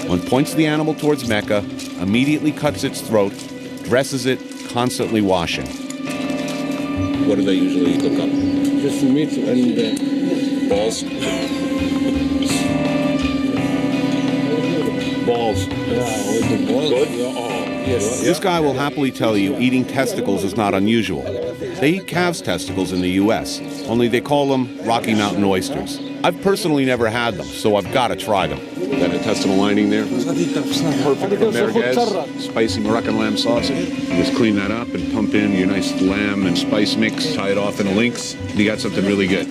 One points the animal towards Mecca, immediately cuts its throat, dresses it, constantly washing. What do they usually cook up? Just meat and balls. Balls. Yeah, with the balls. Good? Yes. This guy will happily tell you eating testicles is not unusual. They eat calves' testicles in the U.S., only they call them Rocky Mountain oysters. I've personally never had them, so I've got to try them. That intestinal lining there, perfect for merguez, spicy Moroccan lamb sausage. Just clean that up and pump in your nice lamb and spice mix, tie it off in a lynx. You got something really good.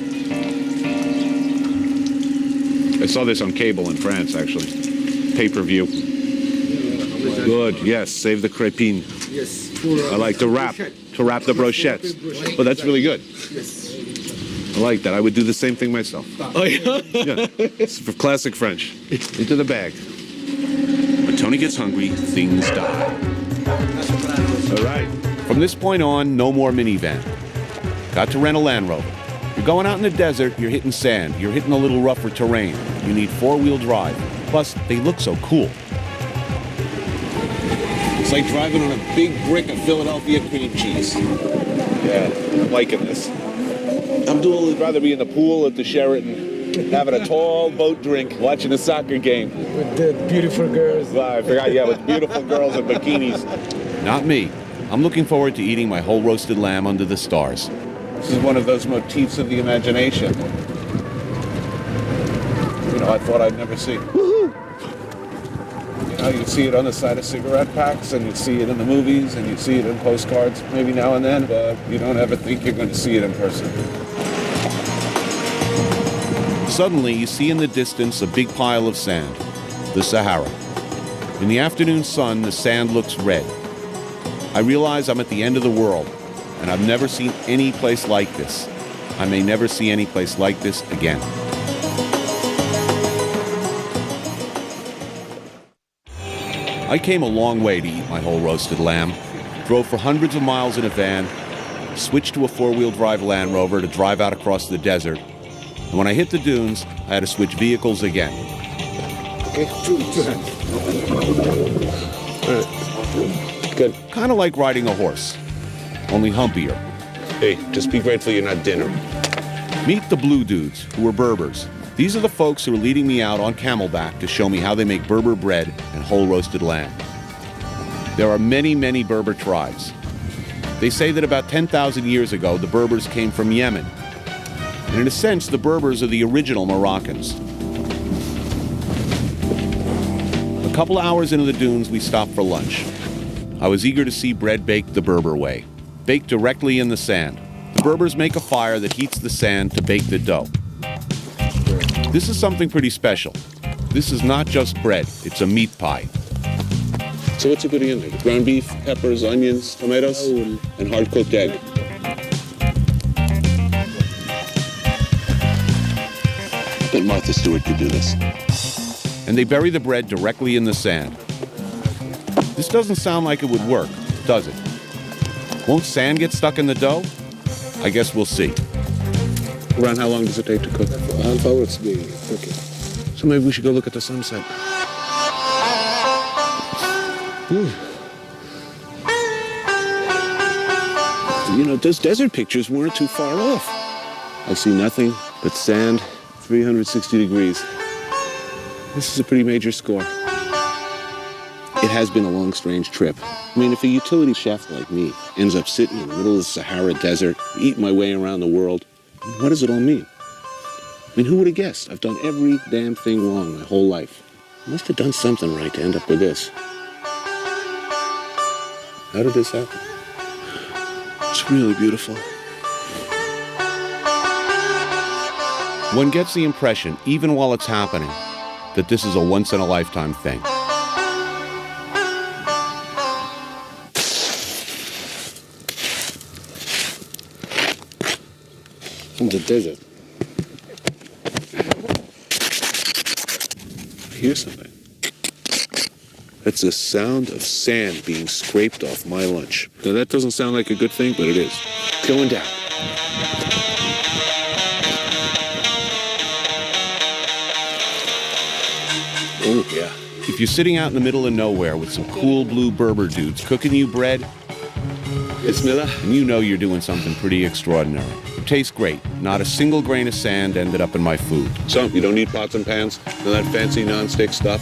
I saw this on cable in France, actually. Pay-per-view. Good, yes, save the crepine. Yes. I like to wrap the brochettes. But that's really good. Yes. I like that. I would do the same thing myself. Oh, yeah? Yeah. It's for classic French. Into the bag. When Tony gets hungry, things die. All right. From this point on, no more minivan. Got to rent a Land Rover. You're going out in the desert, you're hitting sand, you're hitting a little rougher terrain. You need four-wheel drive. Plus, they look so cool. It's like driving on a big brick of Philadelphia cream cheese. Yeah, I'm liking this. Abdul would rather be in the pool at the Sheraton, having a tall boat drink, watching a soccer game. With the beautiful girls. Well, I forgot, yeah, with beautiful girls in bikinis. Not me. I'm looking forward to eating my whole roasted lamb under the stars. This is one of those motifs of the imagination. You know, I thought I'd never see. Woohoo! You know, you see it on the side of cigarette packs, and you see it in the movies, and you see it in postcards maybe now and then, but you don't ever think you're going to see it in person. Suddenly, you see in the distance a big pile of sand, the Sahara. In the afternoon sun, the sand looks red. I realize I'm at the end of the world, and I've never seen any place like this. I may never see any place like this again. I came a long way to eat my whole roasted lamb. Drove for hundreds of miles in a van, switched to a four-wheel drive Land Rover to drive out across the desert. And when I hit the dunes, I had to switch vehicles again. Okay, two hands. Good. Kind of like riding a horse, only humpier. Hey, just be grateful you're not dinner. Meet the blue dudes, who are Berbers. These are the folks who are leading me out on camelback to show me how they make Berber bread and whole roasted lamb. There are many, many Berber tribes. They say that about 10,000 years ago, the Berbers came from Yemen. And in a sense, the Berbers are the original Moroccans. A couple of hours into the dunes, we stopped for lunch. I was eager to see bread baked the Berber way, baked directly in the sand. The Berbers make a fire that heats the sand to bake the dough. This is something pretty special. This is not just bread, it's a meat pie. So what's you putting in there? Ground beef, peppers, onions, tomatoes, and hard-cooked egg. I bet Martha Stewart could do this. And they bury the bread directly in the sand. This doesn't sound like it would work, does it? Won't sand get stuck in the dough? I guess we'll see. Around how long does it take to cook? Half hour it's being cooking. So maybe we should go look at the sunset. You know, those desert pictures weren't too far off. I see nothing but sand, 360 degrees. This is a pretty major score. It has been a long, strange trip. I mean, if a utility chef like me ends up sitting in the middle of the Sahara Desert, eating my way around the world, what does it all mean? I mean, who would have guessed? I've done every damn thing wrong my whole life. I must have done something right to end up with this. How did this happen? It's really beautiful. One gets the impression, even while it's happening, that this is a once-in-a-lifetime thing. In the desert. I hear something. That's the sound of sand being scraped off my lunch. Now that doesn't sound like a good thing, but it is. Going down. Oh, yeah. If you're sitting out in the middle of nowhere with some cool blue Berber dudes cooking you bread, Bismillah, and you know you're doing something pretty extraordinary. It tastes great. Not a single grain of sand ended up in my food. So, you don't need pots and pans, none of that fancy non-stick stuff.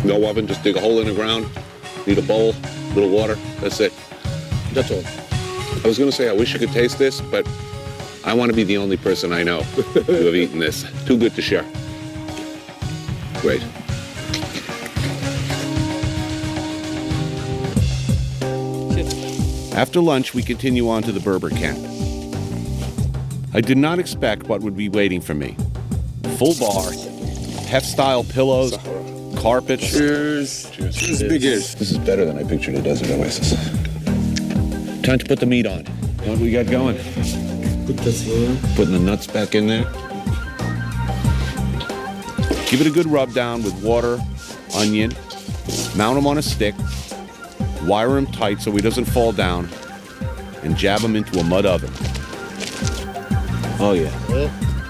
No oven, just dig a hole in the ground. Need a bowl, a little water, that's it. That's all. I was gonna say, I wish you could taste this, but I want to be the only person I know who have eaten this. Too good to share. Great. After lunch, we continue on to the Berber camp. I did not expect what would be waiting for me. Full bar, hef-style pillows, carpets. Cheers. Cheers. Cheers. Big ears. This is better than I pictured a desert oasis. Time to put the meat on. What we got going? Put this in. Putting the nuts back in there. Give it a good rub down with water, onion, mount him on a stick, wire him tight so he doesn't fall down, and jab him into a mud oven. Oh, yeah.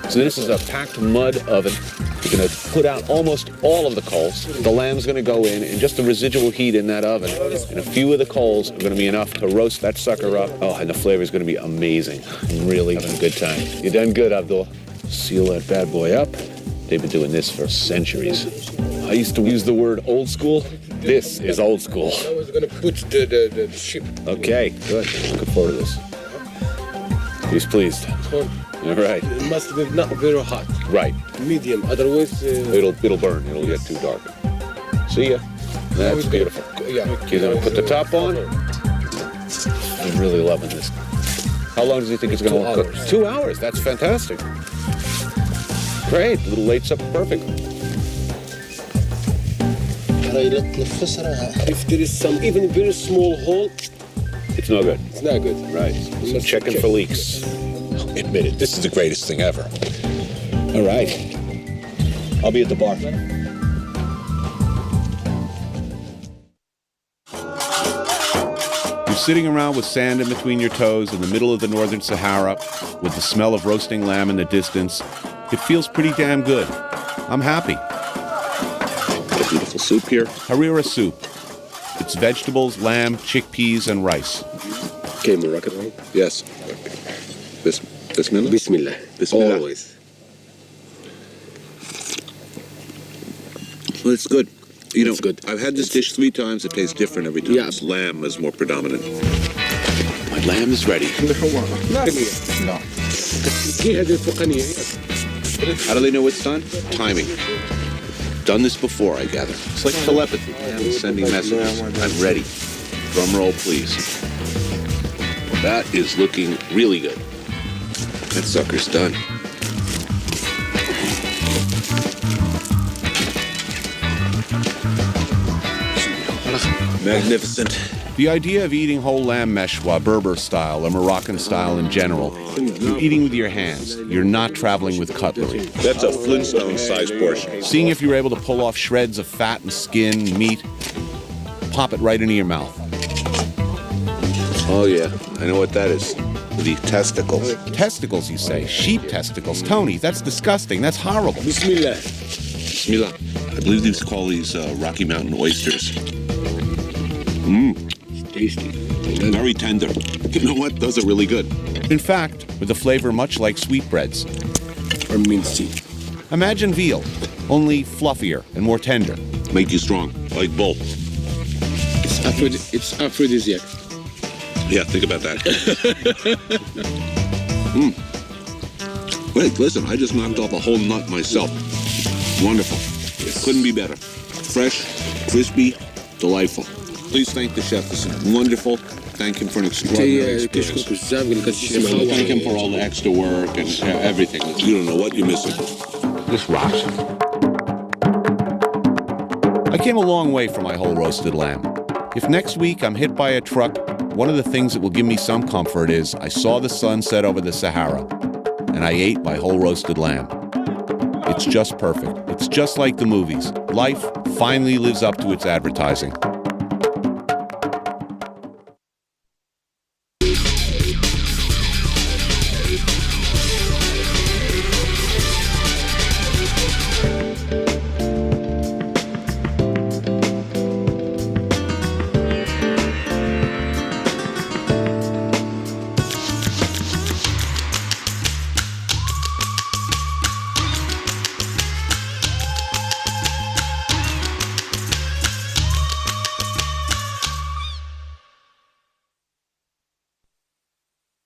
So this is a packed mud oven. You're going to put out almost all of the coals. The lamb's going to go in, and just the residual heat in that oven, and a few of the coals are going to be enough to roast that sucker up. Oh, and the flavor is going to be amazing. I'm really having a good time. You done good, Abdul. Seal that bad boy up. They've been doing this for centuries. I used to use the word old school. This is old school. I was going to put the ship. Okay, good. Looking forward to this. He's pleased. All right. It must be not very hot. Right. Medium. Otherwise, it'll burn. It'll get too dark. See ya. That's beautiful. Yeah. You're gonna put the top on. I'm really loving this. How long does he think it's gonna cook? 2 hours. That's fantastic. Great. A little late supper, perfect. If there is some even very small hole, it's no good. It's not good. Right. So checking for leaks. Admit it, this is the greatest thing ever. All right. I'll be at the bar. You're sitting around with sand in between your toes in the middle of the northern Sahara with the smell of roasting lamb in the distance. It feels pretty damn good. I'm happy. A beautiful soup here. Harira soup. It's vegetables, lamb, chickpeas, and rice. Okay, Moroccan. Yes. Bismillah? Bismillah. Bismillah. Always. Well, it's good. You know, good. I've had this dish 3 times. It tastes different every time. Yeah. Lamb is more predominant. My lamb is ready. No. How do they know it's done? Timing. Done this before, I gather. It's like telepathy. Sending messages. I'm ready. Drum roll, please. That is looking really good. That sucker's done. Magnificent. The idea of eating whole lamb meshwa, Berber style or Moroccan style in general, you're eating with your hands. You're not traveling with cutlery. That's a Flintstone-sized portion. Seeing if you're able to pull off shreds of fat and skin, meat, pop it right into your mouth. Oh, yeah. I know what that is. The testicles. Testicles, you say? Sheep testicles. Tony, that's disgusting. That's horrible. Bismillah. Bismillah. I believe they call these Rocky Mountain oysters. Tasty. Very tender. You know what? Those are really good. In fact, with a flavor much like sweetbreads. Or mincy. Imagine veal, only fluffier and more tender. Make you strong, like bull. It's aphrodisiac. Yeah, think about that. Wait, listen, I just knocked off a whole nut myself. Wonderful. It couldn't be better. Fresh, crispy, delightful. Please thank the chef. This is wonderful. Thank him for an extraordinary experience. Thank him for all the extra work and everything. You don't know what you're missing. This rocks. I came a long way from my whole roasted lamb. If next week I'm hit by a truck, one of the things that will give me some comfort is I saw the sun set over the Sahara, and I ate my whole roasted lamb. It's just perfect. It's just like the movies. Life finally lives up to its advertising.